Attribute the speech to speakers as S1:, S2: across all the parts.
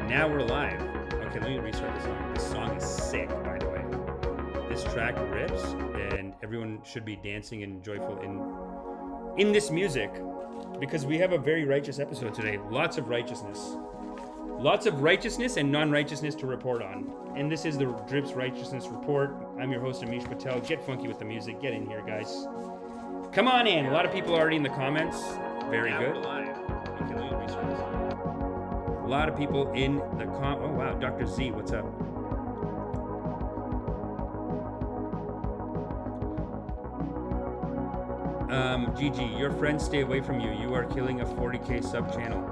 S1: Now we're live. Okay, let me restart this song. This song is sick, by the way. This track rips, and everyone should be dancing and joyful in this music, because we have a very righteous episode today. Lots of righteousness. Lots of righteousness and non-righteousness to report on. And this is the Drips Righteousness Report. I'm your host, Amish Patel. Get funky with the music. Get in here, guys. Come on in. A lot of people already in the comments. Very good. A lot of people in the oh wow, Dr. Z, what's up? GG, your friends stay away from you. You are killing a 40k sub channel.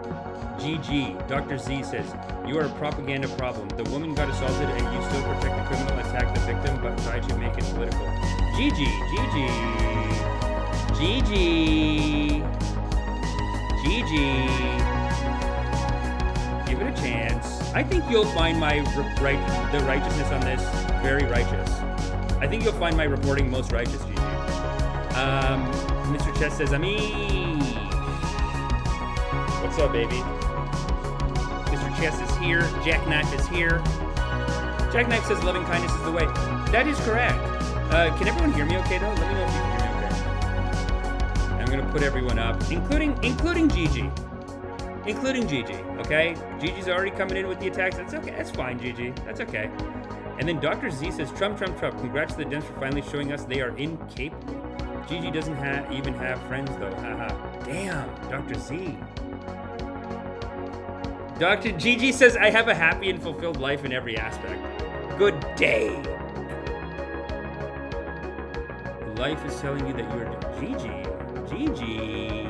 S1: GG, Dr. Z says, you are a propaganda problem. The woman got assaulted and you still protect the criminal, attack the victim, but try to make it political. GG, GG, GG, GG. Give it a chance. I think you'll find the righteousness on this very righteous. I think you'll find my reporting most righteous, GG. Mr. Chess says, Amish. What's up, baby? Mr. Chess is here. Jackknife is here. Jackknife says loving kindness is the way. That is correct. Can everyone hear me okay, though? Let me know if you can hear me okay. I'm going to put everyone up, including Gigi. Including Gigi, okay? Gigi's already coming in with the attacks. That's okay. That's fine, Gigi. That's okay. And then Dr. Z says, Trump. Congrats to the Dems for finally showing us they are incapable. Gigi doesn't even have friends, though. Haha. Damn, Dr. Z. Dr. Gigi says, I have a happy and fulfilled life in every aspect. Good day. Life is telling you that you're Gigi.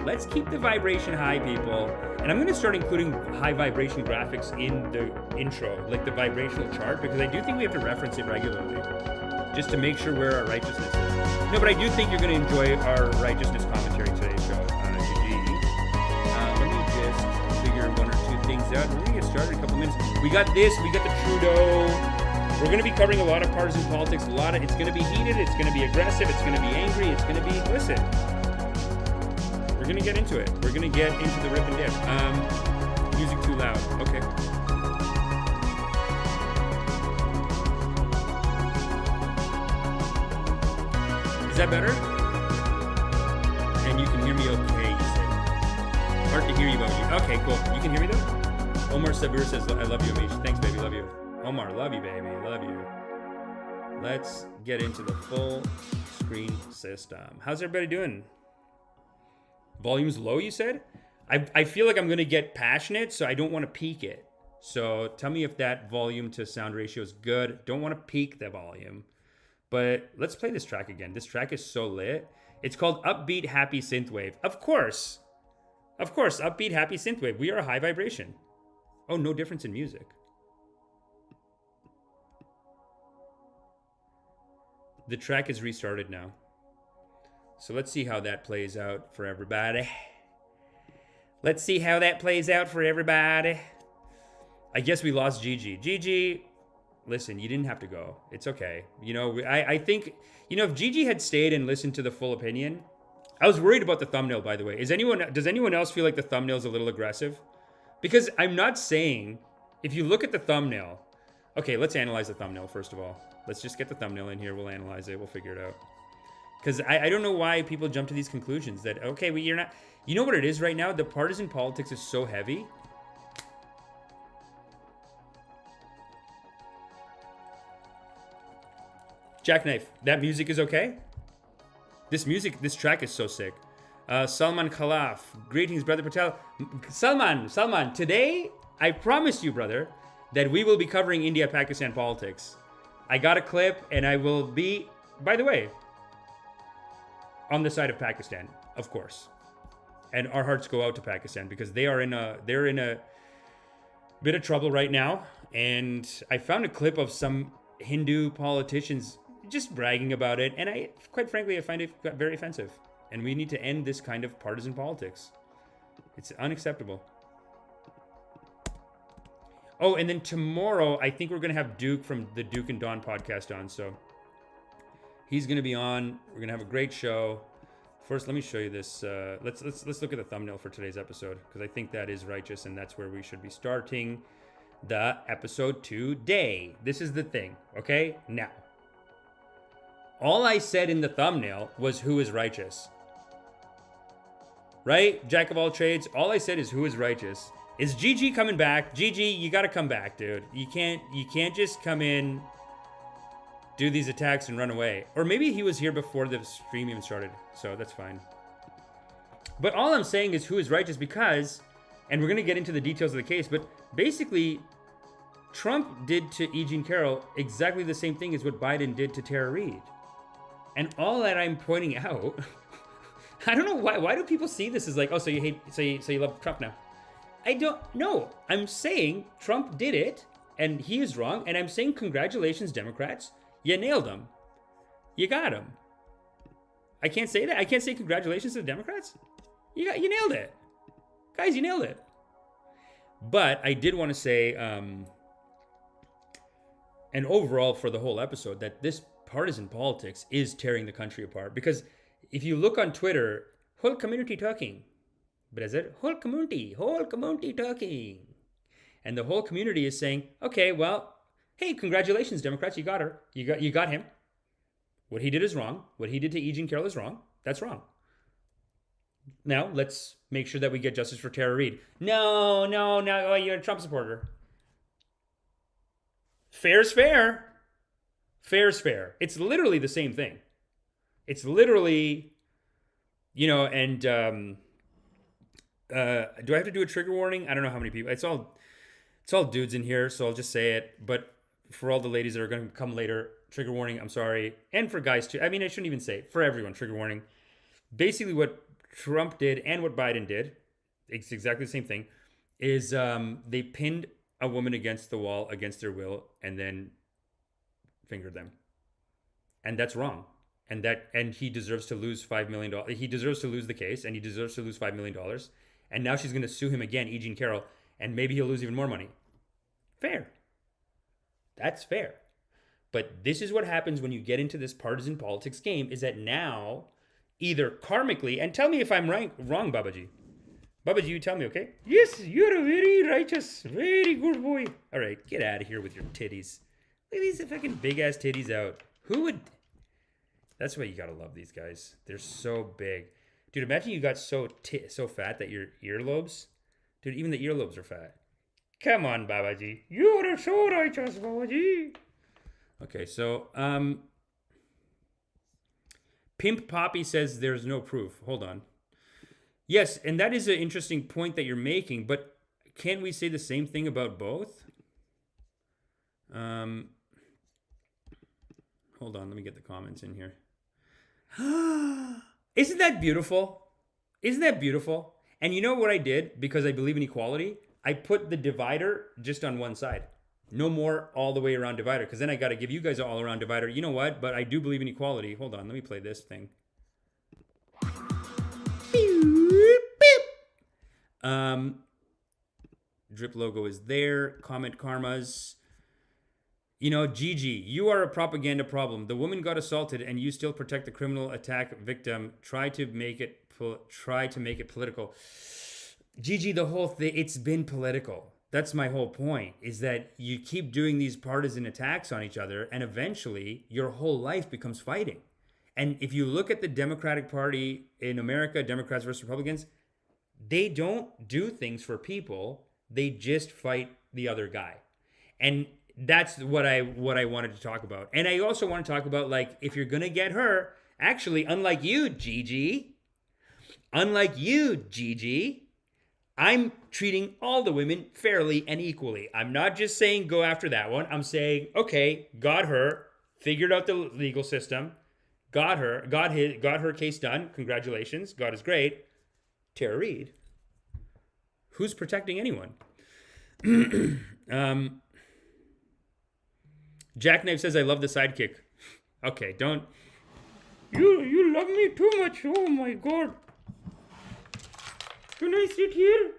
S1: Let's keep the vibration high, people. And I'm going to start including high vibration graphics in the intro, like the vibrational chart, because I do think we have to reference it regularly, just to make sure where our righteousness is. No, but I do think you're going to enjoy our righteousness commentary today's show, GG. Let me just figure one or two things out. We're going to get started in a couple minutes. We got the Trudeau. We're going to be covering a lot of partisan politics. It's going to be heated. It's going to be aggressive. It's going to be angry. It's going to be, listen. We're going to get into it. We're going to get into the rip and dip. Music too loud. Okay. Is that better? And you can hear me okay, you say. Hard to hear you, Boji. Okay, cool. You can hear me though? Omar Sabir says, I love you, Amish. Thanks, baby. Love you. Omar, love you, baby. Love you. Let's get into the full screen system. How's everybody doing? Volume's low, you said? I feel like I'm going to get passionate, so I don't want to peak it. So tell me if that volume to sound ratio is good. Don't want to peak the volume. But let's play this track again. This track is so lit. It's called Upbeat Happy Synthwave. Of course, Upbeat Happy Synthwave. We are a high vibration. Oh, no difference in music. The track is restarted now. So let's see how that plays out for everybody. I guess we lost Gigi. Gigi, listen, you didn't have to go. It's okay. You know, I think, if Gigi had stayed and listened to the full opinion, I was worried about the thumbnail, by the way. Does anyone else feel like the thumbnail is a little aggressive? Because I'm not saying, if you look at the thumbnail, okay, let's analyze the thumbnail first of all. Let's just get the thumbnail in here. We'll analyze it. We'll figure it out. Because I don't know why people jump to these conclusions that, okay, you're not, you know what it is right now? The partisan politics is so heavy. Jackknife, that music is okay? This track is so sick. Salman Khalaf, greetings, Brother Patel. Salman, today, I promise you, brother, that we will be covering India-Pakistan politics. I got a clip, and I will be, by the way, on the side of Pakistan, of course. And our hearts go out to Pakistan because they're in a bit of trouble right now. And I found a clip of some Hindu politicians just bragging about it. And quite frankly, I find it very offensive. And we need to end this kind of partisan politics. It's unacceptable. Oh, and then tomorrow, I think we're going to have Duke from the Duke and Dawn podcast on. So he's going to be on. We're going to have a great show. First, let me show you this. Let's look at the thumbnail for today's episode, because I think that is righteous, and that's where we should be starting the episode today. This is the thing, okay? Now, all I said in the thumbnail was who is righteous. Right? Jack of all trades. All I said is who is righteous. Is Gigi coming back? Gigi, you gotta come back, dude. You can't just come in, do these attacks and run away. Or maybe he was here before the stream even started, so that's fine. But all I'm saying is who is righteous because, and we're going to get into the details of the case, but basically, Trump did to E. Jean Carroll exactly the same thing as what Biden did to Tara Reid. And all that I'm pointing out, I don't know why do people see this as like, oh, so you love Trump now? I don't know. I'm saying Trump did it, and he is wrong, and I'm saying congratulations, Democrats. You nailed him. You got him. I can't say that. I can't say congratulations to the Democrats. You nailed it. Guys, you nailed it. But I did want to say, and overall for the whole episode, that this partisan politics is tearing the country apart. Because if you look on Twitter, whole community talking. But is it? Whole community talking. And the whole community is saying, okay, well, hey, congratulations, Democrats, you got her. You got him. What he did is wrong. What he did to E. Jean Carroll is wrong. That's wrong. Now, let's make sure that we get justice for Tara Reid. No, oh, you're a Trump supporter. Fair's fair. Fair's fair. It's literally the same thing. It's literally, and do I have to do a trigger warning? I don't know how many people. It's all dudes in here, so I'll just say it. But for all the ladies that are going to come later, trigger warning, I'm sorry. And for guys too. I mean, I shouldn't even say it. For everyone, trigger warning. Basically what Trump did and what Biden did, it's exactly the same thing, is they pinned a woman against the wall against their will and then fingered them. And that's wrong. And he deserves to lose $5 million. He deserves to lose the case, and he deserves to lose $5 million. And now she's going to sue him again, E. Jean Carroll, and maybe he'll lose even more money. Fair. That's fair. But this is what happens when you get into this partisan politics game, is that now, either karmically, and tell me if I'm wrong, Babaji. Babaji, you tell me, okay? Yes, you're a very righteous, very good boy. All right, get out of here with your titties. Look at these fucking big-ass titties out. Who would... That's why you gotta love these guys. They're so big. Dude, imagine you got so fat that your earlobes... Dude, even the earlobes are fat. Come on, Babaji. You're so righteous, Babaji. Okay, so, Pimp Poppy says there's no proof. Hold on. Yes, and that is an interesting point that you're making, but can't we say the same thing about both? Hold on, let me get the comments in here. Isn't that beautiful? Isn't that beautiful? And you know what I did? Because I believe in equality, I put the divider just on one side. No more all the way around divider, because then I got to give you guys an all around divider. You know what? But I do believe in equality. Hold on, let me play this thing. Drip logo is there. Comment karmas. Gigi, you are a propaganda problem. The woman got assaulted, and you still protect the criminal attack victim. Try to make it political. Gigi, the whole thing, it's been political. That's my whole point, is that you keep doing these partisan attacks on each other, and eventually your whole life becomes fighting. And if you look at the Democratic Party in America, Democrats versus Republicans, they don't do things for people. They just fight the other guy. And that's what I wanted to talk about. And I also want to talk about, like, if you're going to get her, actually, unlike you, Gigi, I'm treating all the women fairly and equally. I'm not just saying go after that one. I'm saying, okay, got her, figured out the legal system, got her case done. Congratulations. God is great. Tara Reid. Who's protecting anyone? Jackknife says, I love the sidekick. Okay, don't. You love me too much. Oh my God. Can I sit here?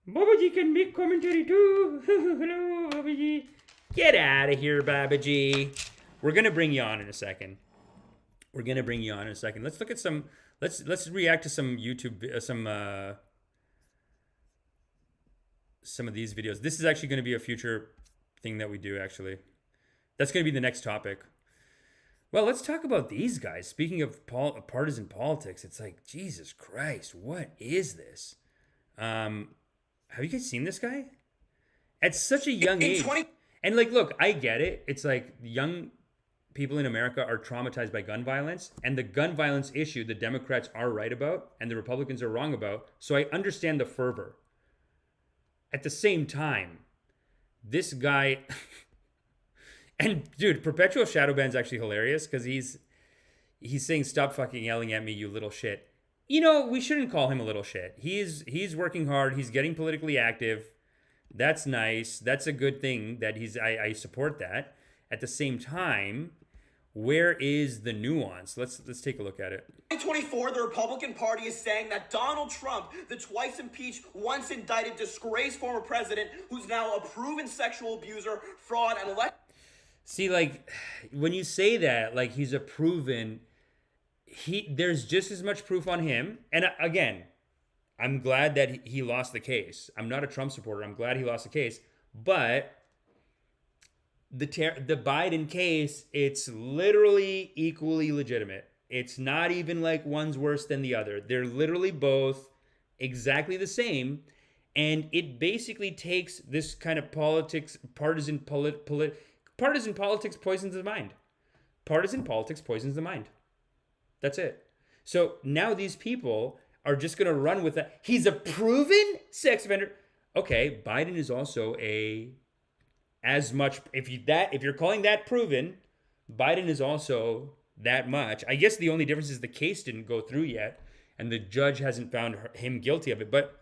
S1: Babaji can make commentary too. Hello, Babaji. Get out of here, Babaji. We're going to bring you on in a second. We're gonna bring you on in a second. Let's look at some. Let's react to some YouTube, some of these videos. This is actually going to be a future thing that we do. Actually, that's going to be the next topic. Well, let's talk about these guys. Speaking of partisan politics, it's like, Jesus Christ, what is this? Have you guys seen this guy? At such a young age. And like, look, I get it. It's like young people in America are traumatized by gun violence, and the gun violence issue the Democrats are right about and the Republicans are wrong about. So I understand the fervor. At the same time, this guy, and dude, perpetual shadow ban's actually hilarious because he's saying, "Stop fucking yelling at me, you little shit." You know, we shouldn't call him a little shit. He's working hard. He's getting politically active. That's nice. That's a good thing that I support that. At the same time, where is the nuance? Let's take a look at it.
S2: 2024, the Republican Party is saying that Donald Trump, the twice impeached, once indicted, disgraced former president, who's now a proven sexual abuser, fraud, and
S1: See, like, when you say that, like, he's a proven, there's just as much proof on him. And again, I'm glad that he lost the case. I'm not a Trump supporter. I'm glad he lost the case. But the Biden case, it's literally equally legitimate. It's not even like one's worse than the other. They're literally both exactly the same. And it basically takes this kind of politics, partisan politics poisons the mind. Partisan politics poisons the mind. That's it. So now these people are just going to run with that. He's a proven sex offender. Okay, Biden is also as much, if you're calling that proven, Biden is also that much. I guess the only difference is the case didn't go through yet and the judge hasn't found him guilty of it, but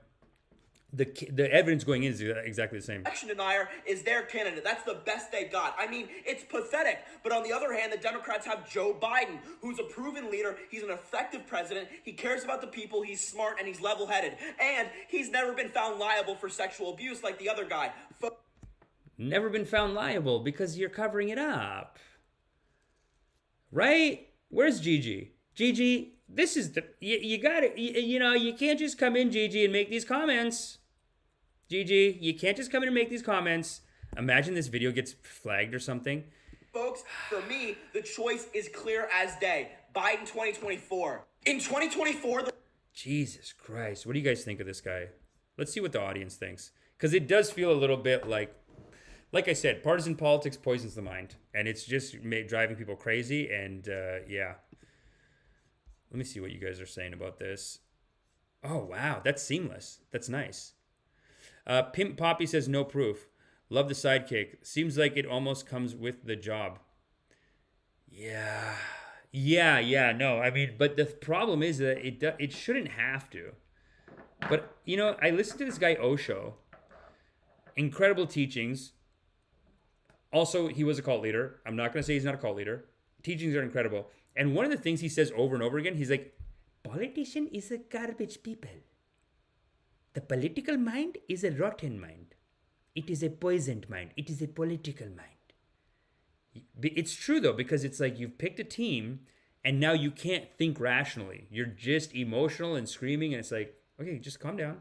S1: the evidence going in is exactly the same.
S2: Election denier is their candidate. That's the best they got. I mean, it's pathetic. But on the other hand, the Democrats have Joe Biden, who's a proven leader. He's an effective president. He cares about the people. He's smart and he's level-headed. And he's never been found liable for sexual abuse like the other guy.
S1: Never been found liable because you're covering it up. Right? Where's Gigi? Gigi, this is you got it. You know, you can't just come in, Gigi, and make these comments. Gigi, you can't just come in and make these comments. Imagine this video gets flagged or something.
S2: Folks, for me, the choice is clear as day. Biden 2024. In 2024,
S1: Jesus Christ. What do you guys think of this guy? Let's see what the audience thinks. Because it does feel a little bit like I said, partisan politics poisons the mind. And it's just driving people crazy. And yeah. Let me see what you guys are saying about this. Oh, wow. That's seamless. That's nice. Pimp Poppy says no proof. Love the sidekick. Seems like it almost comes with the job. Yeah. No, I mean, but the problem is that it shouldn't have to. But, you know, I listened to this guy Osho. Incredible teachings. Also, he was a cult leader. I'm not going to say he's not a cult leader. Teachings are incredible. And one of the things he says over and over again, he's like, politician is a garbage people. The political mind is a rotten mind. It is a poisoned mind. It is a political mind. It's true, though, because it's like you've picked a team and now you can't think rationally. You're just emotional and screaming, and it's like, okay, just calm down.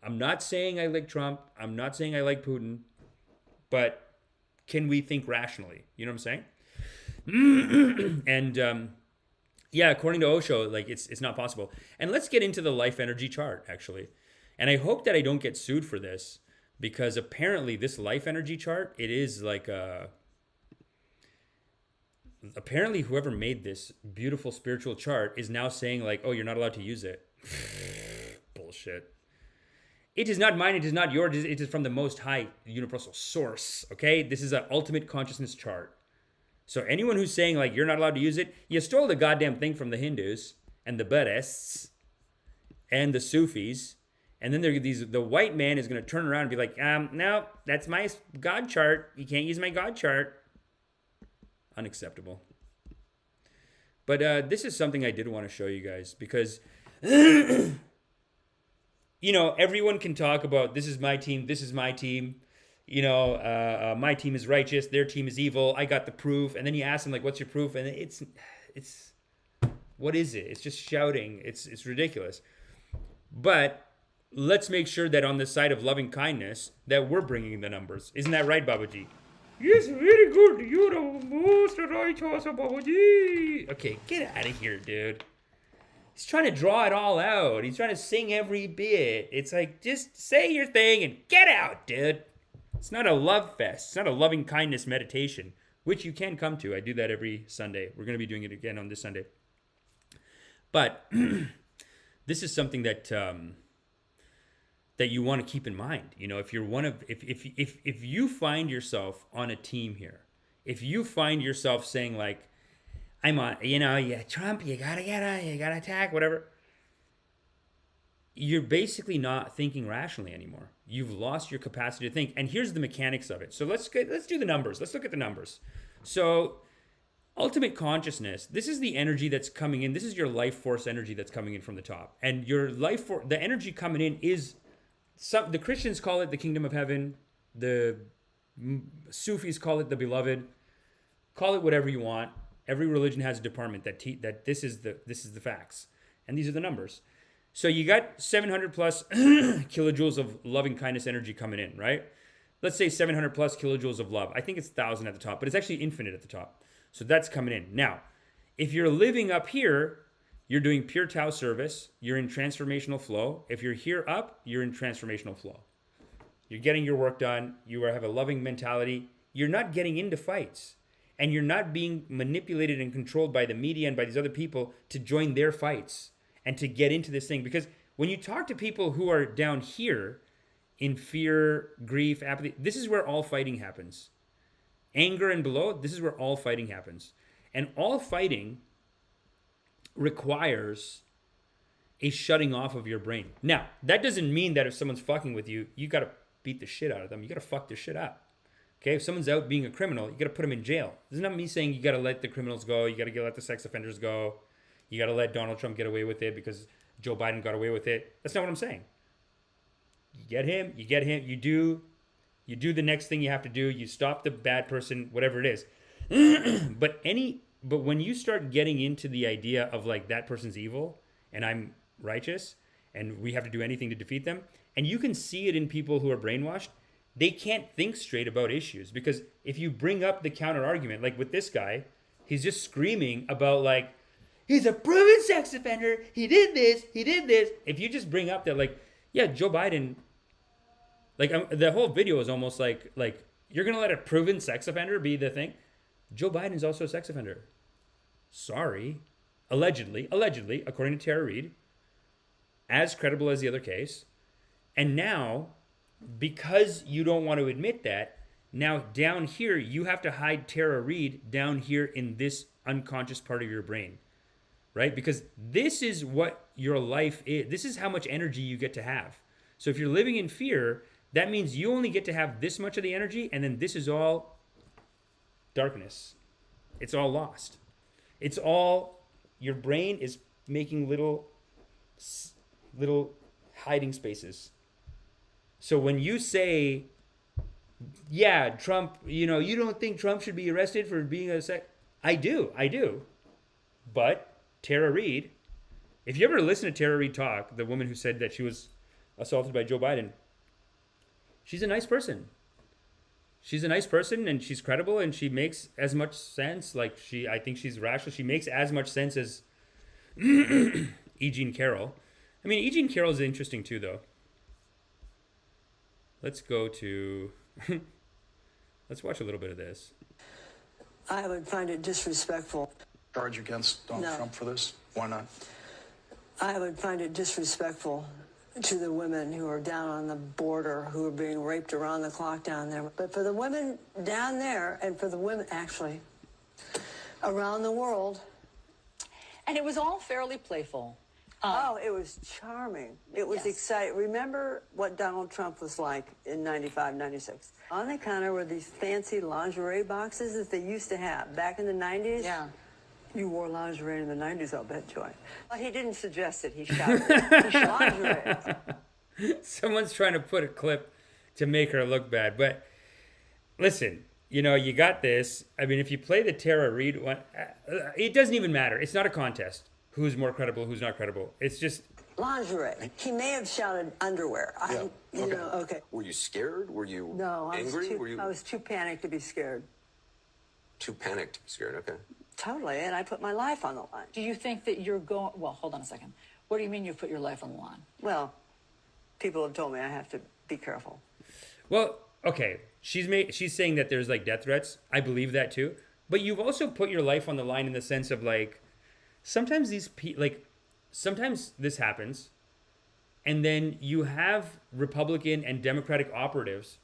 S1: I'm not saying I like Trump. I'm not saying I like Putin. But can we think rationally? You know what I'm saying? And yeah, according to Osho, like it's not possible. And let's get into the life energy chart, actually. And I hope that I don't get sued for this, because apparently this life energy chart, it is like apparently whoever made this beautiful spiritual chart is now saying like, oh, you're not allowed to use it. Bullshit. It is not mine. It is not yours. It is from the most high universal source. Okay. This is an ultimate consciousness chart. So anyone who's saying like, you're not allowed to use it, you stole the goddamn thing from the Hindus and the Buddhists and the Sufis. And then the white man is going to turn around and be like, no, that's my God chart. You can't use my God chart. Unacceptable. But this is something I did want to show you guys because, you know, everyone can talk about this is my team, this is my team. You know, my team is righteous, their team is evil. I got the proof. And then you ask them like, what's your proof? And it's What is it? It's just shouting. It's ridiculous. But let's make sure that on the side of loving kindness that we're bringing the numbers. Isn't that right, Babaji? Yes, very good. You're the most righteous, Babaji. Okay, get out of here, dude. He's trying to draw it all out. He's trying to sing every bit. It's like, just say your thing and get out, dude. It's not a love fest. It's not a loving kindness meditation, which you can come to. I do that every Sunday. We're going to be doing it again on this Sunday. But this is something that that you want to keep in mind. You know, if you're if you find yourself on a team here, if you find yourself saying like, I'm on, Trump, you gotta attack, whatever. You're basically not thinking rationally anymore. You've lost your capacity to think. And here's the mechanics of it. So let's do the numbers. Let's look at the numbers. So ultimate consciousness, this is the energy that's coming in. This is your life force energy that's coming in from the top. And your life force, the energy coming in is, the Christians call it the kingdom of heaven. The Sufis call it the beloved. Call it whatever you want. Every religion has a department that this is the facts, and these are the numbers. So you got 700 plus kilojoules of loving kindness energy coming in, right? Let's say 700 plus kilojoules of love. I think it's 1,000 at the top, but it's actually infinite at the top. So that's coming in. Now, if you're living up here, you're doing pure Tao service. You're in transformational flow. If you're here up, you're in transformational flow. You're getting your work done. You have a loving mentality. You're not getting into fights. And you're not being manipulated and controlled by the media and by these other people to join their fights and to get into this thing. Because when you talk to people who are down here in fear, grief, apathy, this is where all fighting happens. Anger and below, this is where all fighting happens. And all fighting requires a shutting off of your brain. Now, that doesn't mean that if someone's fucking with you, you got to beat the shit out of them. You got to fuck their shit up. Okay, if someone's out being a criminal, you got to put them in jail. This is not me saying you got to let the criminals go. You got to let the sex offenders go. You got to let Donald Trump get away with it because Joe Biden got away with it. That's not what I'm saying. You get him. You do the next thing you have to do. You stop the bad person, whatever it is. But when you start getting into the idea of like that person's evil and I'm righteous and we have to do anything to defeat them, and you can see it in people who are brainwashed. They can't think straight about issues because if you bring up the counter argument, like with this guy, he's just screaming about like, he's a proven sex offender. He did this. If you just bring up that like, yeah, Joe Biden, like the whole video is almost like you're going to let a proven sex offender be the thing. Joe Biden's also a sex offender. Sorry. Allegedly, according to Tara Reid, as credible as the other case. And now, because you don't want to admit that, now down here, you have to hide Tara Reid down here in this unconscious part of your brain, right? Because this is what your life is. This is how much energy you get to have. So if you're living in fear, that means you only get to have this much of the energy, and then this is all darkness. It's all lost. It's all, your brain is making little hiding spaces. So when you say, yeah, Trump, you don't think Trump should be arrested for being a sex... I do. But Tara Reid, if you ever listen to Tara Reid talk, the woman who said that she was assaulted by Joe Biden, she's a nice person. She's a nice person and she's credible and she makes as much sense. I think she's rational. She makes as much sense as E. Carrol. I mean, E. Carrol is interesting too, though. Let's go to, let's watch a little bit of this.
S3: I would find it disrespectful.
S4: Charge against Donald Trump for this? Why not?
S3: I would find it disrespectful to the women who are down on the border, who are being raped around the clock down there. But for the women down there, and for the women, actually, around the world.
S5: And it was all fairly playful.
S3: It was charming. It was exciting. Remember what Donald Trump was like in 95, 96. On the counter were these fancy lingerie boxes that they used to have back in the 90s.
S5: Yeah.
S3: You wore lingerie in the 90s, I'll bet, Joy. Well, he didn't suggest it. He shouted it. He shot lingerie.
S1: Someone's trying to put a clip to make her look bad. But listen, you got this. I mean, if you play the Tara Reid one, it doesn't even matter. It's not a contest. who's more credible, who's not credible. It's just
S3: Lingerie. He may have shouted underwear. Okay.
S6: Were you scared? Were you
S3: No,
S6: angry?
S3: I was too panicked to be scared.
S6: Too panicked to be scared, okay.
S3: Totally, and I put my life on the line.
S5: Do you think that you're going... Well, hold on a second. What do you mean you put your life on the line?
S3: Well, people have told me I have to be careful.
S1: well, okay. She's saying that there's like death threats. I believe that too. But you've also put your life on the line in the sense of like sometimes sometimes this happens, and then you have Republican and Democratic operatives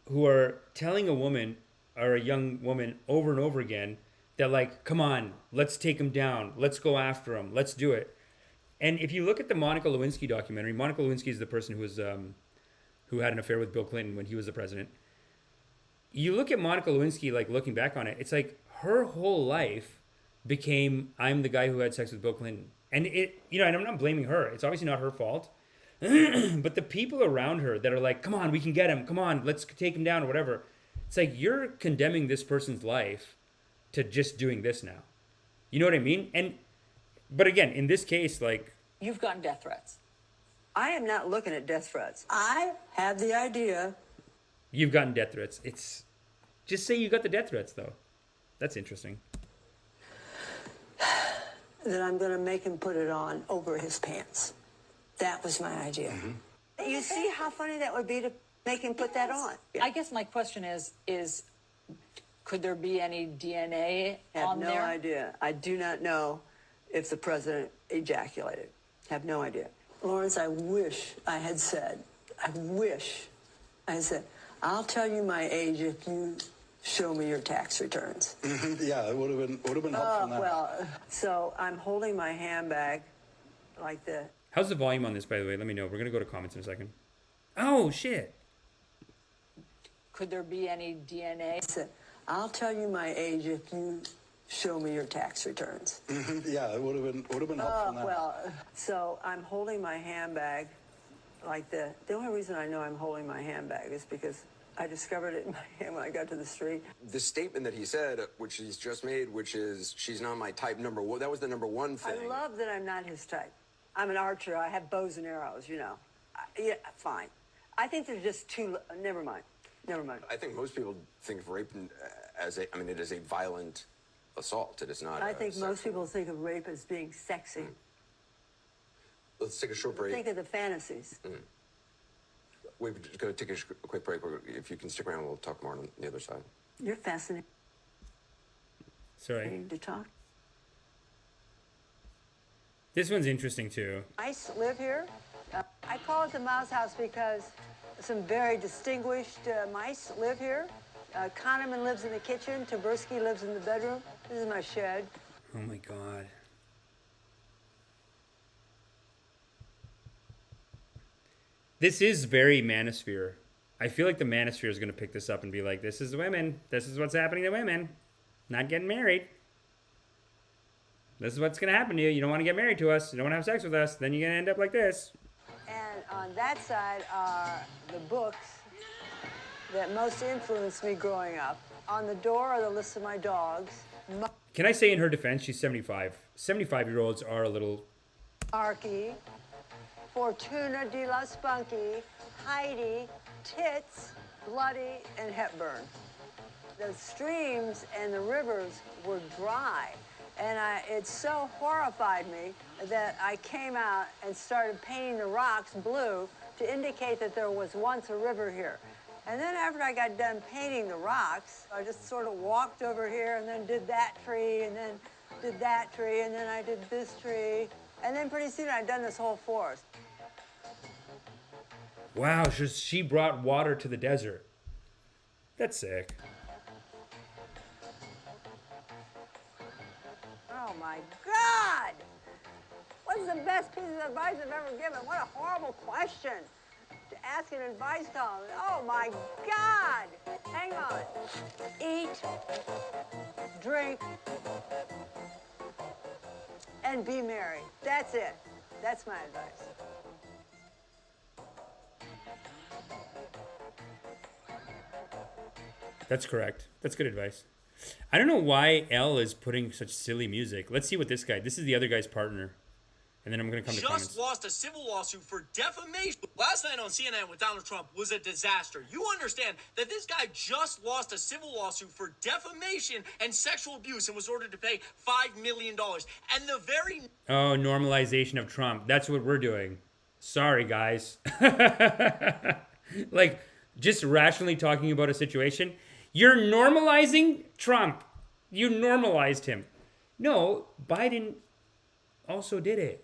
S1: who are telling a woman or a young woman over and over again that like, come on, let's take him down. Let's go after him. Let's do it. And if you look at the Monica Lewinsky documentary, Monica Lewinsky is the person who had an affair with Bill Clinton when he was the president. You look at Monica Lewinsky, like looking back on it, it's like her whole life became, I'm the guy who had sex with Bill Clinton. And and I'm not blaming her. It's obviously not her fault. But the people around her that are like, come on, we can get him. Come on, let's take him down or whatever. It's like you're condemning this person's life to just doing this now. You know what I mean? But again, in this case, like...
S5: You've gotten death threats.
S3: I am not looking at death threats. I have the idea.
S1: You've gotten death threats. It's... Just say you got the death threats, though. That's interesting.
S3: That I'm going to make him put it on over his pants. That was my idea. Mm-hmm. You see how funny that would be to make him put that on?
S5: I guess my question is could there be any DNA on there?
S3: I have no idea. I do not know if the president ejaculated. Have no idea. Lawrence, I wish I had said, I'll tell you my age if you show me your tax returns.
S4: Yeah, it would have been helpful now.
S3: Well, so I'm holding my handbag like this.
S1: How's the volume on this, by the way? Let me know. We're going to go to comments in a second. Oh, shit.
S5: Could there be any DNA?
S3: I'll tell you my age if you show me your tax returns.
S4: Yeah, it would have been helpful now.
S3: Well, so I'm holding my handbag like this. The only reason I know I'm holding my handbag is because I discovered it in my hand when I got to the street.
S6: The statement that he said, which he's just made, which is, she's not my type, number one, that was the number one thing.
S3: I love that I'm not his type. I'm an archer. I have bows and arrows, Yeah, fine. I think they're just too... Never mind.
S6: I think most people think of rape as it is a violent assault. It is not.
S3: I think most people think of rape as being sexy.
S6: Let's take a short break.
S3: Think of the fantasies.
S6: We're going to take a quick break. If you can stick around, we'll talk more on the other side.
S3: You're fascinating
S1: Sorry.
S3: to talk.
S1: This one's interesting, too.
S3: Mice live here. I call it the mouse house because some very distinguished mice live here. Kahneman lives in the kitchen. Taberski lives in the bedroom. This is my shed.
S1: Oh, my God. This is very manosphere. I feel like the manosphere is going to pick this up and be like, this is women. This is what's happening to women. Not getting married. This is what's going to happen to you. You don't want to get married to us. You don't want to have sex with us. Then you're going to end up like this.
S3: And on that side are the books that most influenced me growing up. On the door are the list of my dogs.
S1: Can I say in her defense, she's 75. 75-year-olds are a little...
S3: Arky, Fortuna de la Spunky, Heidi, Tits, Bloody, and Hepburn. The streams and the rivers were dry. And it so horrified me that I came out and started painting the rocks blue to indicate that there was once a river here. And then after I got done painting the rocks, I just sort of walked over here and then did that tree and then did that tree and then I did this tree. And then pretty soon I'd done this whole forest.
S1: Wow, she brought water to the desert. That's sick.
S3: Oh my God! What's the best piece of advice I've ever given? What a horrible question to ask an advice column. Oh my God! Hang on. Eat, drink, and be merry. That's it. That's my advice.
S1: That's correct. That's good advice. I don't know why L is putting such silly music. Let's see what this guy. This is the other guy's partner. And then I'm going to come to comments.
S7: Just lost a civil lawsuit for defamation. Last night on CNN with Donald Trump was a disaster. You understand that this guy just lost a civil lawsuit for defamation and sexual abuse and was ordered to pay $5 million. And the very...
S1: Oh, normalization of Trump. That's what we're doing. Sorry, guys. Like, just rationally talking about a situation. You're normalizing Trump. You normalized him. No, Biden also did it.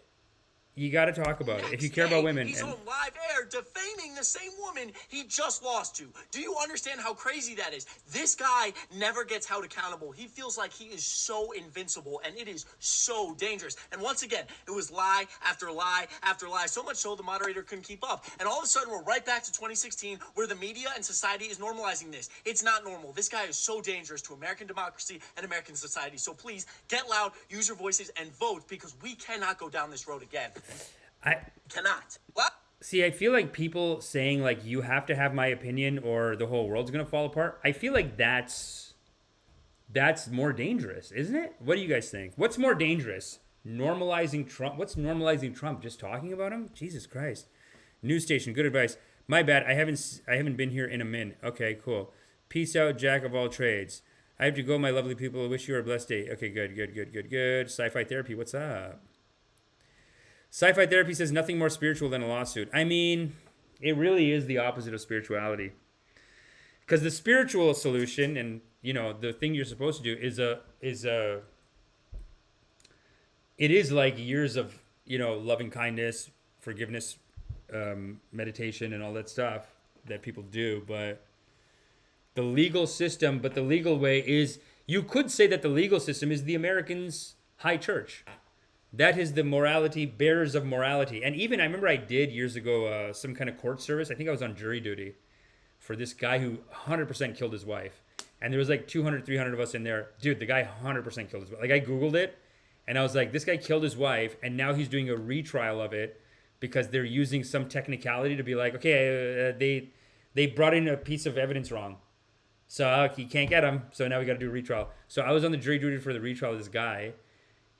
S1: You got to talk about it if you care about women.
S7: He's on live air defaming the same woman he just lost to. Do you understand how crazy that is? This guy never gets held accountable. He feels like he is so invincible, and it is so dangerous. And once again, it was lie after lie after lie, so much so the moderator couldn't keep up. And all of a sudden, we're right back to 2016, where the media and society is normalizing this. It's not normal. This guy is so dangerous to American democracy and American society. So please, get loud, use your voices, and vote, because we cannot go down this road again.
S1: I
S7: cannot. What?
S1: See, I feel like people saying like you have to have my opinion or the whole world's gonna fall apart. I feel like that's more dangerous, isn't it? What do you guys think? What's more dangerous? Normalizing Trump? What's normalizing Trump? Just talking about him? Jesus Christ. News station, good advice. My bad. I haven't been here in a minute. Okay, cool. Peace out, Jack of all trades. I have to go, my lovely people. I wish you a blessed day. Okay, good. Sci-fi therapy, what's up? Sci-fi therapy says nothing more spiritual than a lawsuit. I mean, it really is the opposite of spirituality. Because the spiritual solution and, you know, the thing you're supposed to do it is like years of, you know, loving kindness, forgiveness, meditation and all that stuff that people do. But the legal system, but the legal way is, you could say that the legal system is the Americans' high church. That is the morality, bearers of morality. And even, I remember I did years ago some kind of court service. I think I was on jury duty for this guy who 100% killed his wife. And there was like 200, 300 of us in there. Dude, the guy 100% killed his wife. Like, I Googled it, and I was like, this guy killed his wife, and now he's doing a retrial of it because they're using some technicality to be like, okay, they brought in a piece of evidence wrong. So he can't get him, so now we got to do a retrial. So I was on the jury duty for the retrial of this guy.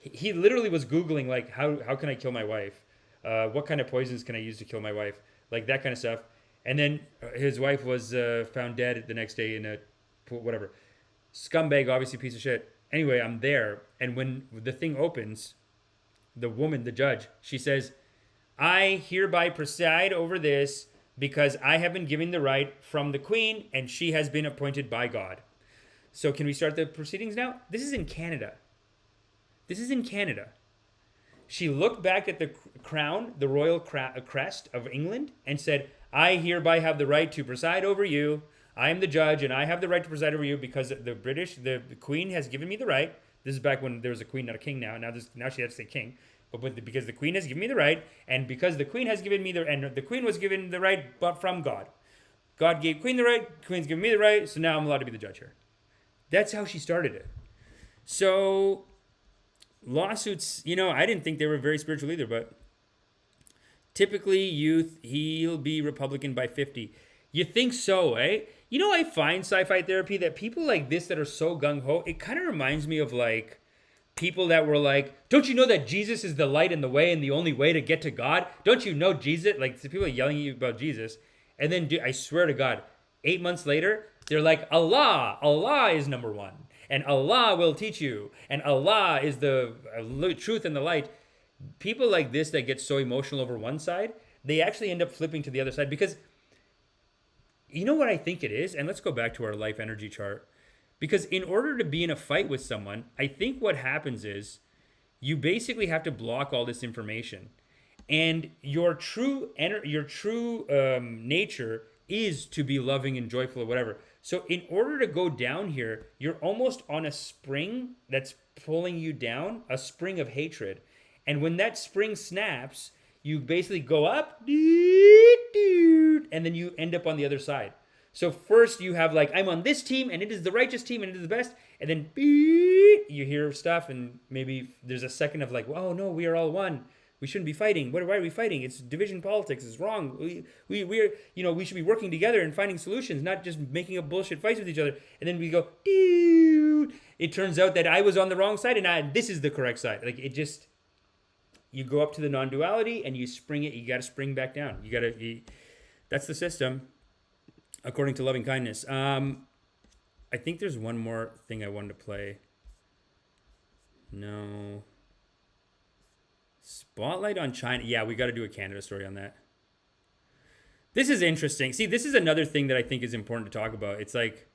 S1: He literally was Googling, like, how can I kill my wife? What kind of poisons can I use to kill my wife? Like, that kind of stuff. And then his wife was found dead the next day in a, whatever. Scumbag, obviously, piece of shit. Anyway, I'm there. And when the thing opens, the woman, the judge, she says, I hereby preside over this because I have been given the right from the Queen and she has been appointed by God. So can we start the proceedings now? This is in Canada. She looked back at the crown, the royal crest of England, and said, I hereby have the right to preside over you. I am the judge, and I have the right to preside over you because the Queen has given me the right. This is back when there was a queen, not a king now. Now she has to say king. But because the Queen has given me the right, and because the Queen has given me and the Queen was given the right but from God. God gave Queen the right, Queen's given me the right, so now I'm allowed to be the judge here. That's how she started it. So lawsuits, you know, I didn't think they were very spiritual either, but typically he'll be Republican by 50. You think so, eh? You know, I find sci-fi therapy that people like this that are so gung-ho, it kind of reminds me of like people that were like, don't you know that Jesus is the light and the way and the only way to get to God? Don't you know Jesus? Like, the people are yelling at you about Jesus. And then, I swear to God, 8 months later, they're like, Allah is number one. And Allah will teach you. And Allah is the truth and the light. People like this that get so emotional over one side, they actually end up flipping to the other side. Because you know what I think it is? And let's go back to our life energy chart. Because in order to be in a fight with someone, I think what happens is you basically have to block all this information. And your true nature is to be loving and joyful or whatever. So in order to go down here, you're almost on a spring that's pulling you down, a spring of hatred. And when that spring snaps, you basically go up, and then you end up on the other side. So first you have like, I'm on this team, and it is the righteous team, and it is the best. And then you hear stuff, and maybe there's a second of like, oh no, we are all one. We shouldn't be fighting. Why are we fighting? It's division politics. It's wrong. We're we should be working together and finding solutions, not just making up bullshit fights with each other. And then we go, dude. It turns out that I was on the wrong side and this is the correct side. Like it just, you go up to the non-duality and you spring it. You got to spring back down. That's the system, according to loving kindness. I think there's one more thing I wanted to play. No. Spotlight on China. Yeah, we got to do a Canada story on that. This is interesting. See, this is another thing that I think is important to talk about. It's like,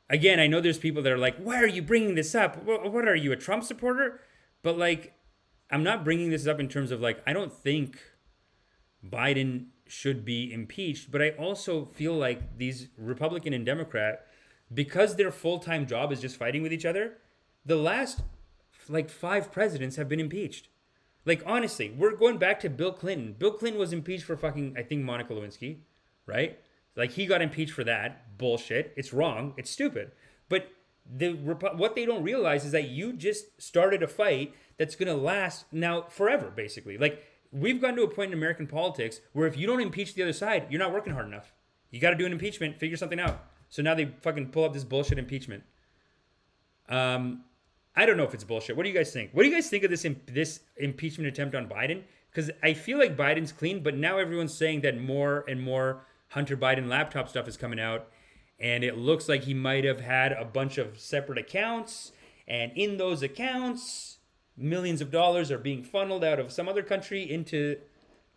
S1: again, I know there's people that are like, why are you bringing this up? What are you, a Trump supporter? But like, I'm not bringing this up in terms of like, I don't think Biden should be impeached, but I also feel like these Republican and Democrat, because their full-time job is just fighting with each other, the last like 5 presidents have been impeached. Like, honestly, we're going back to Bill Clinton. Bill Clinton was impeached for fucking, I think, Monica Lewinsky, right? Like, he got impeached for that bullshit. It's wrong. It's stupid. But what they don't realize is that you just started a fight that's going to last now forever, basically. Like, we've gotten to a point in American politics where if you don't impeach the other side, you're not working hard enough. You got to do an impeachment, figure something out. So now they fucking pull up this bullshit impeachment. I don't know if it's bullshit. What do you guys think? What do you guys think of this impeachment attempt on Biden? Because I feel like Biden's clean, but now everyone's saying that more and more Hunter Biden laptop stuff is coming out, and it looks like he might have had a bunch of separate accounts, and in those accounts, millions of dollars are being funneled out of some other country into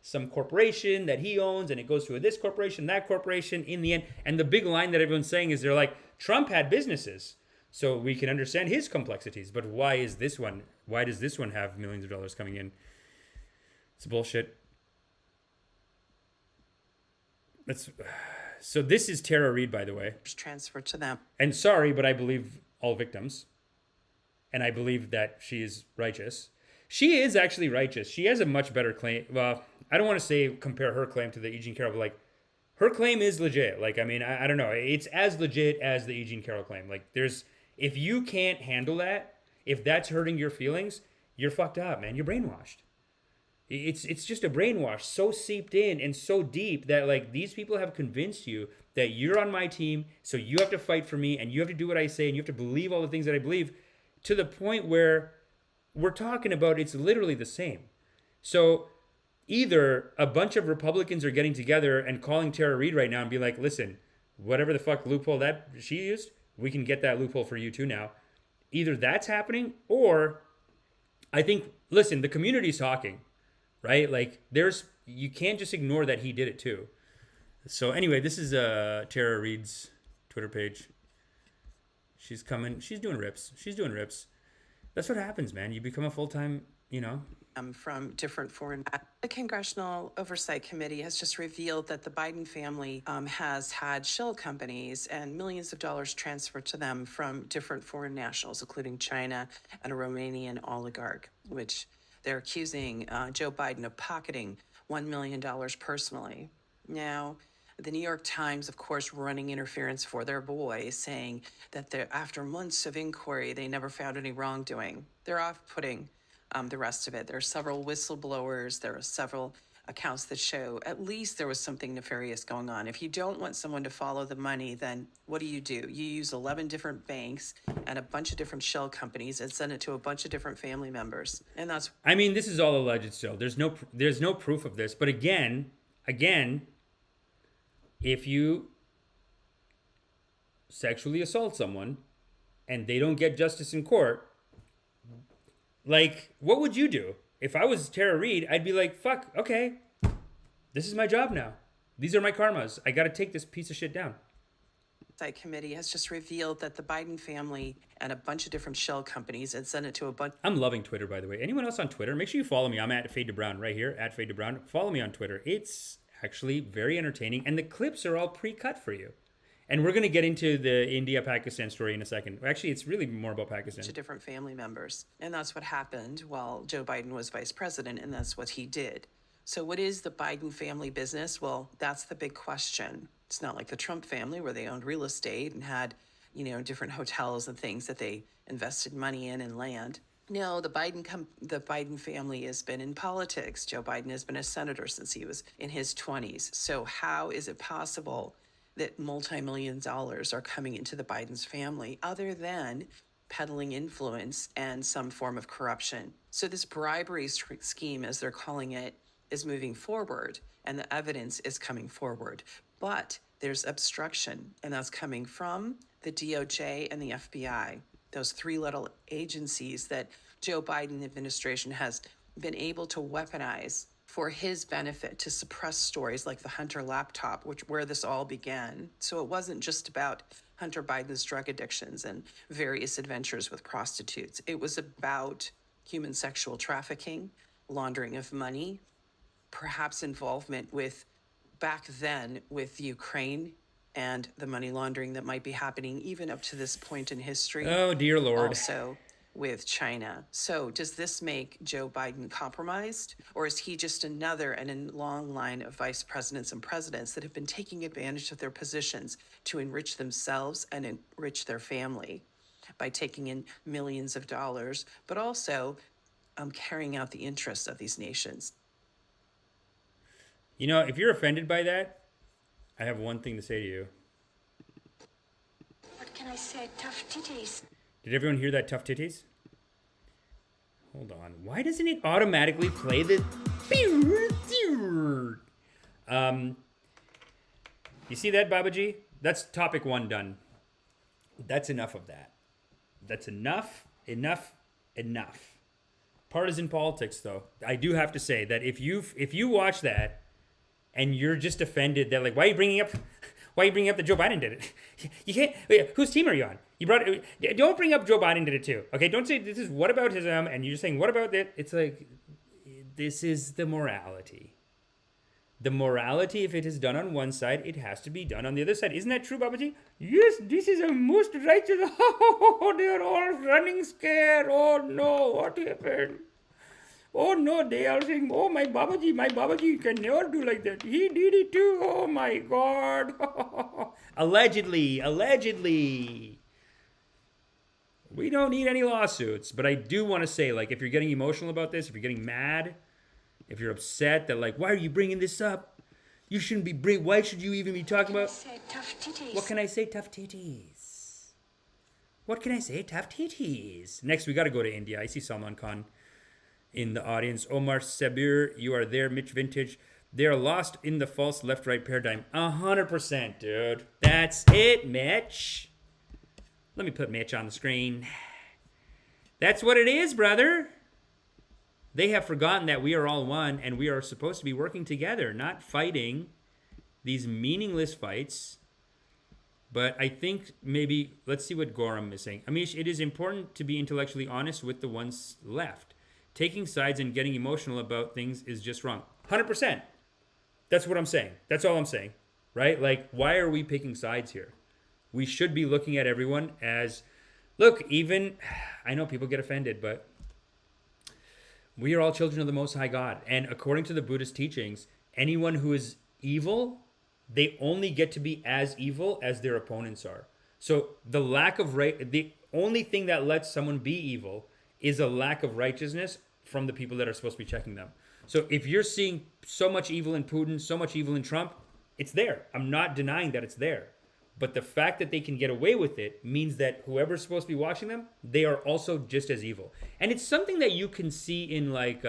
S1: some corporation that he owns, and it goes to this corporation, that corporation in the end. And the big line that everyone's saying is they're like, Trump had businesses, so we can understand his complexities. But why does this one have millions of dollars coming in? It's bullshit. So this is Tara Reid, by the way.
S8: Transfer to them.
S1: And sorry, but I believe all victims. And I believe that she is righteous. She is actually righteous. She has a much better claim. Well, I don't want to say compare her claim to the Eugene Carroll, but like her claim is legit. Like, I mean, I don't know. It's as legit as the Eugene Carroll claim. Like, if you can't handle that, if that's hurting your feelings, you're fucked up, man. You're brainwashed. It's just a brainwash so seeped in and so deep that like these people have convinced you that you're on my team, so you have to fight for me and you have to do what I say and you have to believe all the things that I believe, to the point where we're talking about it's literally the same. So either a bunch of Republicans are getting together and calling Tara Reid right now and be like, listen, whatever the fuck loophole that she used, we can get that loophole for you too now. Either that's happening, or I think, listen, the community's talking, right? Like you can't just ignore that he did it too. So anyway, this is Tara Reid's Twitter page. She's doing rips. That's what happens, man. You become a full-time,
S8: From different foreign. The Congressional Oversight Committee has just revealed that the Biden family has had shell companies and millions of dollars transferred to them from different foreign nationals, including China and a Romanian oligarch, which they're accusing Joe Biden of pocketing $1 million personally. Now, the New York Times, of course, running interference for their boy, saying that after months of inquiry, they never found any wrongdoing. They're off-putting the rest of it. There are several whistleblowers. There are several accounts that show at least there was something nefarious going on. If you don't want someone to follow the money, then what do? You use 11 different banks and a bunch of different shell companies and send it to a bunch of different family members. And that's...
S1: I mean, this is all alleged still. There's no proof of this. But again, if you sexually assault someone and they don't get justice in court, like, what would you do? If I was Tara Reid, I'd be like, fuck, okay, this is my job now. These are my karmas. I got to take this piece of shit down.
S8: The committee has just revealed that the Biden family and a bunch of different shell companies and sent it to a bunch.
S1: I'm loving Twitter, by the way. Anyone else on Twitter? Make sure you follow me. I'm at Fade to Brown right here, at Fade to Brown. Follow me on Twitter. It's actually very entertaining, and the clips are all pre-cut for you. And we're going to get into the India-Pakistan story in a second. Actually, it's really more about Pakistan.
S8: To different family members. And that's what happened while Joe Biden was vice president, and that's what he did. So what is the Biden family business? Well, that's the big question. It's not like the Trump family where they owned real estate and had, different hotels and things that they invested money in and land. No, the Biden family has been in politics. Joe Biden has been a senator since he was in his 20s. So how is it possible that multi-million dollars are coming into the Biden's family other than peddling influence and some form of corruption? So this bribery scheme, as they're calling it, is moving forward, and the evidence is coming forward. But there's obstruction, and that's coming from the DOJ and the FBI. Those three little agencies that Joe Biden administration has been able to weaponize for his benefit to suppress stories like the Hunter laptop, where this all began. So it wasn't just about Hunter Biden's drug addictions and various adventures with prostitutes. It was about human sexual trafficking, laundering of money, perhaps involvement with, back then, with Ukraine and the money laundering that might be happening even up to this point in history.
S1: Oh, dear Lord.
S8: Also with China. So does this make Joe Biden compromised? Or is he just another in a long line of vice presidents and presidents that have been taking advantage of their positions to enrich themselves and enrich their family by taking in millions of dollars, but also carrying out the interests of these nations?
S1: You know, if you're offended by that, I have one thing to say to you.
S9: What can I say? Tough titties.
S1: Did everyone hear that, tough titties? Hold on. Why doesn't it automatically play the... You see that, Babaji? That's topic 1 done. That's enough of that. That's enough. Partisan politics, though. I do have to say that if you watch that and you're just offended that, like, why are you bringing up that Joe Biden did it? You can't. Wait, whose team are you on? Don't bring up Joe Biden did it too. Okay, don't say this is whataboutism and you're just saying what about that? It's like, this is the morality. The morality, if it is done on one side, it has to be done on the other side. Isn't that true, Babaji? Yes, this is a most righteous. Oh, they are all running scared. Oh no, what happened? Oh no, they are saying, oh my Babaji can never do like that. He did it too. Oh my God. Allegedly. We don't need any lawsuits, but I do want to say, like, if you're getting emotional about this, if you're getting mad, if you're upset that, like, why are you bringing this up? You shouldn't be why should you even be talking about?
S9: Tough titties.
S1: What can I say? Tough titties. What can I say? Tough titties. Next, we got to go to India. I see Salman Khan in the audience. Omar Sabir, you are there. Mitch Vintage. They are lost in the false left-right paradigm. 100%, dude. That's it, Mitch. Let me put Mitch on the screen. That's what it is, brother. They have forgotten that we are all one and we are supposed to be working together, not fighting these meaningless fights. But I think maybe, let's see what Gorham is saying. Amish, it is important to be intellectually honest with the ones left. Taking sides and getting emotional about things is just wrong. 100%. That's what I'm saying. That's all I'm saying, right? Like, why are we picking sides here? We should be looking at everyone as, look, even, I know people get offended, but we are all children of the Most High God. And according to the Buddhist teachings, anyone who is evil, they only get to be as evil as their opponents are. So the only thing that lets someone be evil is a lack of righteousness from the people that are supposed to be checking them. So if you're seeing so much evil in Putin, so much evil in Trump, it's there. I'm not denying that it's there. But the fact that they can get away with it means that whoever's supposed to be watching them, they are also just as evil. And it's something that you can see in, like,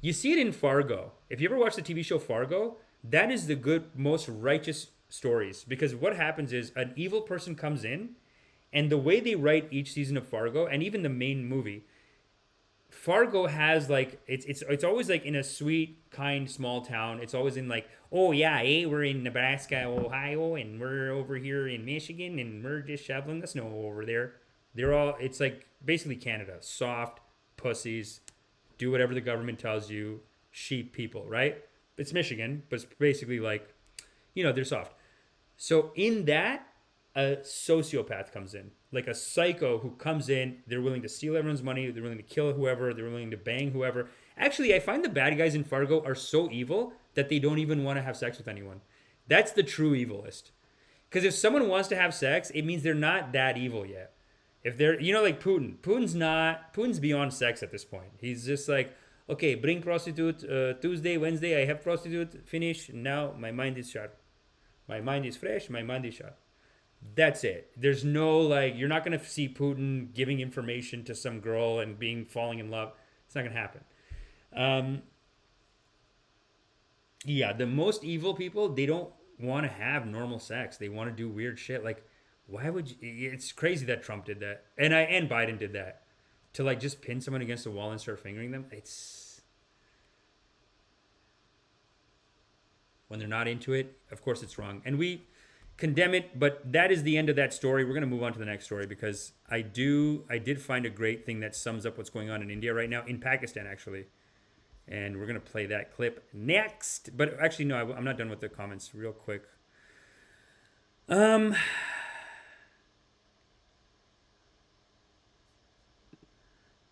S1: you see it in Fargo. If you ever watch the TV show Fargo, that is the good, most righteous stories. Because what happens is an evil person comes in, and the way they write each season of Fargo, and even the main movie, Fargo has, like, it's always like in a sweet, kind, small town. It's always in, like, oh yeah, we're in Nebraska, Ohio, and we're over here in Michigan, and we're just shoveling the snow over there. It's like basically Canada. Soft pussies, do whatever the government tells you, sheep people, right? It's Michigan, but it's basically like, they're soft. So in that, a sociopath comes in, like a psycho who comes in. They're willing to steal everyone's money. They're willing to kill whoever. They're willing to bang whoever. Actually, I find the bad guys in Fargo are so evil that they don't even want to have sex with anyone. That's the true evilist. Because if someone wants to have sex, it means they're not that evil yet. If they're, like Putin's beyond sex at this point. He's just like, okay, bring prostitute, Tuesday, Wednesday, I have prostitute, finish. Now my mind is shut. My mind is fresh, my mind is shut. That's it. There's no, like, you're not going to see Putin giving information to some girl and falling in love. It's not going to happen. Yeah, the most evil people, they don't want to have normal sex. They want to do weird shit. Like, why would you? It's crazy that Trump did that. And Biden did that. To, like, just pin someone against the wall and start fingering them. It's... When they're not into it, of course it's wrong. And we condemn it, but that is the end of that story. We're going to move on to the next story because I did find a great thing that sums up what's going on in India right now, in Pakistan actually. And we're going to play that clip next. But actually, no, I'm not done with the comments real quick.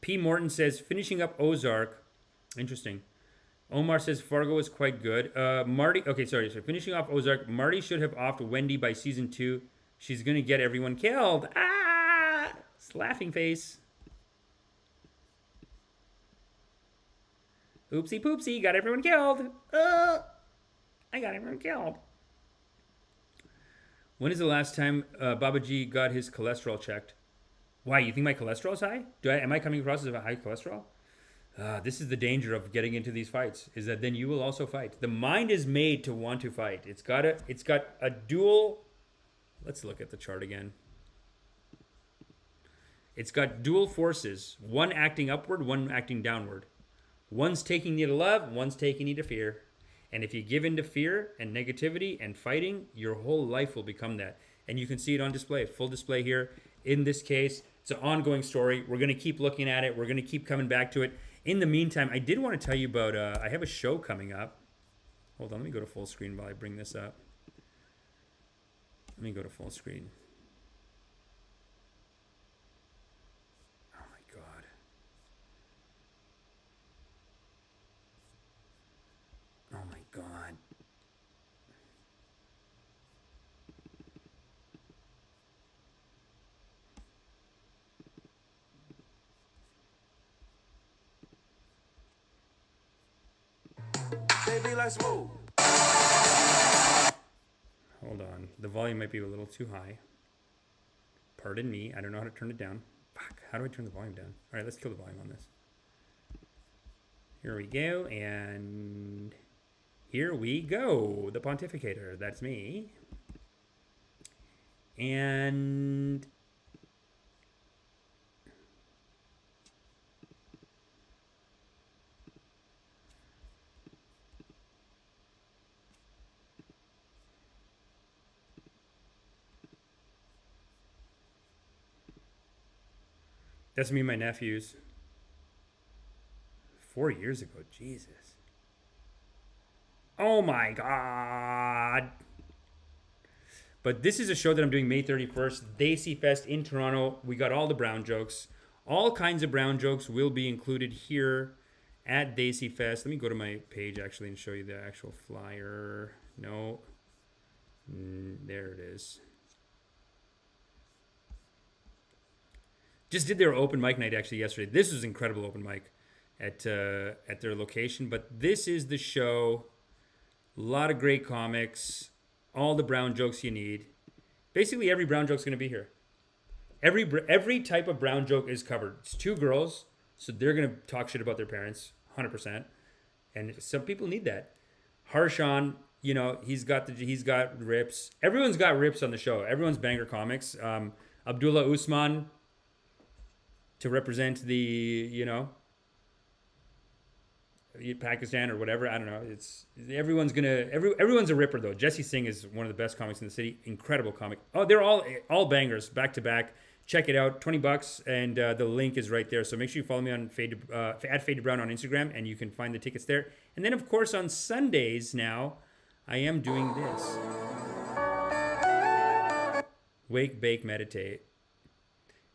S1: P. Morton says, finishing up Ozark. Interesting. Omar says Fargo was quite good. Marty, okay, sorry. So finishing off Ozark, Marty should have offed Wendy by season 2. She's going to get everyone killed. Ah! It's laughing face. Oopsie poopsie, got everyone killed. I got everyone killed. When is the last time Babaji got his cholesterol checked? Why, you think my cholesterol is high? Am I coming across as a high cholesterol? This is the danger of getting into these fights, is that then you will also fight. The mind is made to want to fight. It's got a dual... Let's look at the chart again. It's got dual forces. One acting upward, one acting downward. One's taking you to love, one's taking you to fear. And if you give in to fear and negativity and fighting, your whole life will become that. And you can see it on display, full display here. In this case, it's an ongoing story. We're going to keep looking at it. We're going to keep coming back to it. In the meantime, I did want to tell you about, I have a show coming up. Hold on, let me go to full screen while I bring this up. Let me go to full screen. Oh my God. Oh my God.
S10: Baby, let's move.
S1: Hold on. The volume might be a little too high. Pardon me. I don't know how to turn it down. Fuck. How do I turn the volume down? All right, let's kill the volume on this. Here we go. And here we go. The Pontificator. That's me. And... that's me and my nephews. 4 years ago. Jesus. Oh my God. But this is a show that I'm doing May 31st. Desi Fest in Toronto. We got all the brown jokes. All kinds of brown jokes will be included here at Desi Fest. Let me go to my page actually and show you the actual flyer. No. There it is. Just did their open mic night actually yesterday. This was incredible open mic at their location. But this is the show. A lot of great comics. All the brown jokes you need. Basically every brown joke's going to be here. Every type of brown joke is covered. It's 2 girls, so they're going to talk shit about their parents, 100%. And some people need that. Harshan, you know, he's got rips. Everyone's got rips on the show. Everyone's banger comics. Abdullah Usman, to represent the, you know, Pakistan or whatever. I don't know. Everyone's a ripper though. Jesse Singh is one of the best comics in the city. Incredible comic. Oh, they're all bangers back to back. Check it out. $20 and the link is right there. So make sure you follow me on at Faded Brown on Instagram and you can find the tickets there. And then of course on Sundays now, I am doing this. Wake, bake, meditate.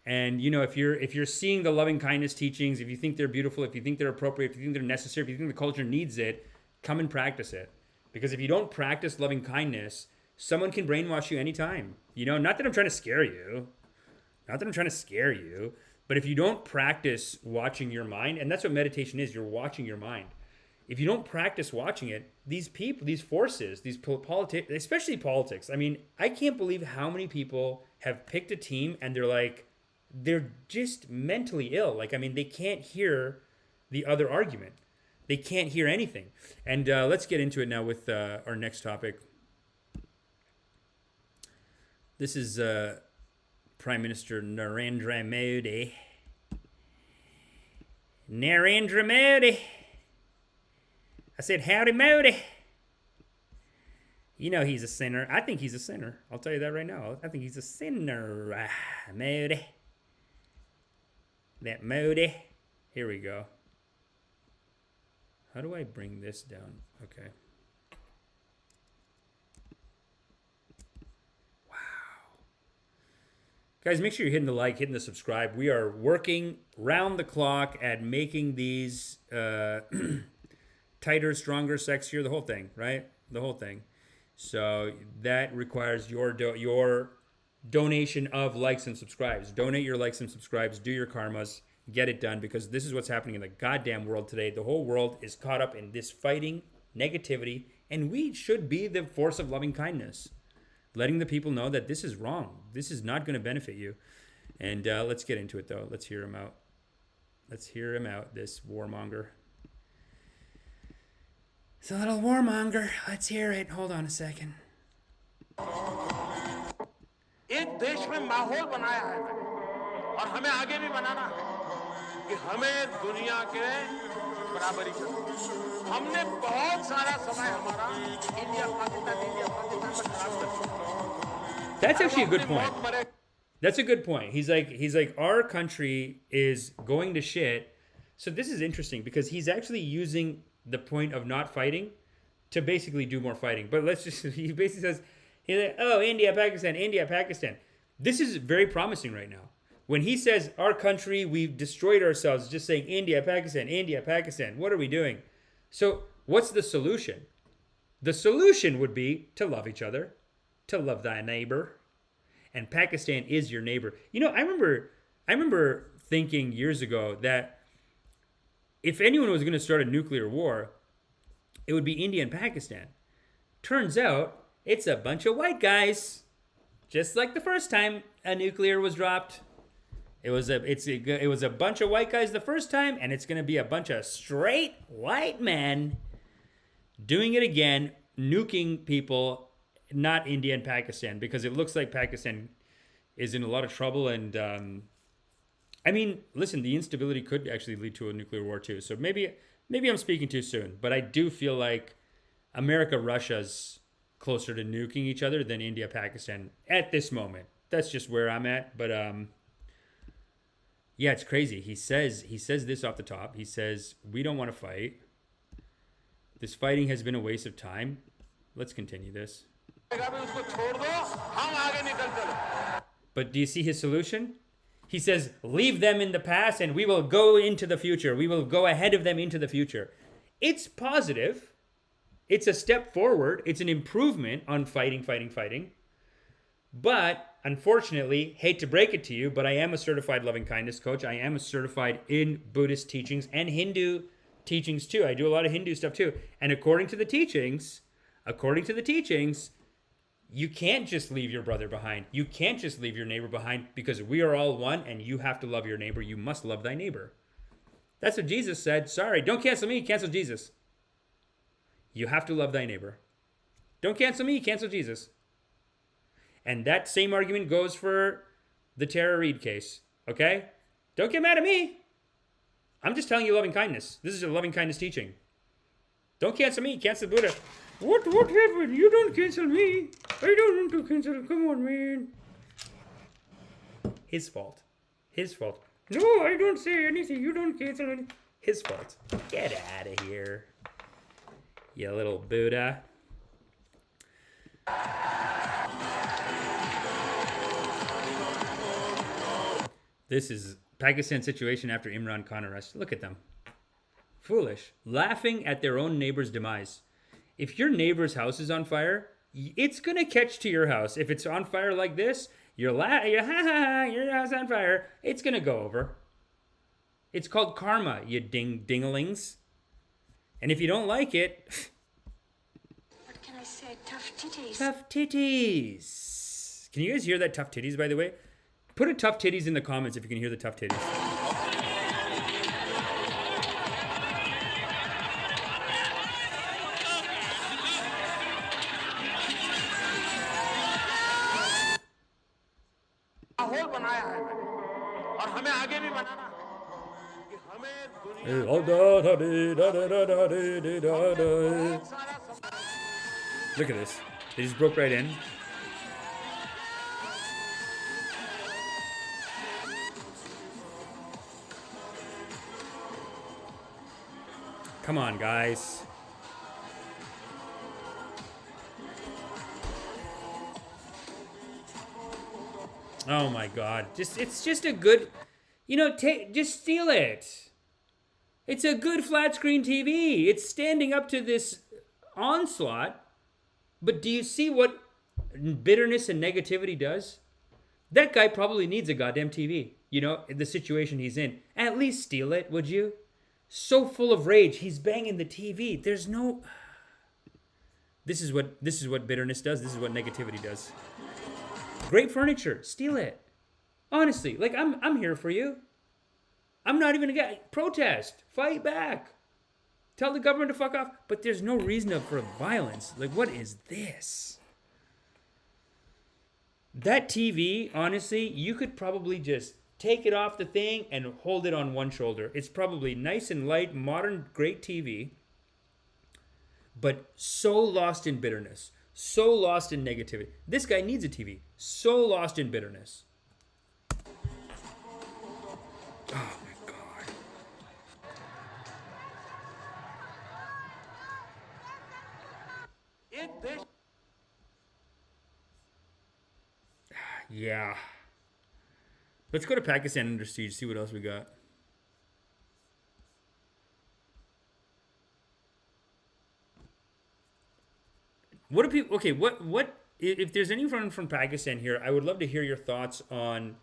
S1: And, you know, if you're seeing the loving kindness teachings, if you think they're beautiful, if you think they're appropriate, if you think they're necessary, if you think the culture needs it, come and practice it. Because if you don't practice loving kindness, someone can brainwash you anytime. You know, not that I'm trying to scare you. Not that I'm trying to scare you, but if you don't practice watching your mind, and that's what meditation is, you're watching your mind. If you don't practice watching it, these people, these forces, these politics, especially politics. I mean, I can't believe how many people have picked a team and they're just mentally ill. Like, I mean, they can't hear the other argument. They can't hear anything. And let's get into it now with our next topic. This is Prime Minister Narendra Modi. Narendra Modi. I said, howdy, Modi. You know he's a sinner. I think he's a sinner. I'll tell you that right now. I think he's a sinner. Modi. That Modi. Here we go. How do I bring this down? Okay. Wow. Guys, make sure you're hitting the like, hitting the subscribe. We are working round the clock at making these tighter, stronger, sexier, the whole thing, right? The whole thing. So that requires your donation of likes and subscribes. Donate your likes and subscribes. Do your karmas. Get it done, because this is what's happening in the goddamn world today. The whole world is caught up in this fighting, negativity, and we should be the force of loving kindness. Letting the people know that this is wrong. This is not going to benefit you. And let's get into it, though. Let's hear him out. Let's hear him out, this warmonger. It's a little warmonger. Let's hear it. Hold on a second.
S10: एक देश में माहौल बनाया है मैंने, और हमें आगे भी बनाना है कि हमें दुनिया के बराबरी करनी है। हमने बहुत सारा समय हमारा इंडिया पाकिस्तान में खराब कर दिया।
S1: That's actually a good point. That's a good point. He's like, our country is going to shit. So this is interesting because he's actually using the point of not fighting to basically do more fighting. But he basically says, he's like, oh, India, Pakistan, India, Pakistan. This is very promising right now. When he says, our country, we've destroyed ourselves, just saying India, Pakistan, what are we doing? So what's the solution? The solution would be to love each other, to love thy neighbor. And Pakistan is your neighbor. You know, I remember thinking years ago that if anyone was going to start a nuclear war, it would be India and Pakistan. Turns out, it's a bunch of white guys. Just like the first time a nuclear was dropped. It was a bunch of white guys the first time, and it's going to be a bunch of straight white men doing it again, nuking people, not India and Pakistan, because it looks like Pakistan is in a lot of trouble. And I mean, listen, the instability could actually lead to a nuclear war too. So maybe I'm speaking too soon, but I do feel like Russia's closer to nuking each other than India, Pakistan at this moment. That's just where I'm at. But yeah, it's crazy. He says this off the top. He says, we don't want to fight. This fighting has been a waste of time. Let's continue this. But do you see his solution? He says, leave them in the past and we will go into the future. We will go ahead of them into the future. It's positive. It's a step forward. It's an improvement on fighting. But unfortunately, hate to break it to you, but I am a certified loving kindness coach. I am a certified in Buddhist teachings and Hindu teachings too. I do a lot of Hindu stuff too. And according to the teachings, you can't just leave your brother behind. You can't just leave your neighbor behind, because we are all one and you have to love your neighbor. You must love thy neighbor. That's what Jesus said. Sorry, don't cancel me, cancel Jesus. You have to love thy neighbor. Don't cancel me, cancel Jesus. And that same argument goes for the Tara Reid case, okay? Don't get mad at me. I'm just telling you loving kindness. This is a loving kindness teaching. Don't cancel me, cancel Buddha. What happened? You don't cancel me. I don't want to cancel. Come on, man. His fault. No, I don't say anything. You don't cancel anything. His fault. Get out of here, you little Buddha. This is Pakistan situation after Imran Khan arrest. Look at them. Foolish. Laughing at their own neighbor's demise. If your neighbor's house is on fire, it's going to catch to your house. If it's on fire like this, Your house on fire. It's gonna go over. It's called karma, you dinglings. And if you don't like it,
S9: What can I say? Tough titties.
S1: tough titties. Can you guys hear that tough titties, by the way? Put a tough titties in the comments if you can hear the tough titties.
S10: माहौल बनाया है मैंने और हमें आगे भी बनाना है कि हमें दुनिया
S1: Look at this. They just broke right in. Come on, guys. Oh my God. It's just a good, just steal it. It's a good flat screen TV. It's standing up to this onslaught. But do you see what bitterness and negativity does? That guy probably needs a goddamn TV, the situation he's in. At least steal it, would you? So full of rage, he's banging the TV. There's no... This is what bitterness does. This is what negativity does. Great furniture, steal it. Honestly, like I'm here for you. I'm not even gonna protest, fight back, tell the government to fuck off. But there's no reason for violence. Like, what is this? That TV, honestly, you could probably just take it off the thing and hold it on one shoulder. It's probably nice and light, modern, great TV, but so lost in bitterness, so lost in negativity. This guy needs a TV. So lost in bitterness. Oh my God. Yeah. Let's go to Pakistan under siege, see what else we got. What do people... Okay, what... If there's anyone from Pakistan here, I would love to hear your thoughts on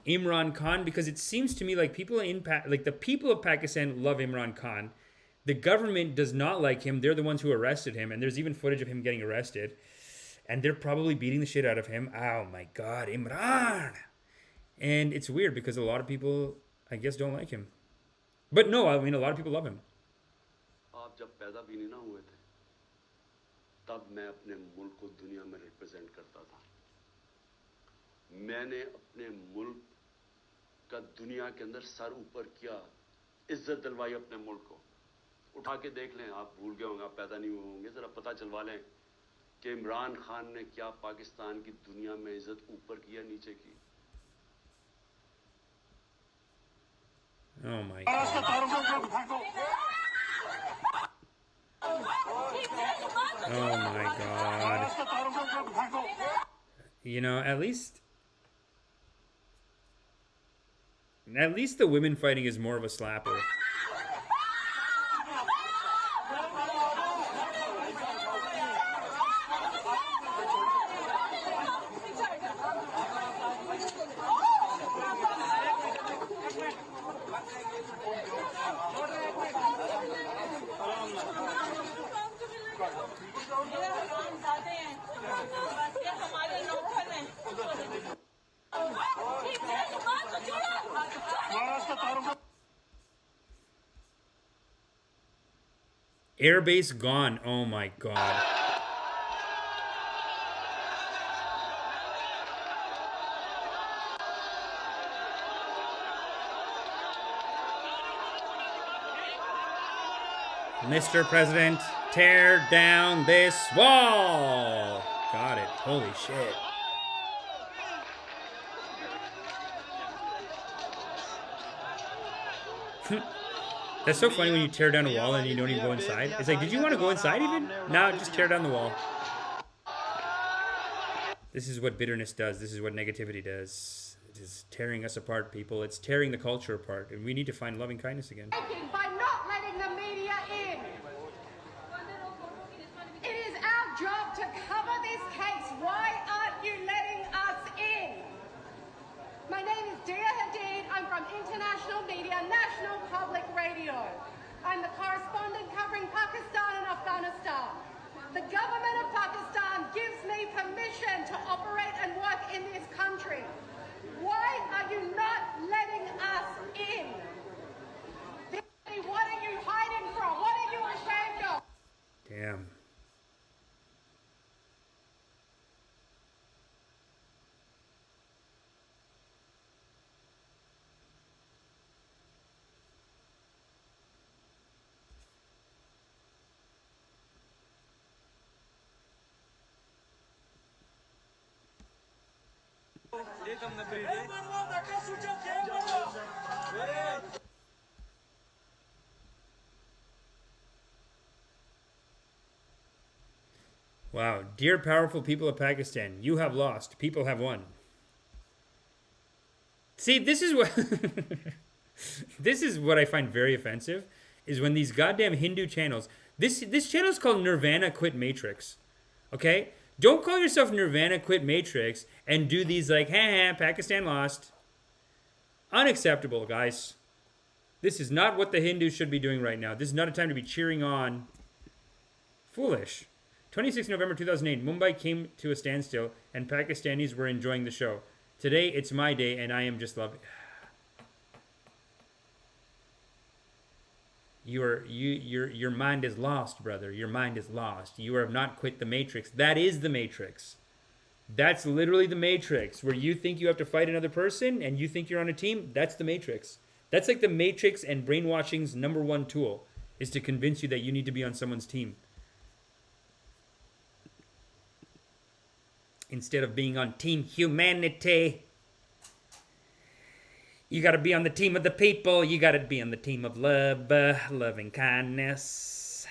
S1: Imran Khan, because it seems to me like the people of Pakistan love Imran Khan. The government does not like him. They're the ones who arrested him, and there's even footage of him getting arrested. And they're probably beating the shit out of him. Oh my God, Imran! And it's weird because a lot of people, I guess, don't like him. But no, I mean, a lot of people love him.
S11: तब मैं अपने मुल्क को दुनिया में represent करता था। मैंने अपने मुल्क का दुनिया के अंदर सर ऊपर किया, इज्जत दिलवाई अपने मुल्क को। उठा के देख लें, आप भूल गए होंगे, आप पैदा नहीं हुए होंगे, जरा पता चलवा लें कि इमरान खान ने क्या पाकिस्तान की दुनिया में इज्जत ऊपर की या नीचे की।
S1: Oh my God. Oh my God. At least the women fighting is more of a slapper. Airbase gone. Oh my God. Mr. President, tear down this wall. Got it. Holy shit. That's so funny when you tear down a wall and you don't even go inside. It's like, did you want to go inside even? No, just tear down the wall. This is what bitterness does. This is what negativity does. It is tearing us apart, people. It's tearing the culture apart. And we need to find loving kindness again.
S12: By not letting the media in. It is our job to cover this case. Why aren't you letting us in? radio. I'm the correspondent covering Pakistan and Afghanistan. The government of Pakistan gives me permission to operate and work in this country. Why are you not letting us in? What are you hiding from? What are you ashamed of?
S1: Damn. Wow. Dear powerful people of Pakistan, you have lost. People have won. See, this is what this is what I find very offensive, is when these goddamn Hindu channels, this channel is called Nirvana Quit Matrix. Okay? Don't call yourself Nirvana Quit Matrix and do these like, ha, Pakistan lost. Unacceptable, guys. This is not what the Hindus should be doing right now. This is not a time to be cheering on. Foolish. 26 November 2008, Mumbai came to a standstill and Pakistanis were enjoying the show. Today, it's my day and I am just loving. Your mind is lost, brother. Your mind is lost. You have not quit the Matrix. That is the Matrix. That's literally the Matrix, where you think you have to fight another person and you think you're on a team. That's the Matrix. That's like the Matrix and brainwashing's number one tool, is to convince you that you need to be on someone's team, instead of being on Team Humanity. You got to be on the team of the people. You got to be on the team of love, loving kindness.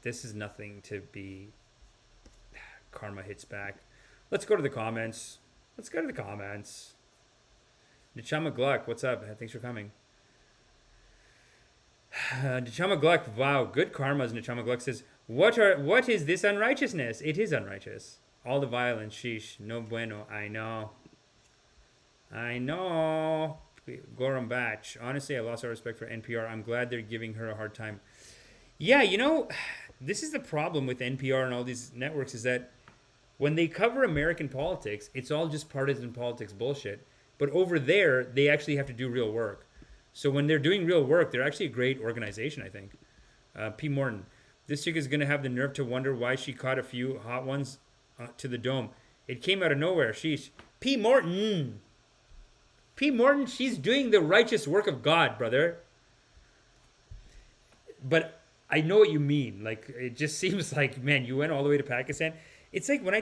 S1: This is nothing to be... Karma hits back. Let's go to the comments. Nechama Gluck, what's up? Thanks for coming. Nechama Gluck, wow, good karma, as Nechama Gluck says. What is this unrighteousness? It is unrighteous. All the violence, sheesh, no bueno. I know. Gorham Batch. Honestly, I lost all respect for NPR. I'm glad they're giving her a hard time. Yeah, you know, this is the problem with NPR and all these networks, is that when they cover American politics, it's all just partisan politics bullshit. But over there, they actually have to do real work. So when they're doing real work, they're actually a great organization, I think. P. Morton. This chick is going to have the nerve to wonder why she caught a few hot ones to the dome. It came out of nowhere. Sheesh. P. Morton, she's doing the righteous work of God, brother. But I know what you mean. Like, it just seems like, man, you went all the way to Pakistan. It's like when I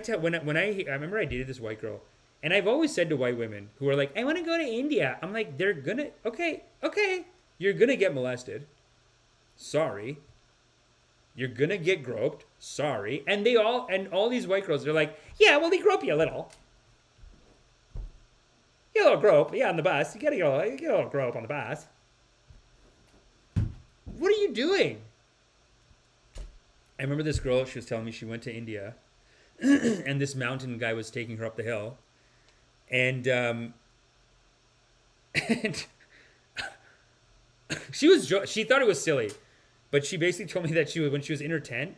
S1: remember I dated this white girl, and I've always said to white women who are like, I want to go to India. I'm like, okay, you're gonna get molested. Sorry. You're gonna get groped. Sorry. And all these white girls, they're like, yeah, well, they grope you a little. You get a little grope, yeah, on the bus. You get a little grope on the bus. What are you doing? I remember this girl, she was telling me she went to India, and this mountain guy was taking her up the hill. And she thought it was silly, but she basically told me that when she was in her tent,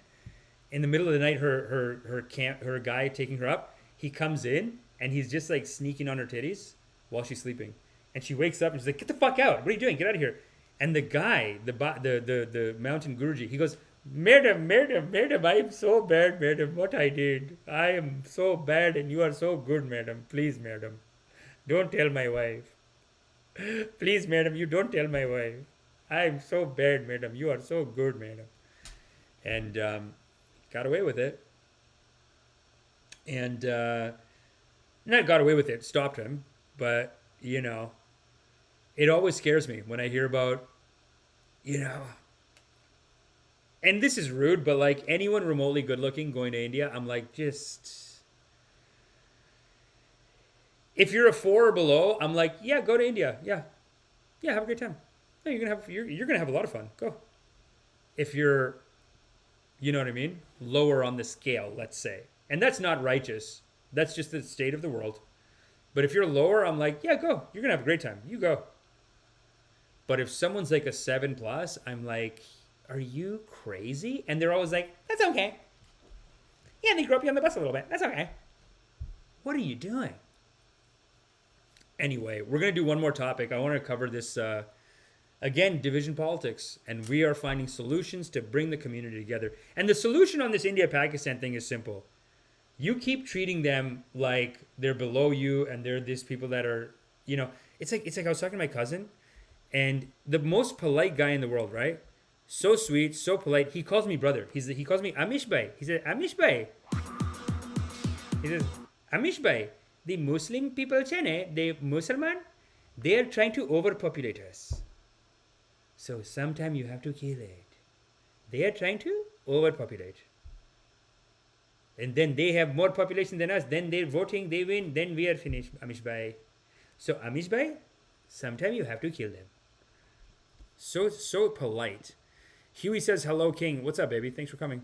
S1: in the middle of the night, her guy taking her up, he comes in and he's just like sneaking on her titties while she's sleeping, and she wakes up and she's like, "Get the fuck out! What are you doing? Get out of here!" And the guy, the mountain Guruji, he goes, Madam, I am so bad, madam, what I did. I am so bad and you are so good, madam. Please, madam, don't tell my wife. Please, madam, you don't tell my wife. I am so bad, madam. You are so good, madam. And got away with it. And not got away with it, stopped him. But, you know, it always scares me when I hear about, you know, and this is rude, but like anyone remotely good looking going to India, I'm like, just, if you're a 4 or below, I'm like, yeah, go to India. Yeah, have a great time. No, you're gonna have a lot of fun. Go. If you're, you know what I mean, lower on the scale, let's say, and that's not righteous. That's just the state of the world. But if you're lower, I'm like, yeah, go. You're gonna have a great time. You go. But if someone's like a 7+, I'm like, are you crazy? And they're always like, that's okay. Yeah, they grew up on the bus a little bit. That's okay. What are you doing? Anyway, we're going to do one more topic. I want to cover this, again, division politics. And we are finding solutions to bring the community together. And the solution on this India-Pakistan thing is simple. You keep treating them like they're below you and they're these people that are, you know, it's like I was talking to my cousin, and the most polite guy in the world, right? So sweet, so polite. He calls me brother. He calls me Amish Bhai. He said, Amish Bhai. He says, Amish Bhai, the Muslim people, the Musliman, they are trying to overpopulate us. So sometime you have to kill it. They are trying to overpopulate. And then they have more population than us. Then they're voting, they win. Then we are finished, Amish Bhai. So Amish Bhai, sometime you have to kill them. So polite. Huey says, hello, King. What's up, baby? Thanks for coming.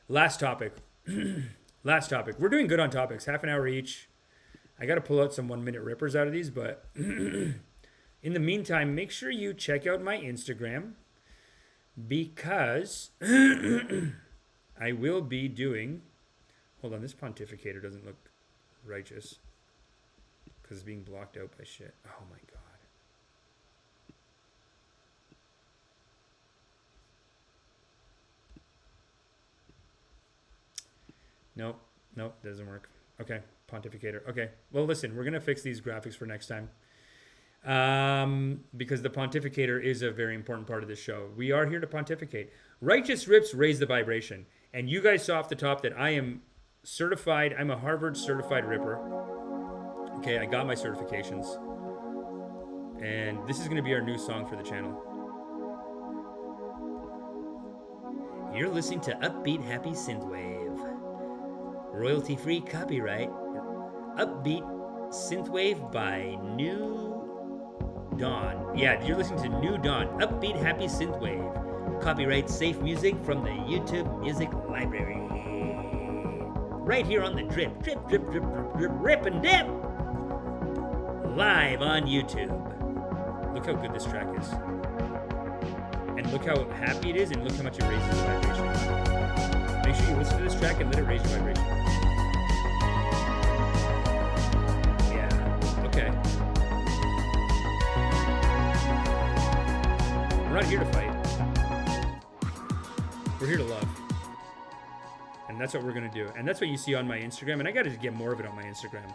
S1: Last topic. Last topic. We're doing good on topics. Half an hour each. I got to pull out some 1-minute rippers out of these, but in the meantime, make sure you check out my Instagram, because I will be doing... Hold on, this pontificator doesn't look righteous because it's being blocked out by shit. Oh my god. Nope, doesn't work. Okay, pontificator. Okay, well listen, we're going to fix these graphics for next time. Because the pontificator is a very important part of this show. We are here to pontificate. Righteous rips raise the vibration. And you guys saw off the top that I am certified. I'm a Harvard certified ripper. Okay, I got my certifications. And this is going to be our new song for the channel. You're listening to Upbeat Happy Synthwave. Royalty-free copyright. Upbeat Synthwave by New Dawn. Yeah, you're listening to New Dawn. Upbeat Happy Synthwave. Copyright safe music from the YouTube Music Library. Right here on the Drip, Rip and Dip. Live on YouTube. Look how good this track is. And look how happy it is, and look how much it raises the vibration. Make sure you listen to this track and let it raise your vibration. Yeah, okay. We're not here to fight. We're here to love. And that's what we're going to do. And that's what you see on my Instagram. And I got to get more of it on my Instagram.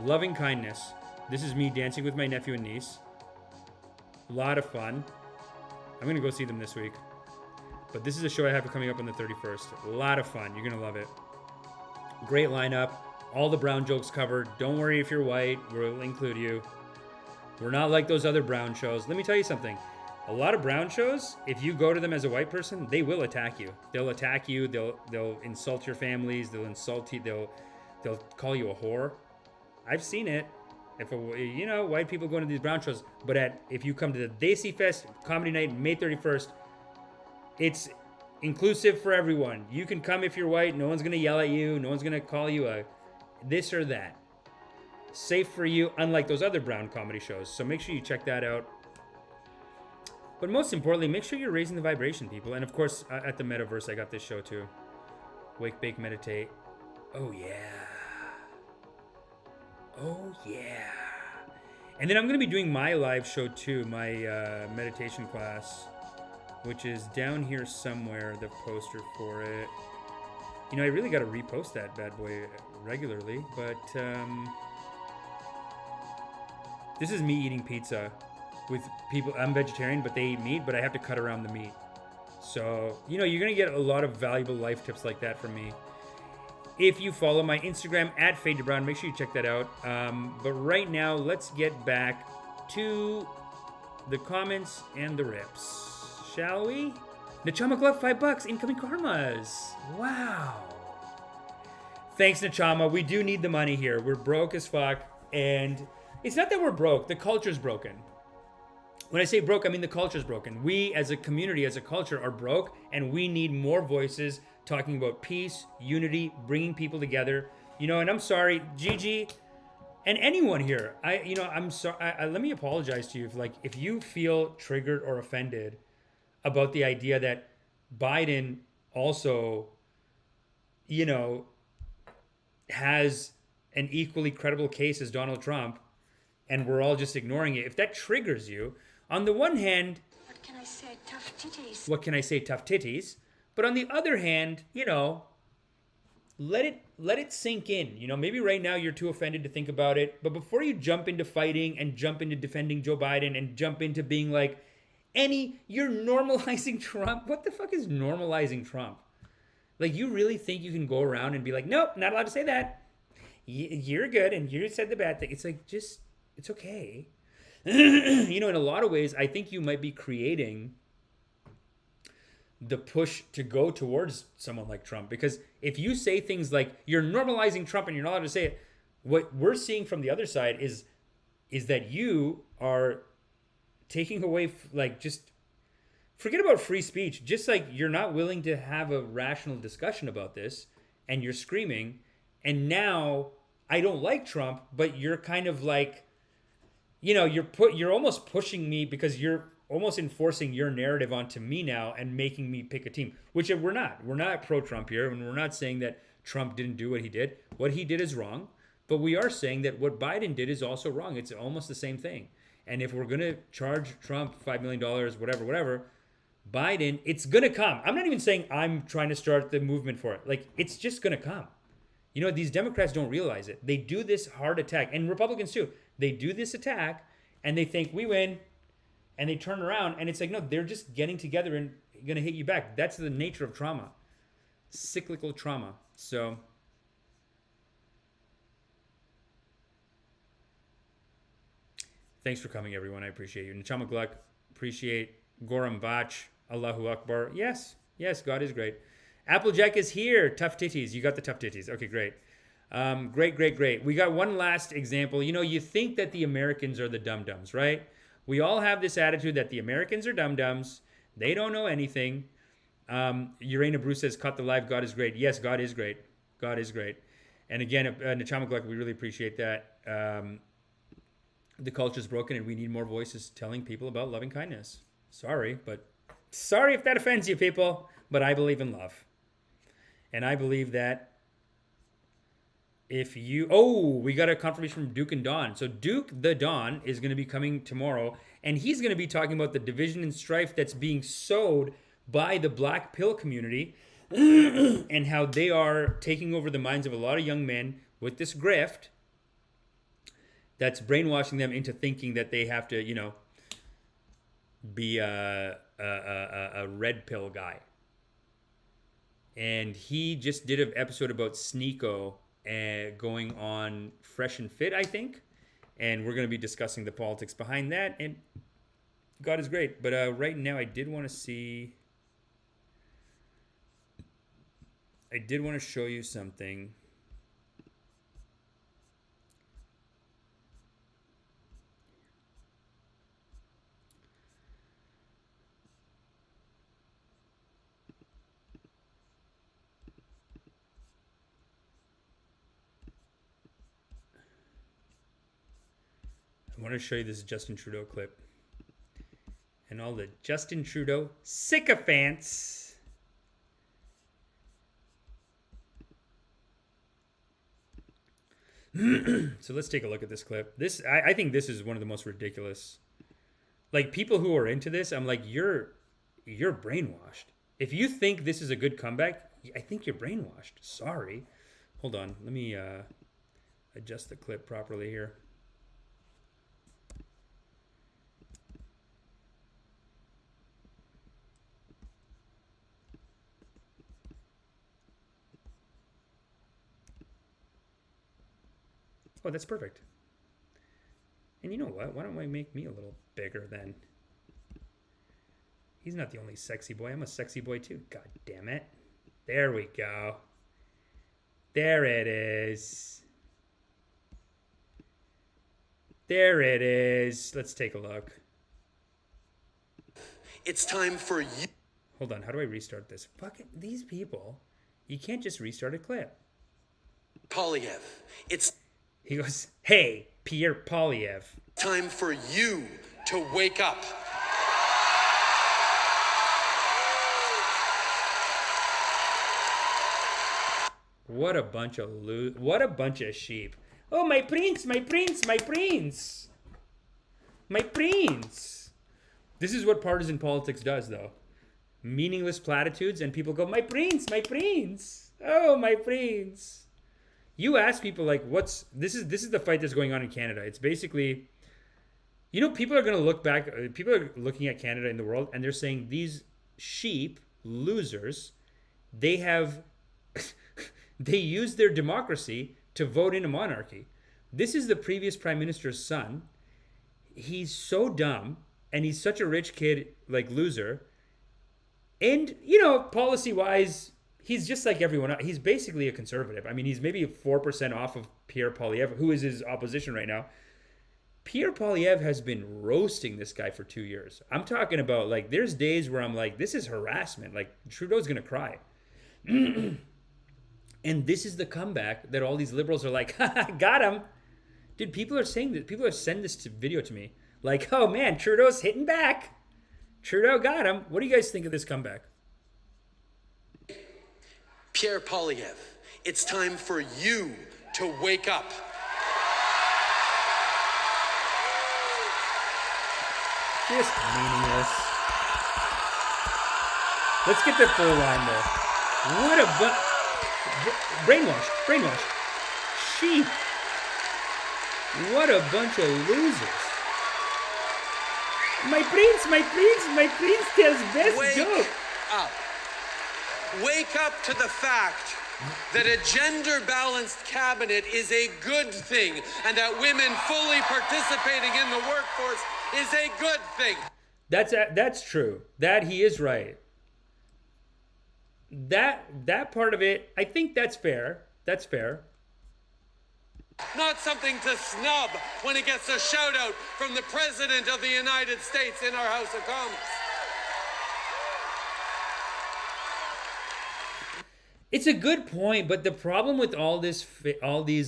S1: Loving kindness. This is me dancing with my nephew and niece. A lot of fun. I'm going to go see them this week. But this is a show I have coming up on the 31st. A lot of fun. You're going to love it. Great lineup. All the brown jokes covered. Don't worry if you're white. We'll include you. We're not like those other brown shows. Let me tell you something. A lot of brown shows, if you go to them as a white person, they will attack you. They'll attack you. They'll insult your families. They'll insult you. They'll call you a whore. I've seen it. If white people go to these brown shows, but if you come to the Desi Fest Comedy Night, May 31st, it's inclusive for everyone. You can come if you're white. No one's gonna yell at you. No one's gonna call you a this or that. Safe for you, unlike those other brown comedy shows. So make sure you check that out. But most importantly, make sure you're raising the vibration, people. And of course, at the Metaverse, I got this show too. Wake, Bake, Meditate. Oh yeah. Oh yeah. And then I'm going to be doing my live show too, my meditation class, which is down here somewhere, the poster for it. You know, I really got to repost that bad boy regularly, but this is me eating pizza with people. I'm vegetarian, but they eat meat, but I have to cut around the meat. So, you know, you're going to get a lot of valuable life tips like that from me. If you follow my Instagram at Fade to Brown, make sure you check that out. But right now, let's get back to the comments and the rips, shall we? Nachama Glove, $5, incoming karmas. Wow. Thanks, Nachama. We do need the money here. We're broke as fuck. And it's not that we're broke. The culture's broken. When I say broke, I mean the culture's broken. We, as a community, as a culture, are broke, and we need more voices talking about peace, unity, bringing people together. You know, and I'm sorry, Gigi, And anyone here, I'm sorry. Let me apologize to you if you feel triggered or offended about the idea that Biden also, has an equally credible case as Donald Trump, and we're all just ignoring it. If that triggers you, on the one hand,
S9: what can I say? Tough titties.
S1: What can I say? Tough titties. But on the other hand, let it sink in. Maybe right now you're too offended to think about it, but before you jump into fighting and jump into defending Joe Biden and jump into being like, you're normalizing Trump. What the fuck is normalizing Trump? Like, you really think you can go around and be like, nope, not allowed to say that. You're good, and you said the bad thing. It's like, it's okay. In a lot of ways, I think you might be creating the push to go towards someone like Trump. Because if you say things like, you're normalizing Trump and you're not allowed to say it, what we're seeing from the other side is that you are taking away, just forget about free speech. Just like you're not willing to have a rational discussion about this, and you're screaming, and now I don't like Trump, but you're kind of like, you're almost pushing me because you're almost enforcing your narrative onto me now and making me pick a team, which we're not. We're not pro-Trump here, and we're not saying that Trump didn't do what he did. What he did is wrong, but we are saying that what Biden did is also wrong. It's almost the same thing. And if we're going to charge Trump $5 million, whatever, Biden, it's going to come. I'm not even saying I'm trying to start the movement for it. It's just going to come. These Democrats don't realize it. They do this hard attack, and Republicans too. They do this attack, and they think we win, and they turn around, and it's like, no, they're just getting together and going to hit you back. That's the nature of trauma. Cyclical trauma. So thanks for coming, everyone. I appreciate you. Nachama Gluck, appreciate Goram Bach, Allahu Akbar. Yes, God is great. Applejack is here. Tough titties. You got the tough titties. Okay, great. Great. We got one last example. You think that the Americans are the dum-dums, right? We all have this attitude that the Americans are dum-dums. They don't know anything. Urena Bruce says, cut the live. God is great. Yes, God is great. God is great. And again, Nachama Gluck, we really appreciate that. The culture's broken, and we need more voices telling people about loving kindness. Sorry if that offends you, people, but I believe in love. And I believe that we got a confirmation from Duke and Dawn. So Duke the Dawn is going to be coming tomorrow, and he's going to be talking about the division and strife that's being sowed by the black pill community and how they are taking over the minds of a lot of young men with this grift that's brainwashing them into thinking that they have to, be a red pill guy. And he just did an episode about Sneeko going on Fresh and Fit, I think. And we're going to be discussing the politics behind that. And God is great. But right now, I did want to show you something. I want to show you this Justin Trudeau clip. And all the Justin Trudeau sycophants. So let's take a look at this clip. I think this is one of the most ridiculous. People who are into this, I'm like, you're brainwashed. If you think this is a good comeback, I think you're brainwashed. Sorry. Hold on. Let me adjust the clip properly here. Oh, that's perfect. And you know what? Why don't I make me a little bigger then? He's not the only sexy boy. I'm a sexy boy too. God damn it. There we go. There it is. There it is. Let's take a look.
S13: It's time for you.
S1: Hold on. How do I restart this? Fucking these people. You can't just restart a clip.
S13: Polyev. It's...
S1: He goes, hey, Pierre Poilievre.
S13: Time for you to wake up.
S1: What a bunch of sheep. Oh, my prince, my prince, my prince. My prince. This is what partisan politics does, though. Meaningless platitudes, and people go, my prince, my prince. Oh, my prince. You ask people, like, this is the fight that's going on in Canada. It's basically, people are going to look back, people are looking at Canada in the world, and they're saying these sheep, losers, they have, they use their democracy to vote in a monarchy. This is the previous prime minister's son. He's so dumb, and he's such a rich kid, like, loser. And, policy-wise, he's just like everyone else. He's basically a conservative. I mean, he's maybe 4% off of Pierre Poilievre, who is his opposition right now. Pierre Poilievre has been roasting this guy for 2 years. I'm talking about, like, there's days where I'm like, this is harassment. Like, Trudeau's going to cry. And this is the comeback that all these liberals are like, got him. Dude, people are saying that. People are sending this video to me. Like, oh, man, Trudeau's hitting back. Trudeau got him. What do you guys think of this comeback?
S13: Pierre Poilievre, it's time for you to wake up.
S1: Just meaningless. Let's get the full line there. What a brainwashed. Sheep. What a bunch of losers. My prince tells best joke.
S13: Up. Wake up to the fact that a gender-balanced cabinet is a good thing and that women fully participating in the workforce is a good thing.
S1: That's true. That he is right. That part of it, I think that's fair. That's fair.
S13: Not something to snub when it gets a shout out from the President of the United States in our House of Commons.
S1: It's a good point, but the problem with all these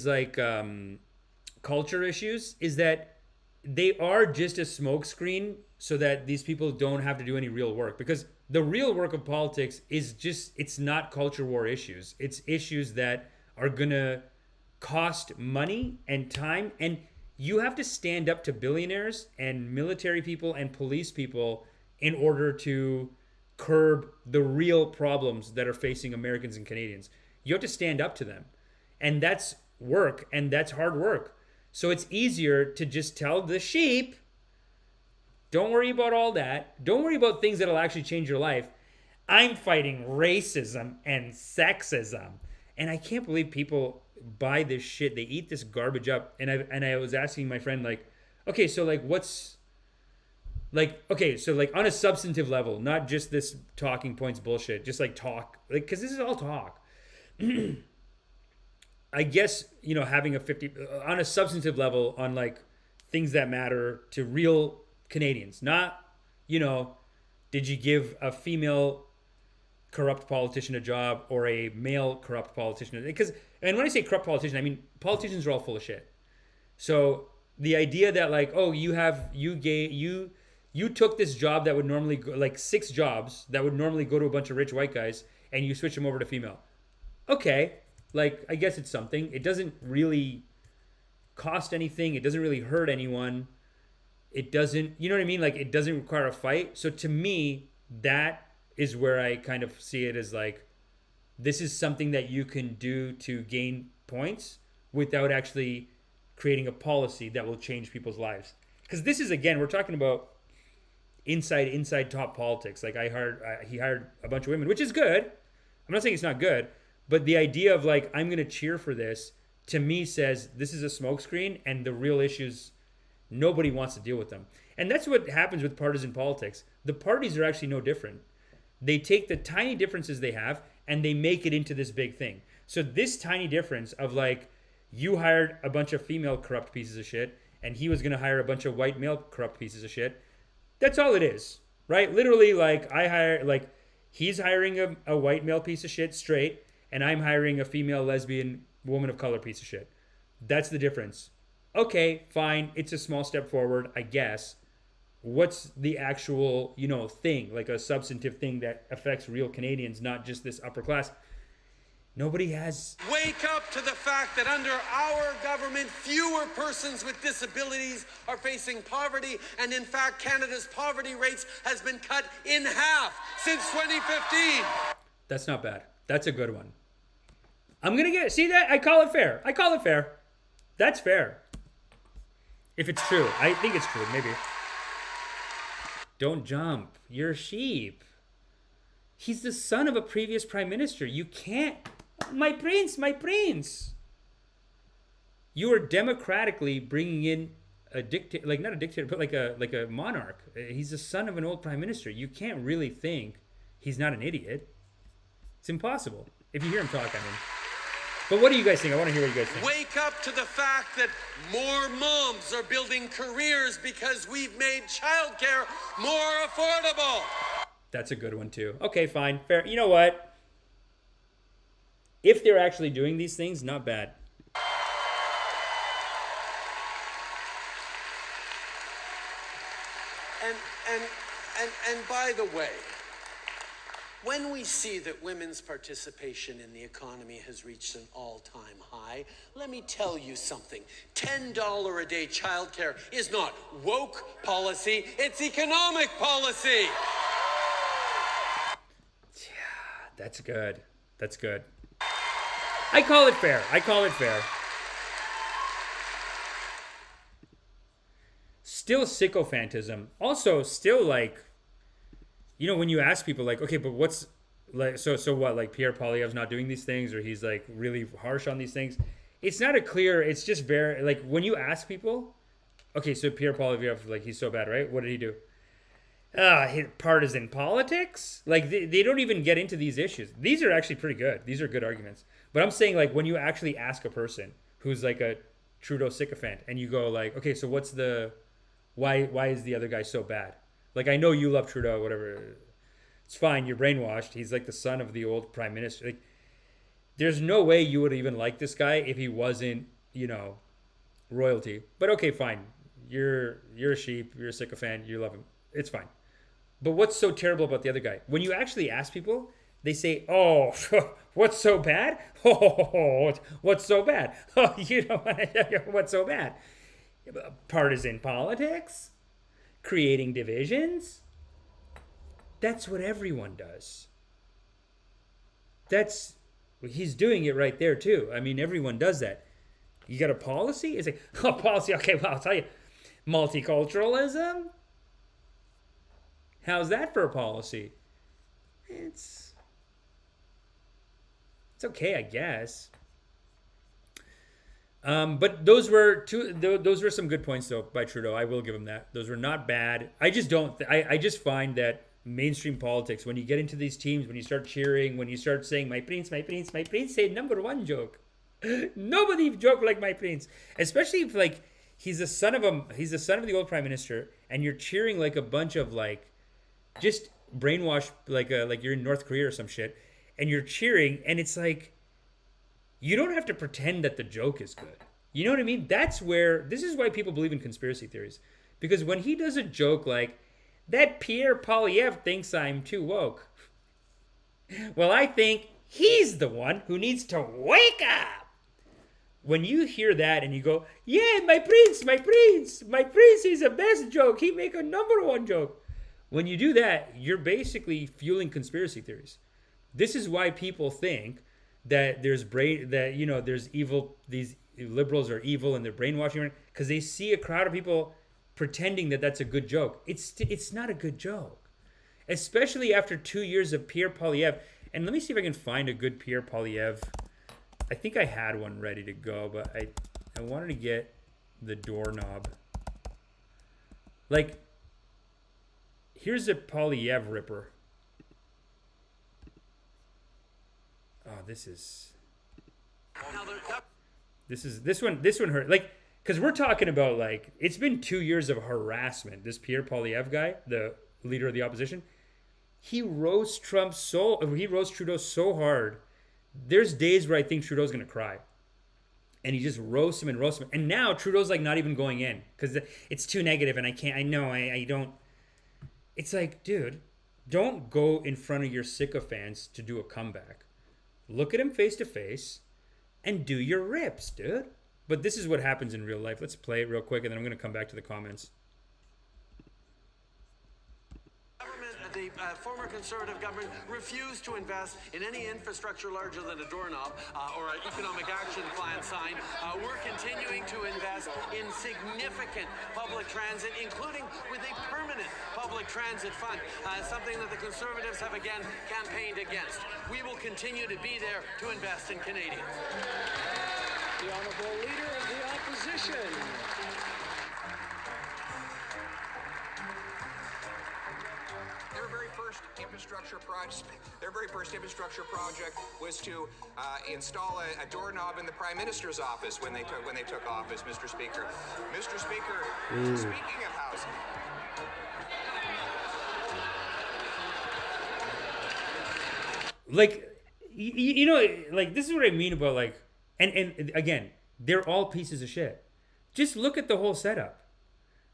S1: like culture issues is that they are just a smokescreen so that these people don't have to do any real work. Because the real work of politics is just, it's not culture war issues. It's issues that are gonna cost money and time, and you have to stand up to billionaires and military people and police people in order to curb the real problems that are facing Americans and Canadians. You have to stand up to them, and that's work, and that's hard work. So it's easier to just tell the sheep, don't worry about all that. Don't worry about things that'll actually change your life. I'm fighting racism and sexism. And I can't believe people buy this shit. They eat this garbage up. And I was asking my friend, like, okay, so like what's like, okay, so like on a substantive level, not just this talking points bullshit, just like talk, like, because this is all talk. I guess, having a 50 on a substantive level on like things that matter to real Canadians, not, did you give a female corrupt politician a job or a male corrupt politician? And when I say corrupt politician, I mean politicians are all full of shit. So the idea that like, oh, you took this job that would normally go, like 6 jobs that would normally go to a bunch of rich white guys, and you switch them over to female. Okay, like I guess it's something. It doesn't really cost anything. It doesn't really hurt anyone. It doesn't, you know what I mean? Like it doesn't require a fight. So to me, that is where I kind of see it as like, this is something that you can do to gain points without actually creating a policy that will change people's lives. Because this is, again, we're talking about inside top politics. Like he hired a bunch of women, which is good. I'm not saying it's not good, but the idea of like, I'm going to cheer for this, to me says this is a smokescreen, and the real issues, nobody wants to deal with them. And that's what happens with partisan politics. The parties are actually no different. They take the tiny differences they have and they make it into this big thing. So this tiny difference of like, you hired a bunch of female corrupt pieces of shit and he was going to hire a bunch of white male corrupt pieces of shit. That's all it is, right? Literally, like he's hiring a white male piece of shit straight, and I'm hiring a female lesbian woman of color piece of shit. That's the difference. Okay, fine. It's a small step forward, I guess. What's the actual, thing, like a substantive thing that affects real Canadians, not just this upper class? Nobody has.
S13: Wake up to the fact that under our government, fewer persons with disabilities are facing poverty, and in fact, Canada's poverty rates has been cut in half since 2015.
S1: That's not bad. That's a good one. I'm gonna see that? I call it fair. That's fair. If it's true. I think it's true, maybe. Don't jump. You're a sheep. He's the son of a previous prime minister. You can't. My prince. You are democratically bringing in a dictator, like not a dictator, but like a monarch. He's the son of an old prime minister. You can't really think he's not an idiot. It's impossible. If you hear him talk, I mean. But what do you guys think? I want to hear what you guys think.
S13: Wake up to the fact that more moms are building careers because we've made childcare more affordable.
S1: That's a good one too. Okay, fine, fair. You know what? If they're actually doing these things, not bad.
S13: And by the way, when we see that women's participation in the economy has reached an all-time high, let me tell you something. $10 a day childcare is not woke policy, it's economic policy.
S1: Yeah, that's good. I call it fair. Still sycophantism. Also, still like, when you ask people like, okay, but what's like, so what? Like Pierre Poilievre's not doing these things, or he's like really harsh on these things. It's not a clear. It's just very like when you ask people, okay, so Pierre Poilievre, like he's so bad, right? What did he do? Partisan politics. Like they don't even get into these issues. These are actually pretty good. These are good arguments. But I'm saying like when you actually ask a person who's like a Trudeau sycophant and you go like, okay, so what's why is the other guy so bad? Like I know you love Trudeau, whatever. It's fine, you're brainwashed. He's like the son of the old prime minister. Like there's no way you would even like this guy if he wasn't, royalty. But okay, fine. You're a sheep, you're a sycophant, you love him. It's fine. But what's so terrible about the other guy? When you actually ask people, they say, oh, what's so bad? Oh, what's so bad? Oh, what's so bad? Partisan politics? Creating divisions? That's what everyone does. He's doing it right there too. I mean, everyone does that. You got a policy? It's like, oh, policy, okay, well, I'll tell you. Multiculturalism? How's that for a policy? It's okay, I guess. But those were some good points though by Trudeau. I will give him that. Those were not bad. I just don't. I just find that mainstream politics, when you get into these teams, when you start cheering, when you start saying my prince, say number one joke. Nobody joke like my prince, especially if like he's the son of the old prime minister, and you're cheering like a bunch of like just brainwashed like you're in North Korea or some shit, and you're cheering, and it's like you don't have to pretend that the joke is good. You know what I mean? This is why people believe in conspiracy theories, because when he does a joke like that, Pierre Poilievre thinks I'm too woke. Well, I think he's the one who needs to wake up. When you hear that and you go, yeah, my prince, he's the best joke. He make a number one joke. When you do that, you're basically fueling conspiracy theories. This is why people think that there's evil, these liberals are evil and they're brainwashing, because they see a crowd of people pretending that that's a good joke. It's not a good joke, especially after 2 years of Pierre Poilievre. And let me see if I can find a good Pierre Poilievre. I think I had one ready to go, but I wanted to get the doorknob. Like, here's a Poilievre ripper. Oh, this one hurt. Like, because we're talking about, like, it's been 2 years of harassment. This Pierre Poilievre guy, the leader of the opposition, he roasts Trudeau so hard. There's days where I think Trudeau's going to cry. And he just roasts him and roasts him. And now Trudeau's like not even going in because it's too negative and I can't, I know, I don't. It's like, dude, don't go in front of your sycophants to do a comeback. Look at him face to face and do your rips, dude. But this is what happens in real life. Let's play it real quick and then I'm going to come back to the comments.
S13: The former Conservative government refused to invest in any infrastructure larger than a doorknob or an economic action plan sign. We're continuing to invest in significant public transit, including with a permanent public transit fund, something that the Conservatives have again campaigned against. We will continue to be there to invest in Canadians.
S14: The Honourable Leader of the Opposition.
S15: Their very first infrastructure project was to install a doorknob in the Prime Minister's office when they took office, Mr. Speaker. Mr. Speaker, speaking of housing.
S1: Like, you know, like, this is what I mean about, like, and again, they're all pieces of shit. Just look at the whole setup.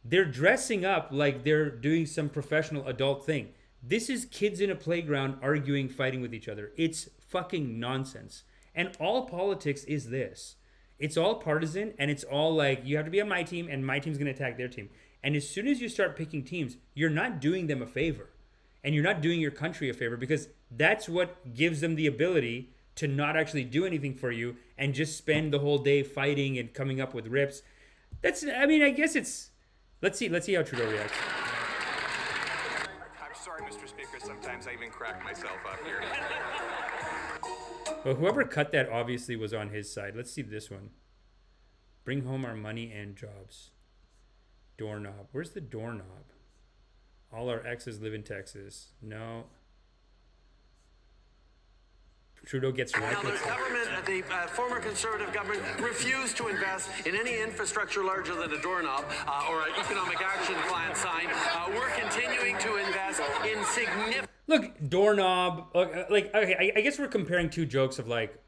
S1: They're dressing up like they're doing some professional adult thing. This is kids in a playground arguing, fighting with each other. It's fucking nonsense. And all politics is this. It's all partisan, and it's all like, you have to be on my team, and my team's going to attack their team. And as soon as you start picking teams, you're not doing them a favor. And you're not doing your country a favor, because that's what gives them the ability to not actually do anything for you and just spend the whole day fighting and coming up with rips. That's, I mean, I guess it's, let's see how Trudeau reacts.
S15: I'm sorry, Mr. Speaker, sometimes I even crack myself up here.
S1: Well, whoever cut that obviously was on his side. Let's see this one. Bring home our money and jobs. Doorknob. Where's the doorknob? All our exes live in Texas. No. Trudeau gets right.
S13: Now, the former Conservative government refused to invest in any infrastructure larger than a doorknob or an economic action plan sign. We're continuing to invest in significant...
S1: Look, doorknob. Like, okay, I guess we're comparing two jokes of like,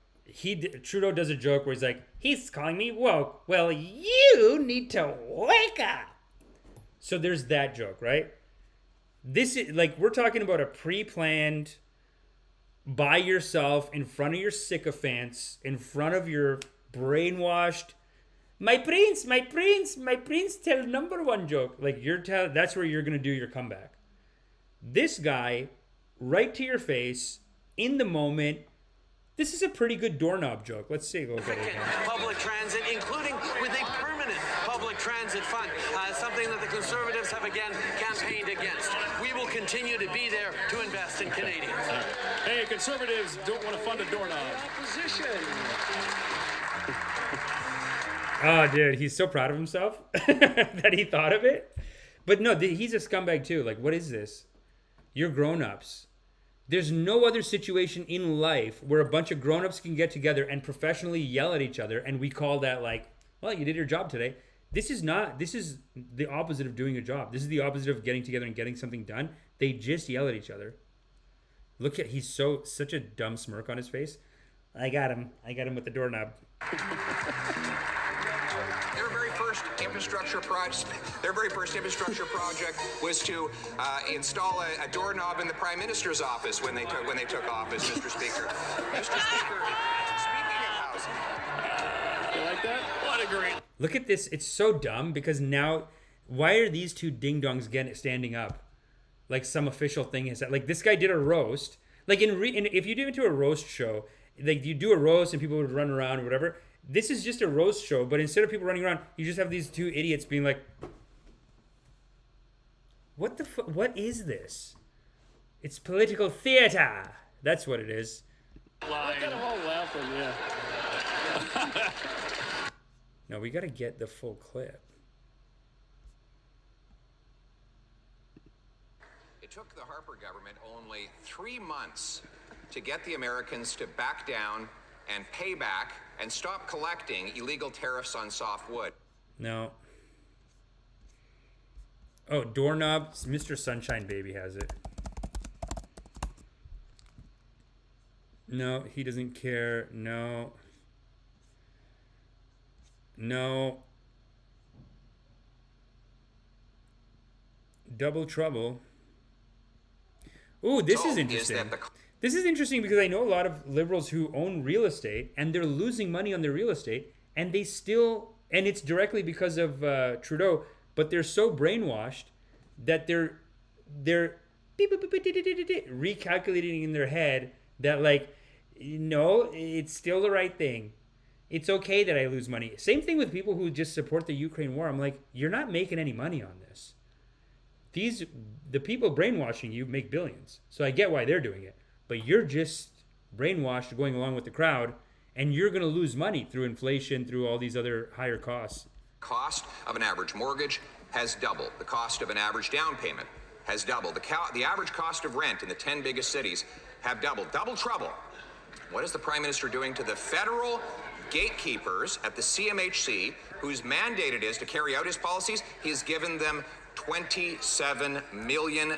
S1: Trudeau does a joke where he's like, he's calling me woke. Well, you need to wake up. So there's that joke, right? This is like, we're talking about a pre-planned, by yourself, in front of your sycophants, in front of your brainwashed, my prince, tell number one joke. Like, that's where you're going to do your comeback. This guy, right to your face, in the moment, this is a pretty good doorknob joke. Let's see. We'll get it.
S13: Public transit, including with a permanent public transit fund, something that the Conservatives have again campaigned against. We will continue to be there to invest in Canadians.
S14: Hey, Conservatives don't want to fund a doorknob. Opposition.
S1: Oh, dude, he's so proud of himself that he thought of it. But no, he's a scumbag too. Like, what is this? You're grown-ups. There's no other situation in life where a bunch of grown-ups can get together and professionally yell at each other, and we call that like, well, you did your job today. This is the opposite of doing a job. This is the opposite of getting together and getting something done. They just yell at each other. Look at, he's such a dumb smirk on his face. I got him with the doorknob.
S15: Their very first infrastructure project was to install a doorknob in the Prime Minister's office when they took office, Mr. Speaker. Mr. Speaker, speaking of housing.
S14: You like that? What a great.
S1: Look at this. It's so dumb because now, why are these two ding-dongs standing up? Like some official thing is that, like, this guy did a roast. Like if you do it to a roast show, like you do a roast and people would run around or whatever. This is just a roast show, but instead of people running around, you just have these two idiots being like, what is this? It's political theater. That's what it is.
S14: Look at them all laughing, yeah.
S1: No, we got to get the full clip.
S15: It took the Harper government only 3 months to get the Americans to back down and pay back and stop collecting illegal tariffs on soft wood.
S1: No. Oh, doorknob. Mr. Sunshine Baby has it. No, he doesn't care. No. No. Double trouble. Ooh, this is interesting. This is interesting because I know a lot of liberals who own real estate and they're losing money on their real estate and they still, and it's directly because of Trudeau, but they're so brainwashed that they're recalculating in their head that like, no, it's still the right thing. It's okay that I lose money. Same thing with people who just support the Ukraine war. I'm like, you're not making any money on this. The people brainwashing you make billions. So I get why they're doing it. But you're just brainwashed going along with the crowd, and you're going to lose money through inflation, through all these other higher costs.
S15: Cost of an average mortgage has doubled. The cost of an average down payment has doubled. The average cost of rent in the 10 biggest cities have doubled. Double trouble. What is the Prime Minister doing to the federal gatekeepers at the CMHC, whose mandate it is to carry out his policies? He's given them $27 million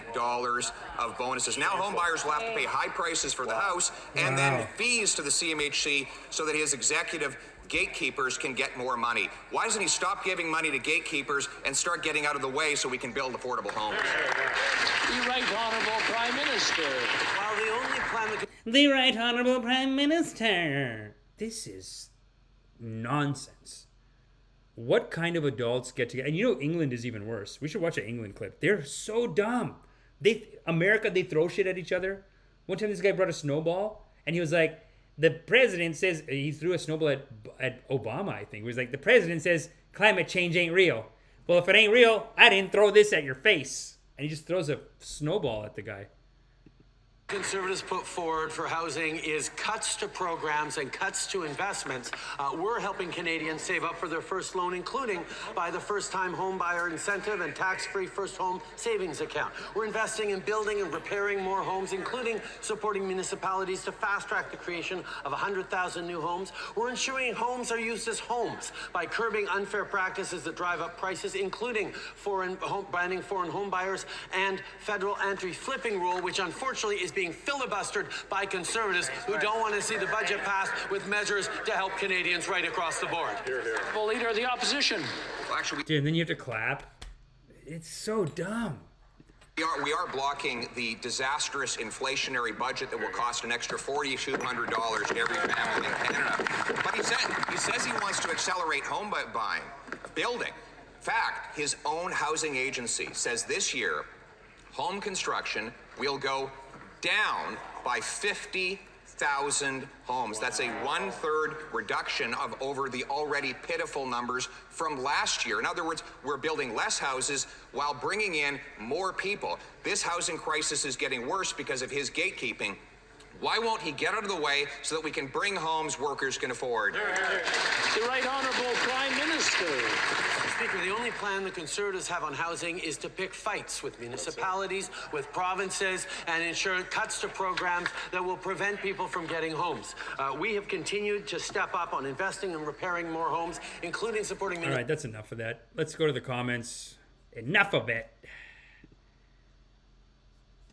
S15: of bonuses. Now home buyers will have to pay high prices for the house and then fees to the CMHC so that his executive gatekeepers can get more money. Why doesn't he stop giving money to gatekeepers and start getting out of the way so we can build affordable homes?
S14: The Right Honourable Prime Minister. While the only plan...
S1: The Right Honourable Prime Minister. This is nonsense. What kind of adults get together? And you know, England is even worse. We should watch an England clip. They're so dumb. America, they throw shit at each other. One time this guy brought a snowball and he was like, the president says, he threw a snowball at Obama, I think. He was like, the president says climate change ain't real. Well, if it ain't real, I didn't throw this at your face. And he just throws a snowball at the guy.
S16: Conservatives put forward for housing is cuts to programs and cuts to investments. We're helping Canadians save up for their first loan, including by the first-time home buyer incentive and tax-free first home savings account. We're investing in building and repairing more homes, including supporting municipalities to fast-track the creation of 100,000 new homes. We're ensuring homes are used as homes by curbing unfair practices that drive up prices, including banning foreign home buyers and federal anti-flipping rule, which unfortunately is being filibustered by Conservatives who don't want to see the budget passed with measures to help Canadians right across the board.
S14: Well, Leader of the Opposition.
S15: Well, actually,
S1: dude, and then you have to clap. It's so dumb.
S15: We are blocking the disastrous inflationary budget that will cost an extra $4,200 to every family in Canada. But he says he wants to accelerate home buying, building. In fact, his own housing agency says this year, home construction will go down by 50,000 homes. That's a 1/3 reduction of over the already pitiful numbers from last year. In other words, we're building less houses while bringing in more people. This housing crisis is getting worse because of his gatekeeping. Why won't he get out of the way so that we can bring homes workers can afford?
S14: The Right Honourable Prime Minister.
S16: Speaker, the only plan the Conservatives have on housing is to pick fights with municipalities, with provinces, and ensure cuts to programs that will prevent people from getting homes. We have continued to step up on investing and repairing more homes, including supporting...
S1: All right, that's enough of that. Let's go to the comments. Enough of it.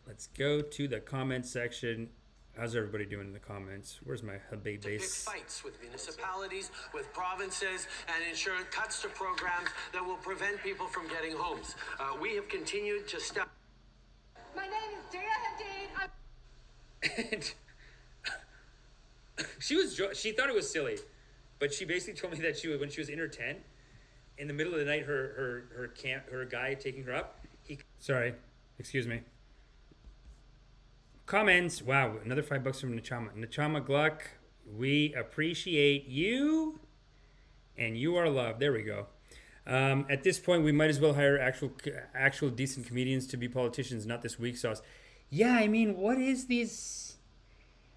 S1: Let's go to the comment section. How's everybody doing in the comments? Where's my big base?
S16: Pick fights with municipalities, with provinces, and ensure cuts to programs that will prevent people from getting homes. We have continued to step...
S12: My name is Dia Hadid.
S1: She thought it was silly, but she basically told me that when she was in her tent, in the middle of the night, her guy taking her up, sorry, excuse me. Comments. Wow, another $5 from Nachama. Nachama Gluck, we appreciate you, and you are loved. There we go. At this point, we might as well hire actual decent comedians to be politicians, not this weak sauce. Yeah, I mean, what is these?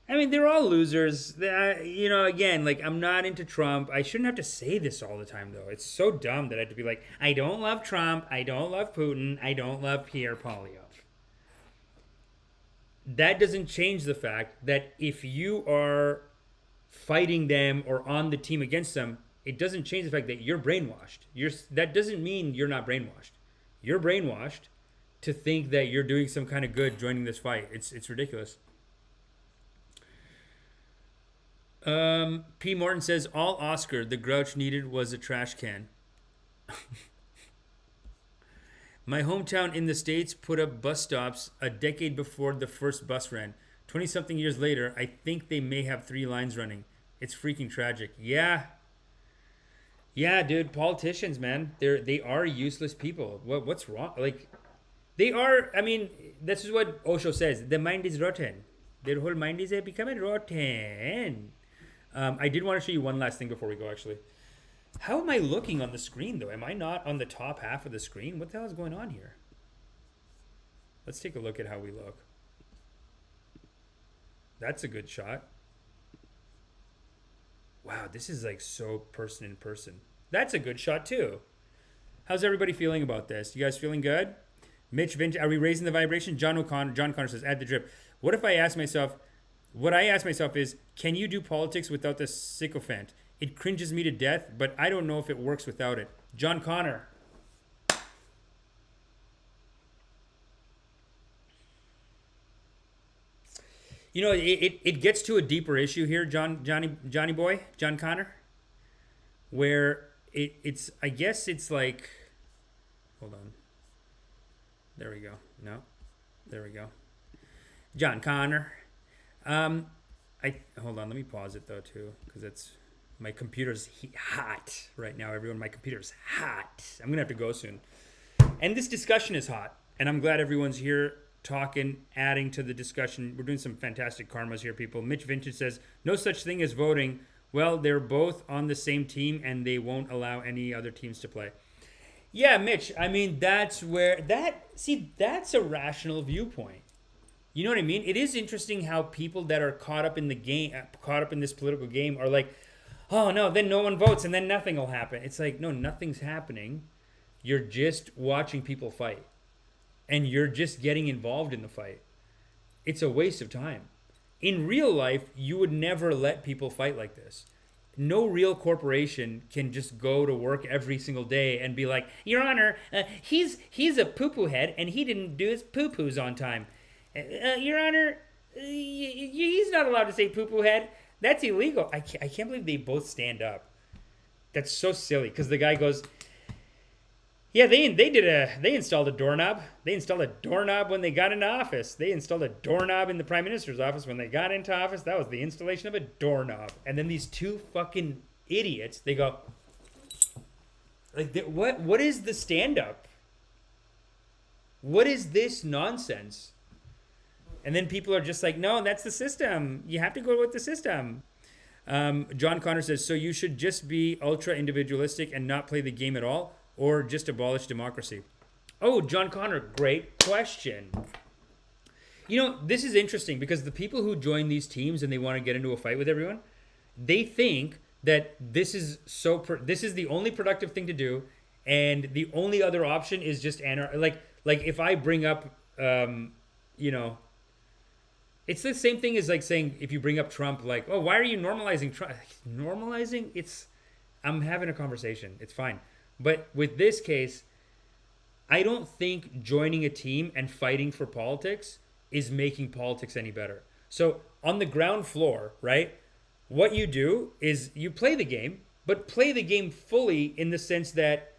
S1: I mean, they're all losers. You know, again, like, I'm not into Trump. I shouldn't have to say this all the time, though. It's so dumb that I have to be like, I don't love Trump. I don't love Putin. I don't love Pierre Poilievre. That doesn't change the fact that if you are fighting them or on the team against them, it doesn't change the fact that you're brainwashed. That doesn't mean you're not brainwashed. You're brainwashed to think that you're doing some kind of good joining this fight. It's ridiculous. P. Morton says, all Oscar the Grouch needed was a trash can. My hometown in the States put up bus stops a decade before the first bus ran. 20-something years later, I think they may have 3 lines running. It's freaking tragic. Yeah. Yeah, dude, politicians, man. They are useless people. What's wrong? Like, they are, I mean, this is what Osho says. The mind is rotten. Their whole mind is becoming rotten. I did want to show you one last thing before we go, actually. How am I looking on the screen, though? Am I not on the top half of the screen? What the hell is going on here? Let's take a look at how we look. That's a good shot. Wow, this is like so person in person. That's a good shot, too. How's everybody feeling about this? You guys feeling good? Mitch Vintage, are we raising the vibration? John Connor says, add the drip. What if I ask myself, what I ask myself is, can you do politics without the sycophant? It cringes me to death, but I don't know if it works without it. John Connor. You know, it gets to a deeper issue here, John Connor, where it's, I guess it's like, hold on. There we go. No, there we go. John Connor. Hold on, let me pause it though too, because it's, my computer's hot right now, everyone. My computer's hot. I'm gonna have to go soon. And this discussion is hot, and I'm glad everyone's here talking, adding to the discussion. We're doing some fantastic karmas here, people. Mitch Vintage says, no such thing as voting. Well, they're both on the same team, and they won't allow any other teams to play. Yeah, Mitch, I mean, that's where, that's a rational viewpoint. You know what I mean? It is interesting how people that are caught up in the game, caught up in this political game are like, oh no, then no one votes and then nothing will happen. It's like, no, nothing's happening. You're just watching people fight. And you're just getting involved in the fight. It's a waste of time. In real life, you would never let people fight like this. No real corporation can just go to work every single day and be like, Your Honor, he's a poo-poo head and he didn't do his poo-poos on time. Your Honor, he's not allowed to say poo-poo head. That's illegal. I can't believe they both stand up. That's so silly, because the guy goes, yeah, they installed a doorknob. They installed a doorknob when they got into office. They installed a doorknob in the Prime Minister's office when they got into office. That was the installation of a doorknob. And then these two fucking idiots, they go, like, what is the stand-up? What is this nonsense? And then people are just like, no, that's the system. You have to go with the system. John Connor says, so you should just be ultra-individualistic and not play the game at all? Or just abolish democracy? Oh, John Connor, great question. You know, this is interesting because the people who join these teams and they want to get into a fight with everyone, they think that this is the only productive thing to do, and the only other option is just like if I bring up, you know, it's the same thing as like saying if you bring up Trump, like, oh, why are you normalizing Trump? Normalizing? I'm having a conversation. It's fine. But with this case, I don't think joining a team and fighting for politics is making politics any better. So on the ground floor, right, what you do is you play the game, but play the game fully in the sense that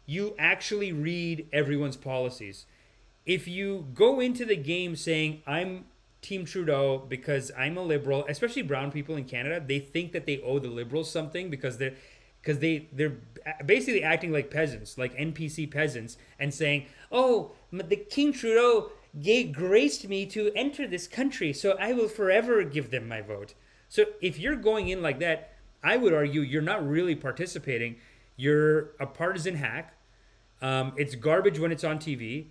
S1: you actually read everyone's policies. If you go into the game saying, I'm Team Trudeau because I'm a liberal, especially brown people in Canada, they think that they owe the liberals something because they're basically acting like peasants, like NPC peasants, and saying, oh, the King Trudeau graced me to enter this country, so I will forever give them my vote. So if you're going in like that, I would argue you're not really participating. You're a partisan hack. It's garbage when it's on TV.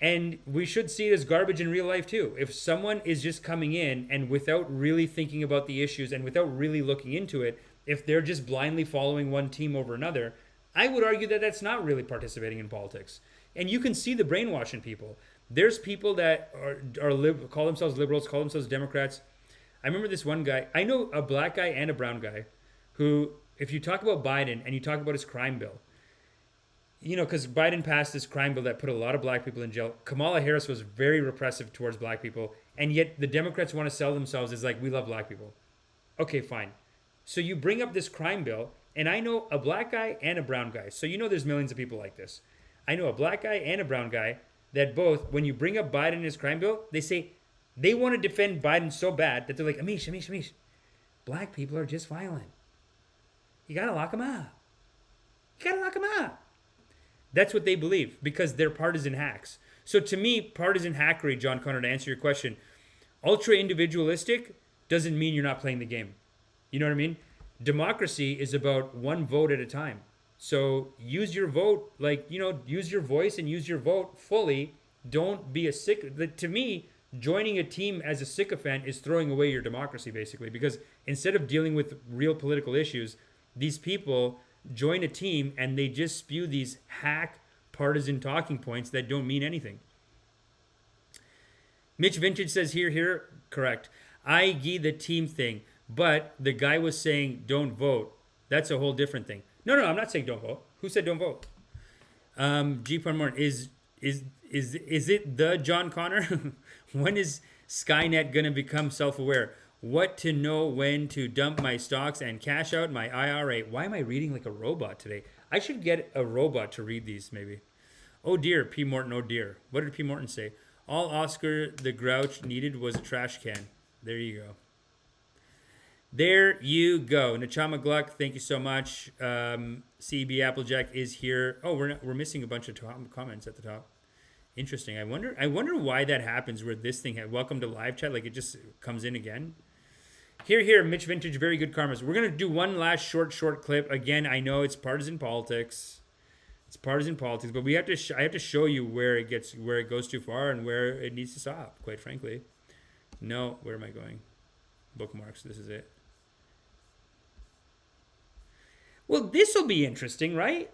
S1: And we should see it as garbage in real life too. If someone is just coming in and without really thinking about the issues and without really looking into it, if they're just blindly following one team over another, I would argue that that's not really participating in politics. And you can see the brainwash in people. There's people that call themselves liberals, call themselves Democrats. I remember this one guy, I know a black guy and a brown guy, who, if you talk about Biden and you talk about his crime bill, you know, because Biden passed this crime bill that put a lot of black people in jail. Kamala Harris was very repressive towards black people, and yet the Democrats want to sell themselves as like, we love black people. Okay, fine. So you bring up this crime bill, and I know a black guy and a brown guy. So you know there's millions of people like this. I know a black guy and a brown guy that both, when you bring up Biden and his crime bill, they say they want to defend Biden so bad that they're like, Amish, black people are just violent. You got to lock them up. That's what they believe because they're partisan hacks. So to me, partisan hackery, John Connor, to answer your question, ultra individualistic doesn't mean you're not playing the game. You know what I mean? Democracy is about one vote at a time. So use your vote, use your voice and use your vote fully. Don't be a to me, joining a team as a sycophant is throwing away your democracy, basically, because instead of dealing with real political issues, these people join a team and they just spew these hack partisan talking points that don't mean anything. Mitch Vintage says, here, correct. I get the team thing, but the guy was saying don't vote. That's a whole different thing. No, I'm not saying don't vote. Who said don't vote? G. Morton, is it the John Connor? When is Skynet gonna become self-aware? What to know when to dump my stocks and cash out my IRA? Why am I reading like a robot today? I should get a robot to read these, maybe. Oh dear, P. Morton, oh dear. What did P. Morton say? All Oscar the Grouch needed was a trash can. There you go. There you go. Nachama Gluck, thank you so much. CB Applejack is here. Oh, we're missing a bunch of comments at the top. Interesting. I wonder why that happens where this thing had welcome to live chat, like it just comes in again. Here, Mitch Vintage, very good karmas. We're gonna do one last short clip. Again, I know it's partisan politics. It's partisan politics, but I have to show you where it goes too far and where it needs to stop, quite frankly. No, where am I going? Bookmarks, this is it. Well, this will be interesting, right?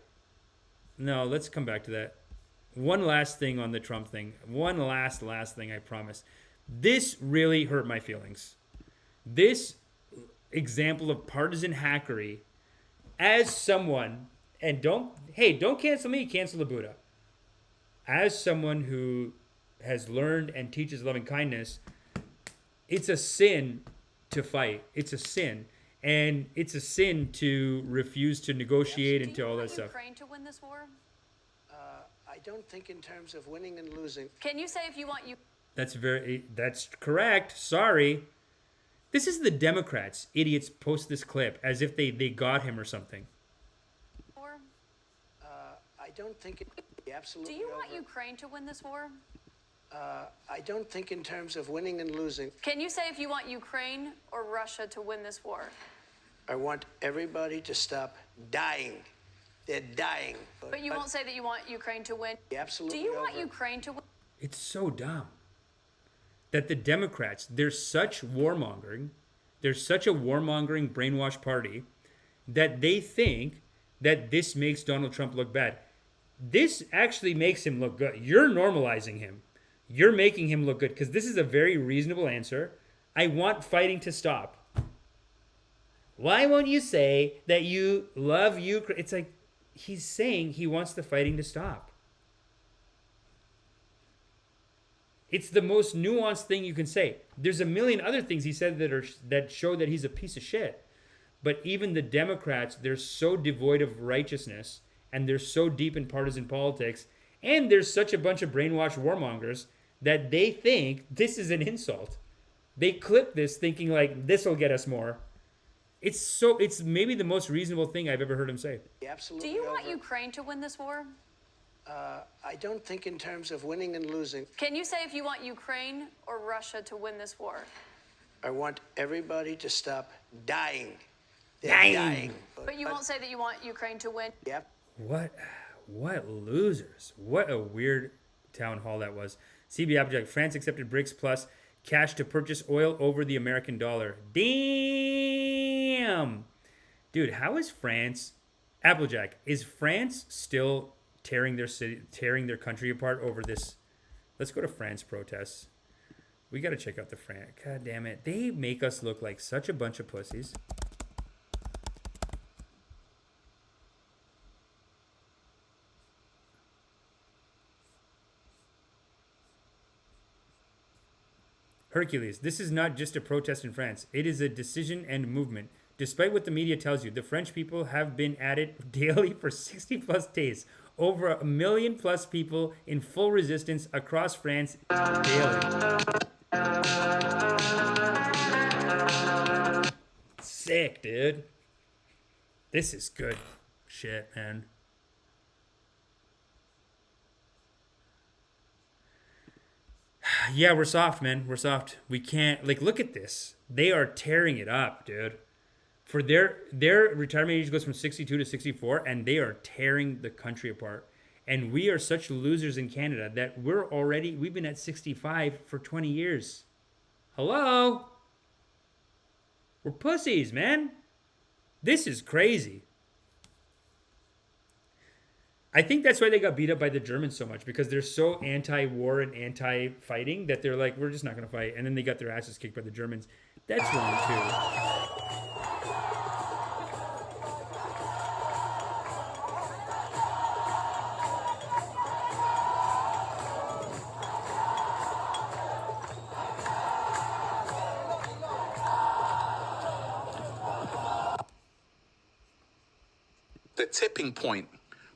S1: No, let's come back to that. One last thing on the Trump thing. One last thing, I promise. This really hurt my feelings. This example of partisan hackery, as someone, and don't cancel me, cancel the Buddha. As someone who has learned and teaches loving kindness, it's a sin to fight. It's a sin. And it's a sin to refuse to negotiate and to all that stuff.
S5: Ukraine to win this war?
S14: I don't think in terms of winning and losing.
S5: Can you say if you want you?
S1: That's correct. Sorry. This is the Democrats. Idiots post this clip as if they got him or something.
S14: I don't think it absolutely.
S5: Do you want Ukraine to win this war?
S14: I don't think in terms of winning and losing.
S5: Can you say if you want Ukraine or Russia to win this war?
S14: I want everybody to stop dying. They're dying.
S5: But you won't say that you want Ukraine to win?
S14: Absolutely.
S5: Do you want Ukraine to win?
S1: It's so dumb that the Democrats, there's such warmongering, there's such a warmongering brainwash party that they think that this makes Donald Trump look bad. This actually makes him look good. You're normalizing him. You're making him look good because this is a very reasonable answer. I want fighting to stop. Why won't you say that you love Ukraine? It's like he's saying he wants the fighting to stop. It's the most nuanced thing you can say. There's a million other things he said that show that he's a piece of shit. But even the Democrats, they're so devoid of righteousness and they're so deep in partisan politics and there's such a bunch of brainwashed warmongers that they think this is an insult. They clip this thinking like this will get us more. It's maybe the most reasonable thing I've ever heard him say.
S14: Absolutely.
S5: Do you want Ukraine to win this war?
S14: I don't think in terms of winning and losing.
S5: Can you say if you want Ukraine or Russia to win this war?
S14: I want everybody to stop dying.
S1: They're dying.
S5: But you won't say that you want Ukraine to win?
S14: Yep.
S1: What losers. What a weird town hall that was. CB Applejack, France accepted BRICS plus cash to purchase oil over the American dollar. Damn. Dude, how is France... Applejack, is France still tearing their country apart over this? Let's go to France protests. We got to check out the France. God damn it. They make us look like such a bunch of pussies. Hercules, this is not just a protest in France. It is a decision and movement. Despite what the media tells you, the French people have been at it daily for 60 plus days. Over 1 million plus people in full resistance across France daily. Sick, dude. This is good shit, man. Yeah, we're soft, man. We're soft. We can't, like, look at this. They are tearing it up, dude. For their retirement age goes from 62 to 64, and they are tearing the country apart. And we are such losers in Canada that we've been at 65 for 20 years. Hello? We're pussies, man. This is crazy. I think that's why they got beat up by the Germans so much, because they're so anti-war and anti-fighting that they're like, we're just not going to fight. And then they got their asses kicked by the Germans. That's wrong, too.
S17: The tipping point.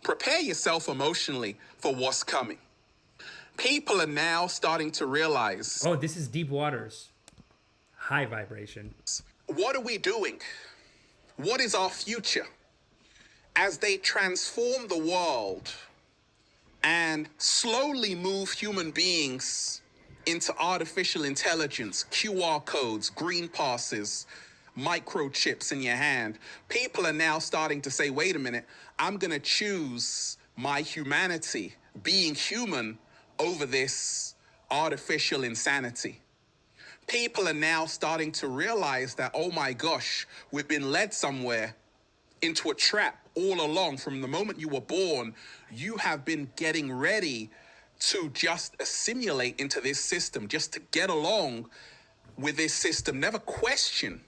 S17: Prepare yourself emotionally for what's coming. People are now starting to realize...
S1: Oh, this is deep waters. High vibration.
S17: What are we doing? What is our future? As they transform the world and slowly move human beings into artificial intelligence, QR codes, green passes, microchips in your hand, people are now starting to say, wait a minute, I'm going to choose my humanity, being human, over this artificial insanity. People are now starting to realize that, oh my gosh, we've been led somewhere into a trap all along. From the moment you were born, you have been getting ready to just assimilate into this system, just to get along with this system, never question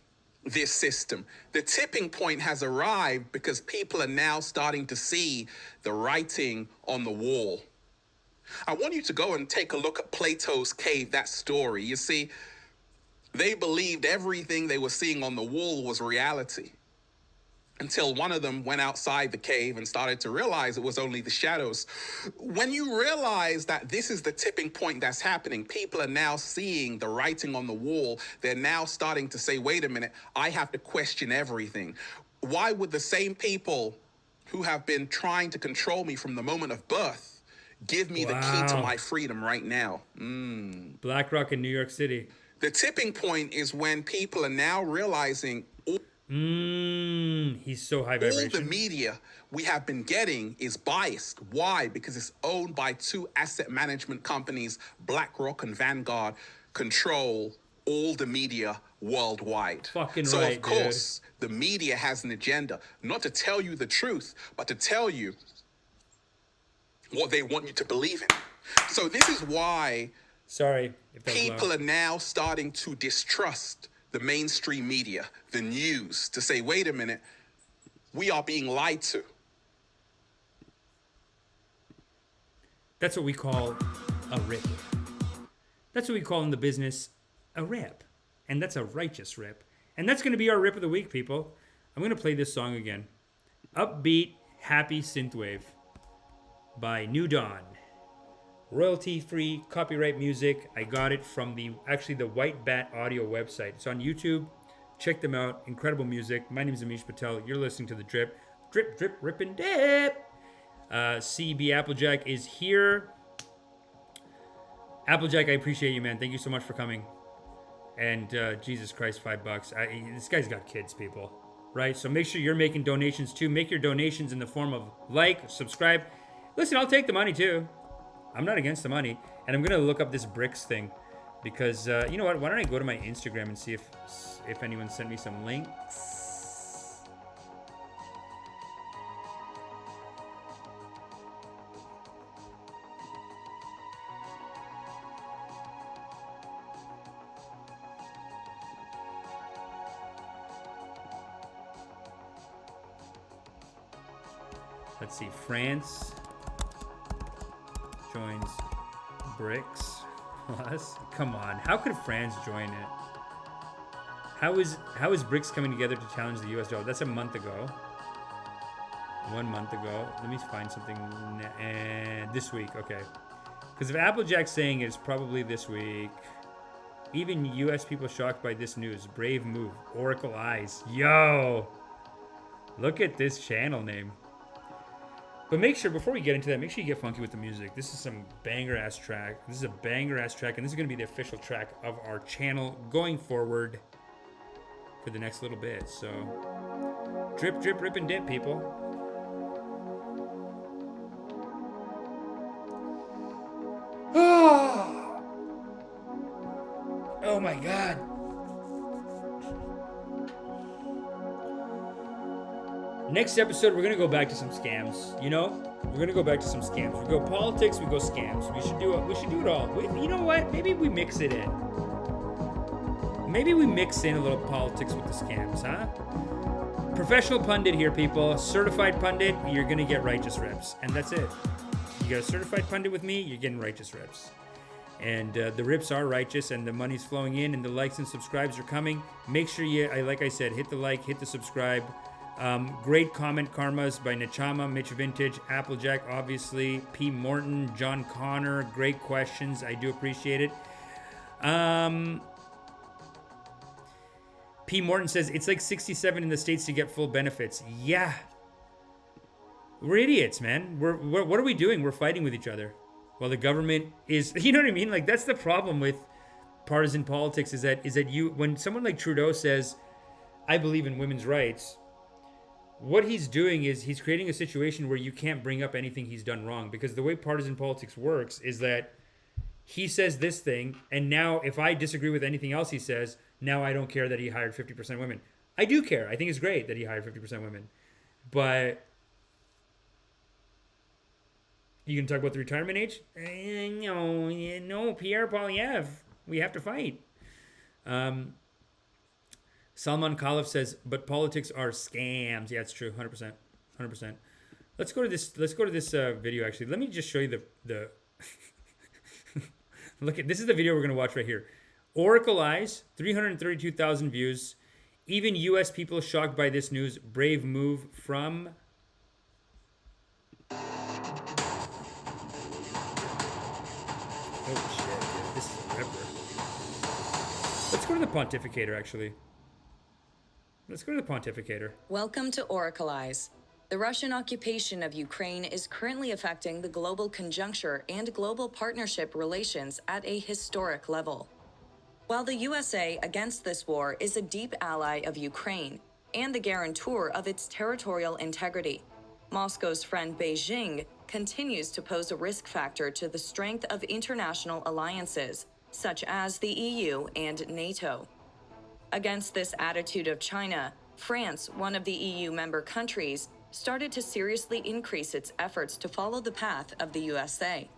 S17: this system. The tipping point has arrived because people are now starting to see the writing on the wall. I want you to go and take a look at Plato's cave, that story. You see, they believed everything they were seeing on the wall was reality, until one of them went outside the cave and started to realize it was only the shadows. When you realize that this is the tipping point that's happening, people are now seeing the writing on the wall. They're now starting to say, wait a minute, I have to question everything. Why would the same people who have been trying to control me from the moment of birth give me the key to my freedom right now?
S1: BlackRock in New York City.
S17: The tipping point is when people are now realizing
S1: he's so high vibration.
S17: All the media we have been getting is biased. Why? Because it's owned by two asset management companies, BlackRock and Vanguard, control all the media worldwide.
S1: Fucking
S17: so
S1: right,
S17: of course, the media has an agenda, not to tell you the truth, but to tell you what they want you to believe in. So this is why people are now starting to distrust the mainstream media, the news, to say, wait a minute, we are being lied to.
S1: That's what we call a rip. That's what we call in the business a rip. And that's a righteous rip. And that's going to be our rip of the week, people. I'm going to play this song again. Upbeat, happy synthwave by New Dawn. Royalty-free, copyright music. I got it from the White Bat Audio website. It's on YouTube. Check them out. Incredible music. My name is Amish Patel. You're listening to The Drip. Drip, drip, rip, and dip. CB Applejack is here. Applejack, I appreciate you, man. Thank you so much for coming. And Jesus Christ, $5. This guy's got kids, people. Right? So make sure you're making donations, too. Make your donations in the form of like, subscribe. Listen, I'll take the money, too. I'm not against the money. And I'm going to look up this bricks thing. Because, you know what? Why don't I go to my Instagram and see if anyone sent me some links. Let's see. France joins BRICS Plus. Come on. How could France join it? How is BRICS coming together to challenge the U.S. dollar? That's a month ago. 1 month ago. Let me find something. And this week, okay. Because if Applejack's saying it's probably this week. Even U.S. people shocked by this news. Brave move. Oracle Eyes. Yo! Look at this channel name. But make sure, before we get into that, make sure you get funky with the music. This is some banger-ass track. This is a banger-ass track, and this is going to be the official track of our channel going forward for the next little bit. So, drip, drip, rip, and dip, people. Oh my God. Next episode, we're gonna go back to some scams. You know, we're gonna go back to some scams. We go politics, we go scams. We should do it all. You know what? Maybe we mix it in. Maybe we mix in a little politics with the scams, huh? Professional pundit here, people. Certified pundit, you're gonna get righteous reps, and that's it. You got a certified pundit with me, you're getting righteous reps. And the rips are righteous, and the money's flowing in, and the likes and subscribes are coming. Make sure you, like I said, hit the like, hit the subscribe. Great comment karmas by Nachama, Mitch Vintage, Applejack, obviously, P. Morton, John Connor. Great questions. I do appreciate it. P. Morton says, it's like 67 in the States to get full benefits. Yeah. We're idiots, man. What are we doing? We're fighting with each other. Well, the government is, you know what I mean? Like, that's the problem with partisan politics is that you, when someone like Trudeau says, I believe in women's rights, what he's doing is he's creating a situation where you can't bring up anything he's done wrong, because the way partisan politics works is that he says this thing, and now if I disagree with anything else he says, now I don't care that he hired 50% women. I do care. I think it's great that he hired 50% women. But you can talk about the retirement age? No, Pierre Poilievre. We have to fight. Salman Khalif says, but politics are scams. Yeah, it's true. 100%. 100%. Let's go to this video, actually. Let me just show you the look at, this is the video we're going to watch right here. Oracle Eyes, 332,000 views. Even U.S. people shocked by this news. Brave move from... Oh, shit, dude. This is a ripper. Let's go to the Pontificator, actually. Let's go to the Pontificator.
S18: Welcome to Oracle Eyes. The Russian occupation of Ukraine is currently affecting the global conjuncture and global partnership relations at a historic level. While the USA against this war is a deep ally of Ukraine and the guarantor of its territorial integrity, Moscow's friend Beijing continues to pose a risk factor to the strength of international alliances, such as the EU and NATO. Against this attitude of China, France, one of the EU member countries, started to seriously increase its efforts to follow the path of the USA.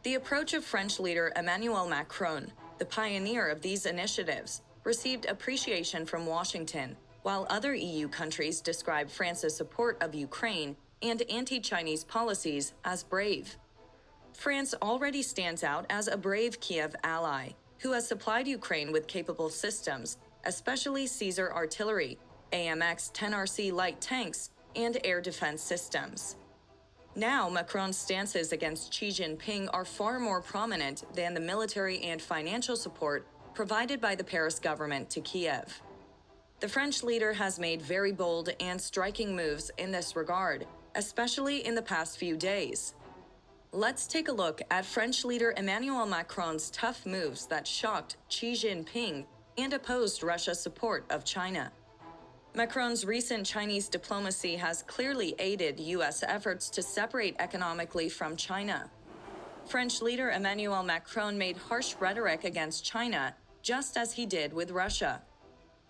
S18: The approach of French leader Emmanuel Macron, the pioneer of these initiatives, received appreciation from Washington, while other EU countries described France's support of Ukraine and anti-Chinese policies as brave. France already stands out as a brave Kiev ally, who has supplied Ukraine with capable systems, especially Caesar artillery, AMX 10RC light tanks, and air defense systems. Now, Macron's stances against Xi Jinping are far more prominent than the military and financial support provided by the Paris government to Kiev. The French leader has made very bold and striking moves in this regard, especially in the past few days. Let's take a look at French leader Emmanuel Macron's tough moves that shocked Xi Jinping and opposed Russia's support of China. Macron's recent Chinese diplomacy has clearly aided U.S. efforts to separate economically from China. French leader Emmanuel Macron made harsh rhetoric against China, just as he did with Russia.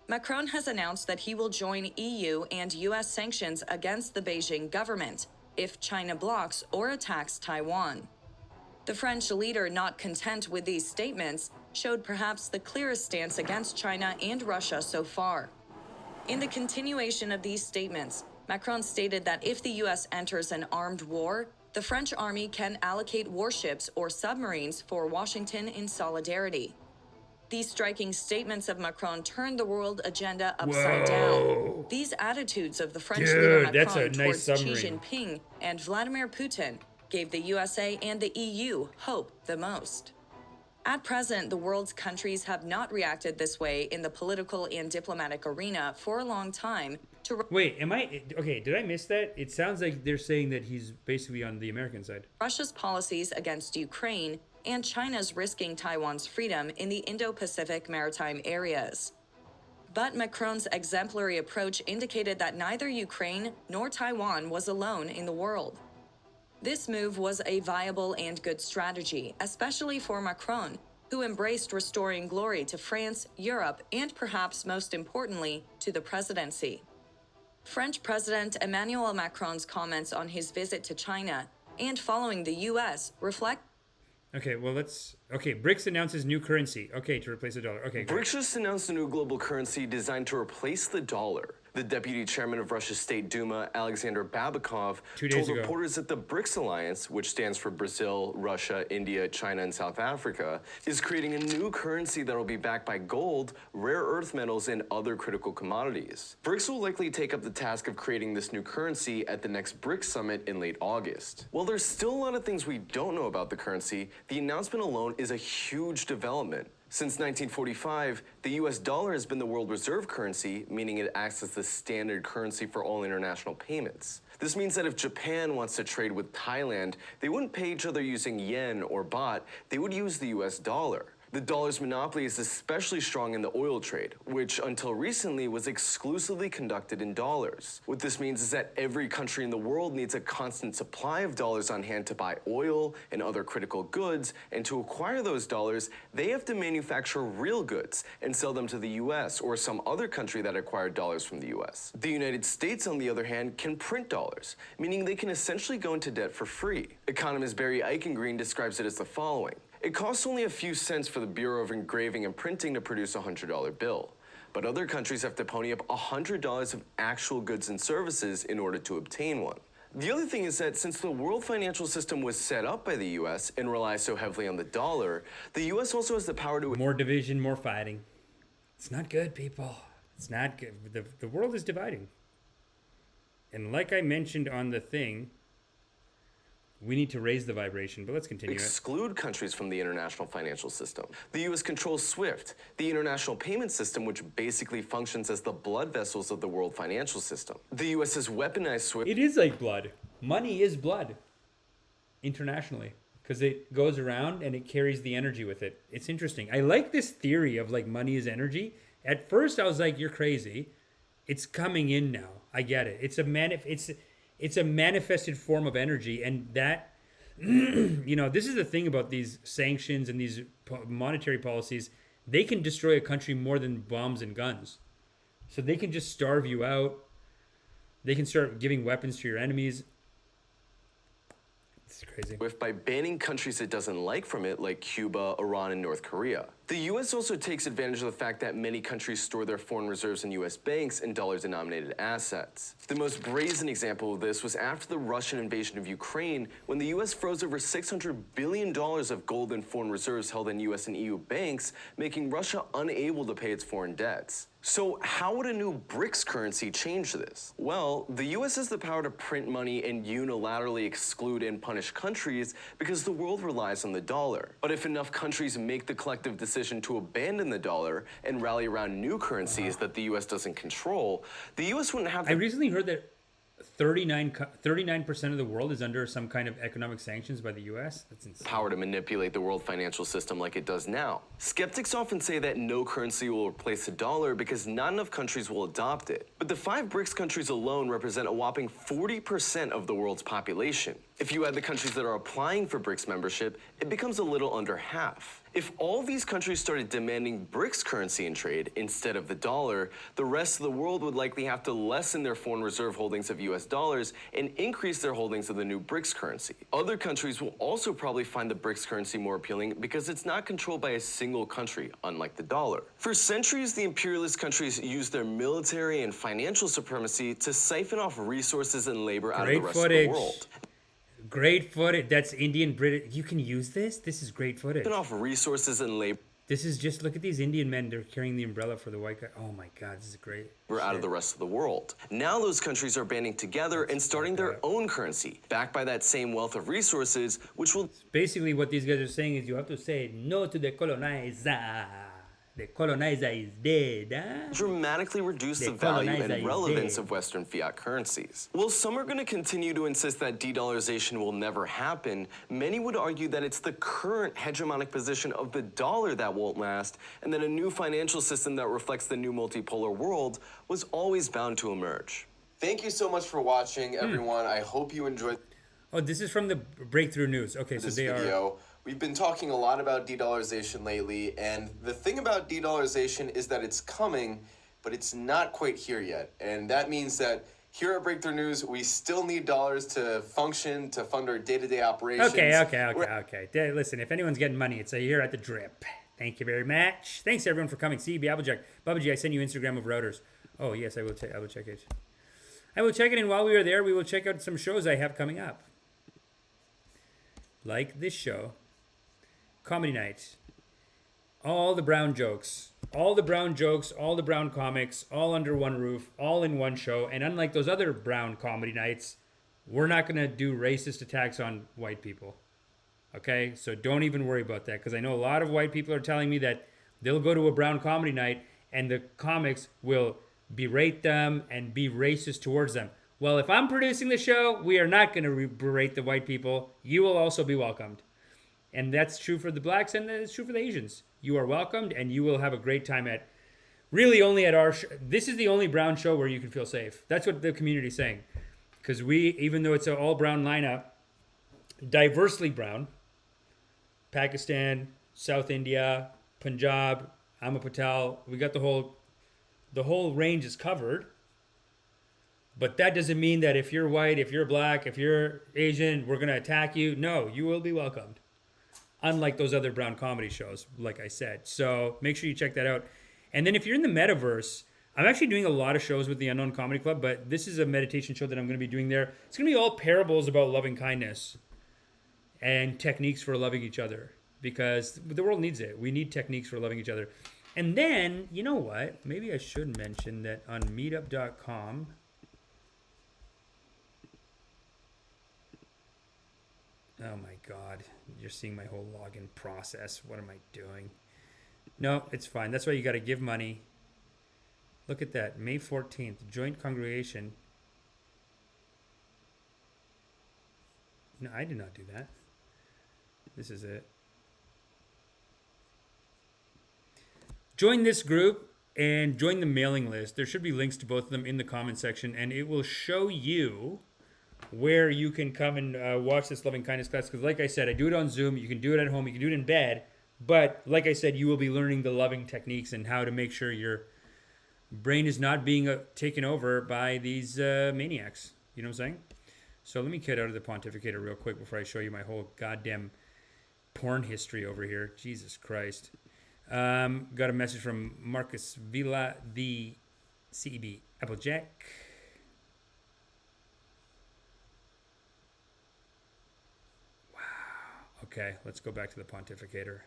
S18: Macron has announced that he will join EU and U.S. sanctions against the Beijing government if China blocks or attacks Taiwan. The French leader, not content with these statements, showed perhaps the clearest stance against China and Russia so far. In the continuation of these statements, Macron stated that if the U.S. enters an armed war, the French army can allocate warships or submarines for Washington in solidarity. These striking statements of Macron turned the world agenda upside down. These attitudes of the French leader Macron towards Xi Jinping and Vladimir Putin gave the USA and the EU hope the most. At present, the world's countries have not reacted this way in the political and diplomatic arena for a long time.
S1: Wait, did I miss that? It sounds like they're saying that he's basically on the American side.
S18: Russia's policies against Ukraine and China's risking Taiwan's freedom in the Indo-Pacific maritime areas. But Macron's exemplary approach indicated that neither Ukraine nor Taiwan was alone in the world. This move was a viable and good strategy, especially for Macron, who embraced restoring glory to France, Europe, and perhaps most importantly, to the presidency. French President Emmanuel Macron's comments on his visit to China and following the US reflect.
S1: BRICS announces new currency. To replace the dollar.
S19: BRICS just announced a new global currency designed to replace the dollar. The deputy chairman of Russia's State Duma, Alexander Babikov, told reporters that the BRICS alliance, which stands for Brazil, Russia, India, China, and South Africa, is creating a new currency that will be backed by gold, rare earth metals, and other critical commodities. BRICS will likely take up the task of creating this new currency at the next BRICS summit in late August. While there's still a lot of things we don't know about the currency, the announcement alone is a huge development. Since 1945, the US dollar has been the world reserve currency, meaning it acts as the standard currency for all international payments. This means that if Japan wants to trade with Thailand, they wouldn't pay each other using yen or baht, they would use the US dollar. The dollar's monopoly is especially strong in the oil trade, which until recently was exclusively conducted in dollars. What this means is that every country in the world needs a constant supply of dollars on hand to buy oil and other critical goods, and to acquire those dollars, they have to manufacture real goods and sell them to the US or some other country that acquired dollars from the US. The United States, on the other hand, can print dollars, meaning they can essentially go into debt for free. Economist Barry Eichengreen describes it as the following. It costs only a few cents for the Bureau of Engraving and Printing to produce a $100 bill. But other countries have to pony up $100 of actual goods and services in order to obtain one. The other thing is that since the world financial system was set up by the US and relies so heavily on the dollar, the US also has the power to...
S1: More division, more fighting. It's not good, people. It's not good. The world is dividing. And like I mentioned on the thing, we need to raise the vibration, but let's continue.
S19: Exclude countries from the international financial system. The U.S. controls SWIFT, the international payment system, which basically functions as the blood vessels of the world financial system. The U.S. has weaponized SWIFT.
S1: It is like blood. Money is blood internationally because it goes around and it carries the energy with it. It's interesting. I like this theory of like money is energy. At first, I was like, you're crazy. It's coming in now. I get it. It's a manifested form of energy, and that, this is the thing about these sanctions and these monetary policies. They can destroy a country more than bombs and guns. So they can just starve you out. They can start giving weapons to your enemies. It's crazy.
S19: By banning countries it doesn't like from it, like Cuba, Iran, and North Korea. The U.S. also takes advantage of the fact that many countries store their foreign reserves in U.S. banks and dollar-denominated assets. The most brazen example of this was after the Russian invasion of Ukraine, when the U.S. froze over $600 billion of gold and foreign reserves held in U.S. and EU banks, making Russia unable to pay its foreign debts. So how would a new BRICS currency change this? Well, the U.S. has the power to print money and unilaterally exclude and punish countries because the world relies on the dollar. But if enough countries make the collective decision to abandon the dollar and rally around new currencies that the U.S. doesn't control, the U.S. wouldn't have...
S1: I recently heard that 39% of the world is under some kind of economic sanctions by the U.S. That's insane.
S19: Power to manipulate the world financial system like it does now. Skeptics often say that no currency will replace the dollar because not enough countries will adopt it. But the 5 BRICS countries alone represent a whopping 40% of the world's population. If you add the countries that are applying for BRICS membership, it becomes a little under half. If all these countries started demanding BRICS currency in trade instead of the dollar, the rest of the world would likely have to lessen their foreign reserve holdings of US dollars and increase their holdings of the new BRICS currency. Other countries will also probably find the BRICS currency more appealing because it's not controlled by a single country, unlike the dollar. For centuries, the imperialist countries used their military and financial supremacy to siphon off resources and labor out of the rest of the world.
S1: Great footage. That's Indian, British. You can use this? This is great footage.
S19: Off resources and labor.
S1: This is just, look at these Indian men. They're carrying the umbrella for the white guy. Oh my God, this is great.
S19: We're out of the rest of the world. Now those countries are banding together and starting their own currency, backed by that same wealth of resources, which will...
S1: Basically, what these guys are saying is you have to say no to the colonizer. The colonizer is dead, huh?
S19: Dramatically reduce the value and relevance of Western fiat currencies. While some are going to continue to insist that de-dollarization will never happen, many would argue that it's the current hegemonic position of the dollar that won't last, and that a new financial system that reflects the new multipolar world was always bound to emerge.
S20: Thank you so much for watching, everyone. I hope you enjoyed.
S1: Oh, this is from the Breakthrough News. Okay, so they
S20: video.
S1: are...
S20: We've been talking a lot about de-dollarization lately, and the thing about de-dollarization is that it's coming, but it's not quite here yet. And that means that here at Breakthrough News, we still need dollars to function, to fund our day-to-day operations.
S1: Okay. Listen, if anyone's getting money, it's here at the Drip. Thank you very much. Thanks, everyone, for coming. CB Applejack. Bubba G, I sent you Instagram of routers. Oh, yes, I will check it. I will check it, and while we are there, we will check out some shows I have coming up. Like this show. Comedy night. All the brown jokes. All the brown comics, all under one roof, all in one show. And unlike those other brown comedy nights, we're not going to do racist attacks on white people. Okay? So don't even worry about that, because I know a lot of white people are telling me that they'll go to a brown comedy night and the comics will berate them and be racist towards them. Well, if I'm producing the show, we are not going to berate the white people. You will also be welcomed. And that's true for the blacks, and it's true for the Asians. You are welcomed, and you will have a great time at, really only at our show. This is the only brown show where you can feel safe. That's what the community is saying. Because we, even though it's an all-brown lineup, diversely brown, Pakistan, South India, Punjab, I'm a Patel, we got the whole range is covered. But that doesn't mean that if you're white, if you're black, if you're Asian, we're going to attack you. No, you will be welcomed. Unlike those other brown comedy shows, like I said. So make sure you check that out. And then if you're in the metaverse, I'm actually doing a lot of shows with the Unknown Comedy Club, but this is a meditation show that I'm going to be doing there. It's going to be all parables about loving kindness and techniques for loving each other, because the world needs it. We need techniques for loving each other. And then, you know what? Maybe I should mention that on meetup.com... Oh my God, you're seeing my whole login process. What am I doing? No, it's fine. That's why you got to give money. Look at that. May 14th, joint congregation. No, I did not do that. This is it. Join this group and join the mailing list. There should be links to both of them in the comment section, and it will show you where you can come and watch this loving kindness class. Because like I said, I do it on Zoom. You can do it at home. You can do it in bed. But like I said, you will be learning the loving techniques and how to make sure your brain is not being taken over by these maniacs. You know what I'm saying? So let me get out of the pontificator real quick before I show you my whole goddamn porn history over here. Jesus Christ. Got a message from Marcus Villa, the CEB Applejack. Okay, let's go back to the pontificator.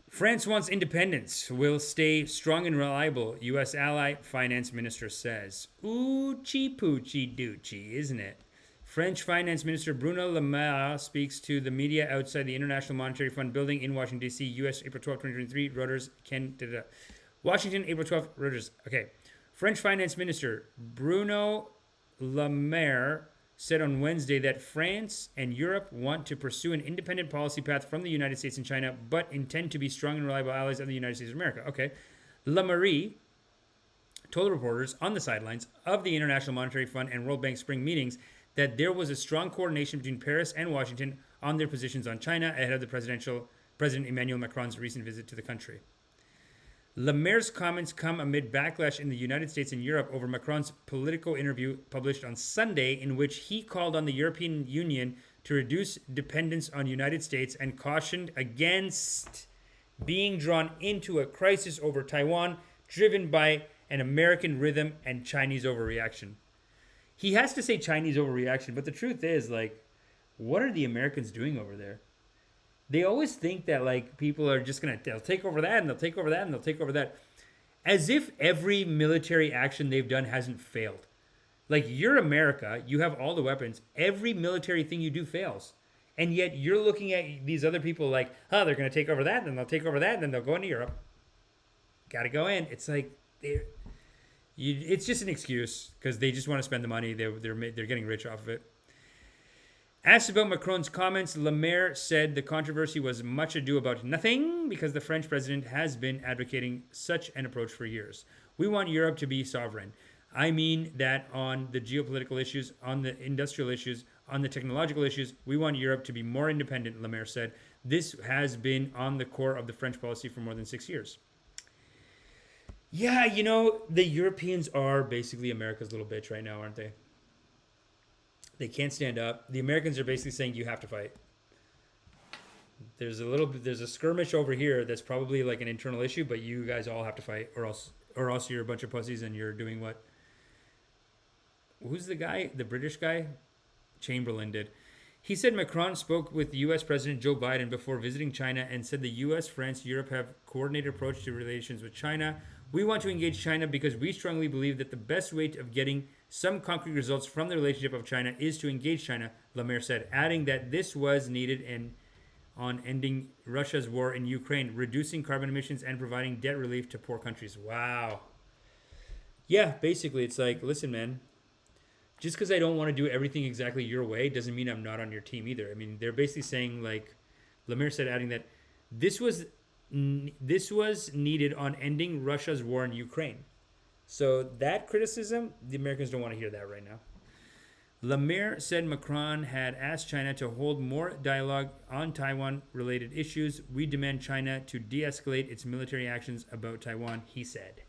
S1: France wants independence. Will stay strong and reliable, U.S. ally, finance minister says. Oochie poochie doochie, isn't it? French finance minister Bruno Le Maire speaks to the media outside the International Monetary Fund building in Washington, D.C., U.S., April 12, 2023. Reuters, Washington, April 12, Reuters. Okay. French finance minister Bruno Le Maire said on Wednesday that France and Europe want to pursue an independent policy path from the United States and China, but intend to be strong and reliable allies of the United States of America. Okay. Le Maire told reporters on the sidelines of the International Monetary Fund and World Bank spring meetings that there was a strong coordination between Paris and Washington on their positions on China ahead of the President Emmanuel Macron's recent visit to the country. Le Maire's comments come amid backlash in the United States and Europe over Macron's Politico interview published on Sunday, in which he called on the European Union to reduce dependence on the United States and cautioned against being drawn into a crisis over Taiwan driven by an American rhythm and Chinese overreaction. He has to say Chinese overreaction, but the truth is, like, what are the Americans doing over there? They always think that like people are just they'll take over that and they'll take over that and they'll take over that, as if every military action they've done hasn't failed. Like, you're America, you have all the weapons, every military thing you do fails. And yet you're looking at these other people like, oh, they're going to take over that, and then they'll take over that, and then they'll go into Europe. Got to go in. It's like, it's just an excuse because they just want to spend the money. They're getting rich off of it. Asked about Macron's comments, Le Maire said the controversy was much ado about nothing because the French president has been advocating such an approach for years. We want Europe to be sovereign. I mean that on the geopolitical issues, on the industrial issues, on the technological issues, we want Europe to be more independent, Le Maire said. This has been on the core of the French policy for more than 6 years. Yeah, the Europeans are basically America's little bitch right now, aren't they? They can't stand up. The Americans are basically saying you have to fight. There's a skirmish over here that's probably like an internal issue, but you guys all have to fight, or else you're a bunch of pussies and you're doing what? Who's the guy? The British guy? Chamberlain did. He said Macron spoke with U.S. President Joe Biden before visiting China and said the U.S., France, Europe have coordinated approach to relations with China. We want to engage China because we strongly believe that the best way of getting some concrete results from the relationship of China is to engage China, Le Maire said, adding that this was needed on ending Russia's war in Ukraine, reducing carbon emissions, and providing debt relief to poor countries. Wow. Yeah, basically, it's like, listen, man, just because I don't want to do everything exactly your way doesn't mean I'm not on your team either. I mean, they're basically saying, like, Le Maire said, adding that this was needed on ending Russia's war in Ukraine. So that criticism, the Americans don't want to hear that right now. Le Maire said Macron had asked China to hold more dialogue on Taiwan-related issues. We demand China to de-escalate its military actions about Taiwan, he said.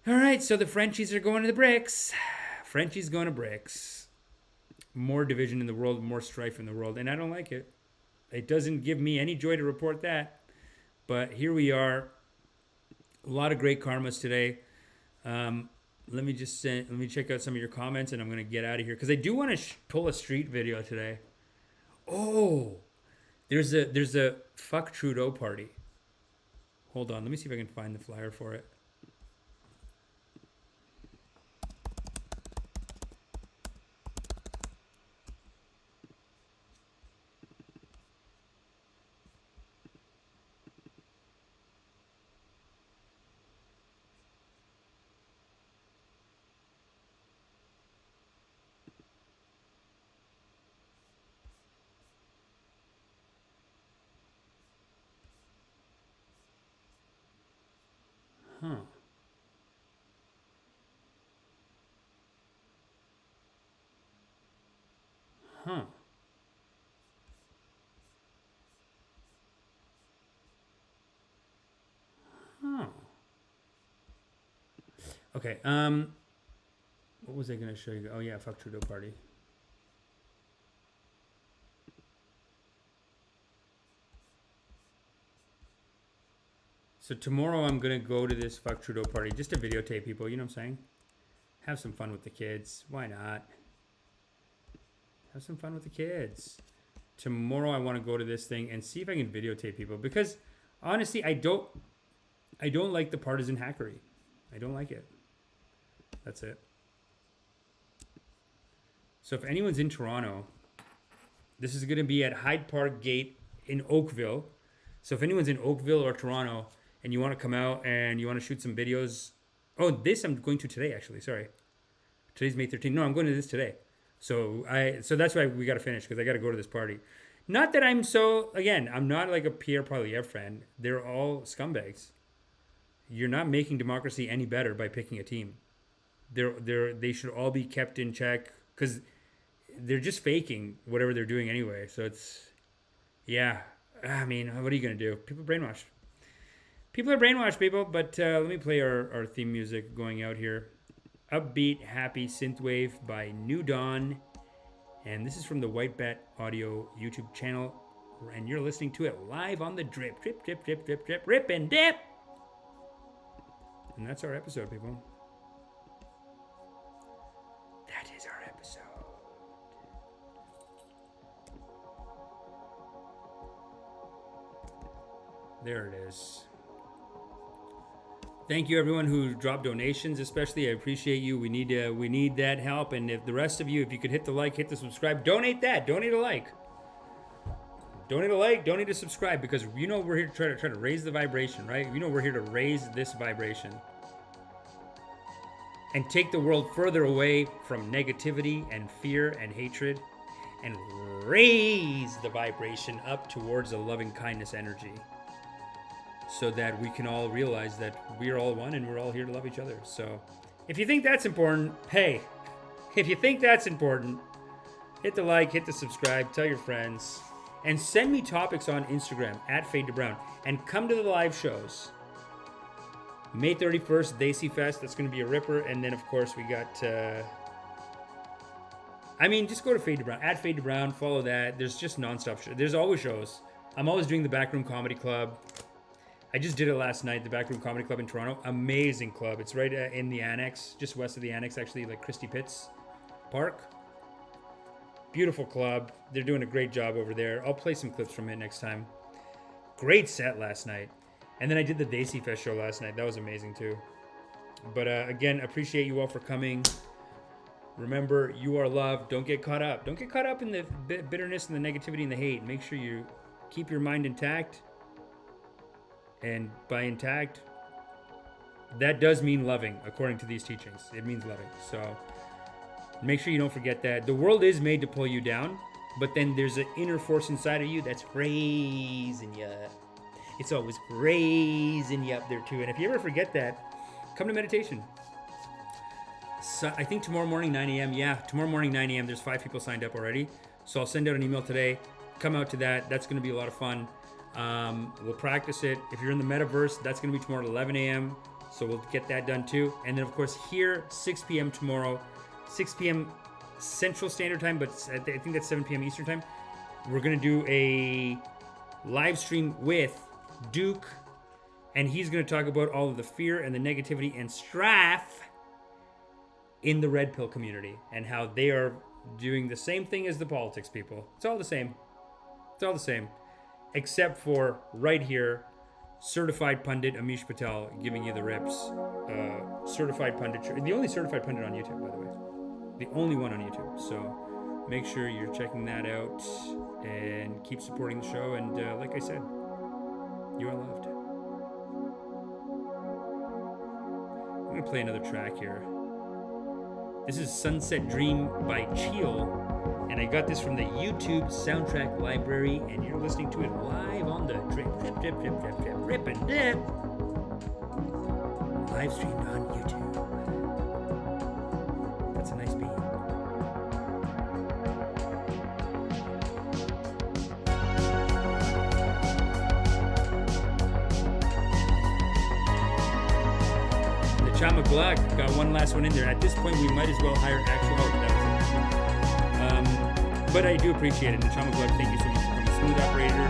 S1: All right, so the Frenchies are going to the BRICS. Frenchies going to BRICS. More division in the world, more strife in the world, and I don't like it. It doesn't give me any joy to report that, but here we are. A lot of great karmas today. Let me check out some of your comments, and I'm going to get out of here because I do want to pull a street video today. Oh, there's a fuck Trudeau party. Hold on, let me see if I can find the flyer for it. Huh. Huh. Huh. Okay. What was I going to show you? Oh yeah, fuck Trudeau party. So tomorrow I'm going to go to this fuck Trudeau party just to videotape people, you know what I'm saying? Have some fun with the kids. Why not? Have some fun with the kids. Tomorrow I want to go to this thing and see if I can videotape people because honestly, I don't like the partisan hackery. I don't like it. That's it. So if anyone's in Toronto, this is going to be at Hyde Park Gate in Oakville. So if anyone's in Oakville or Toronto and you want to come out and you want to shoot some videos. Oh, this I'm going to today, actually. Sorry. Today's May 13th. No, I'm going to this today. So that's why we got to finish because I got to go to this party. Not that I'm I'm not like a Pierre Poilievre fan. They're all scumbags. You're not making democracy any better by picking a team. They should all be kept in check because they're just faking whatever they're doing anyway. So it's, yeah. I mean, what are you going to do? People are brainwashed. People are brainwashed, people. But let me play our theme music going out here. Upbeat, happy synthwave by New Dawn. And this is from the White Bat Audio YouTube channel. And you're listening to it live on the drip. Drip, drip, drip, drip, drip, rip and dip. And that's our episode, people. That is our episode. There it is. Thank you, everyone who dropped donations, especially. I appreciate you. We need that help. And if the rest of you, if you could hit the like, hit the subscribe, donate that. Donate a like. Donate a like, donate a subscribe, because you know we're here to try to raise the vibration, right? You know we're here to raise this vibration and take the world further away from negativity and fear and hatred, and raise the vibration up towards a loving kindness energy, so that we can all realize that we're all one and we're all here to love each other. So if you think that's important, hey, if you think that's important, hit the like, hit the subscribe, tell your friends, and send me topics on Instagram @FadeToBrown, and come to the live shows. May 31st, Desi Fest, that's going to be a ripper. And then, of course, we got, just go to Fade to Brown, @FadeToBrown, follow that. There's just nonstop shows. There's always shows. I'm always doing the Backroom Comedy Club. I just did it last night, the Backroom Comedy Club in Toronto. Amazing club. It's right in the Annex, just west of the Annex, actually, like Christie Pitts Park. Beautiful club. They're doing a great job over there. I'll play some clips from it next time. Great set last night. And then I did the Desi Fest show last night. That was amazing too. But again, appreciate you all for coming. Remember, you are loved. Don't get caught up. Don't get caught up in the bitterness and the negativity and the hate. Make sure you keep your mind intact. And by intact, that does mean loving, according to these teachings. It means loving. So make sure you don't forget that. The world is made to pull you down, but then there's an inner force inside of you that's raising you. It's always raising you up there too. And if you ever forget that, come to meditation. So I think tomorrow morning, 9 a.m. Yeah, tomorrow morning, 9 a.m. There's 5 people signed up already. So I'll send out an email today. Come out to that. That's going to be a lot of fun. We'll practice it. If you're in the metaverse, that's going to be tomorrow at 11 a.m. So we'll get that done too. And then, of course, here, 6 p.m. tomorrow, 6 p.m. Central Standard Time, but I think that's 7 p.m. Eastern Time. We're going to do a live stream with Duke, and he's going to talk about all of the fear and the negativity and strife in the red pill community and how they are doing the same thing as the politics people. It's all the same. It's all the same. Except for right here, certified pundit Amish Patel giving you the rips. Certified punditry. The only certified pundit on YouTube, by the way. The only one on YouTube. So make sure you're checking that out and keep supporting the show. And like I said, you are loved. I'm going to play another track here. This is Sunset Dream by Cheel. And I got this from the YouTube soundtrack library. And you're listening to it live on the drip, rip and dip. Live streamed on YouTube. That's a nice beat. Chama Black got one last one in there. At this point, we might as well hire actual. Oh, that was it. But I do appreciate it. And Chama Black, thank you so much for coming. Smooth operator.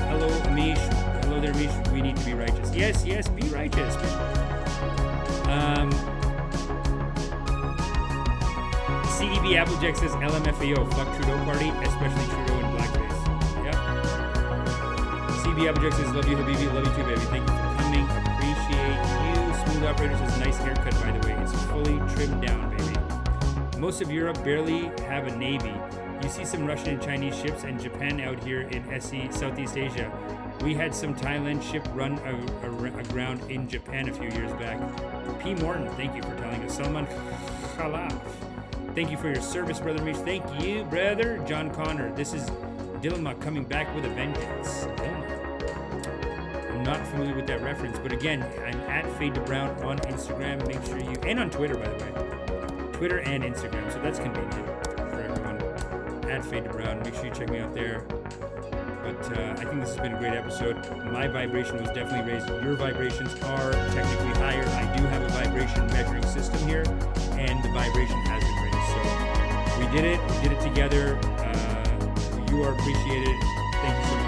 S1: Hello, Amish. Hello there, Amish. We need to be righteous. Yes, yes, be righteous. CDB Applejack says LMFAO. Fuck Trudeau party, especially Trudeau in blackface. Yep. CDB Applejack says love you, Habibi. Love you too, baby. Thank you for coming. Appreciate you. Smooth Operator says nice haircut, by the way. It's fully trimmed down, baby. Most of Europe barely have a navy. You see some Russian and Chinese ships, and Japan out here in SE, Southeast Asia. We had some Thailand ship run aground in Japan a few years back. P. Morton, thank you for telling us. Salman Khalaf, thank you for your service, Brother Mish. Thank you, brother. John Connor, this is Dilma coming back with a vengeance. I'm not familiar with that reference, but again, I'm @FadeToBrown on Instagram. Make sure you, and on Twitter, by the way. Twitter and Instagram, so that's convenient for everyone. @FadeToBrown. Make sure you check me out there. But I think this has been a great episode. My vibration was definitely raised. Your vibrations are technically higher. I do have a vibration measuring system here, and the vibration has been raised. So we did it. We did it together. You are appreciated. Thank you so much.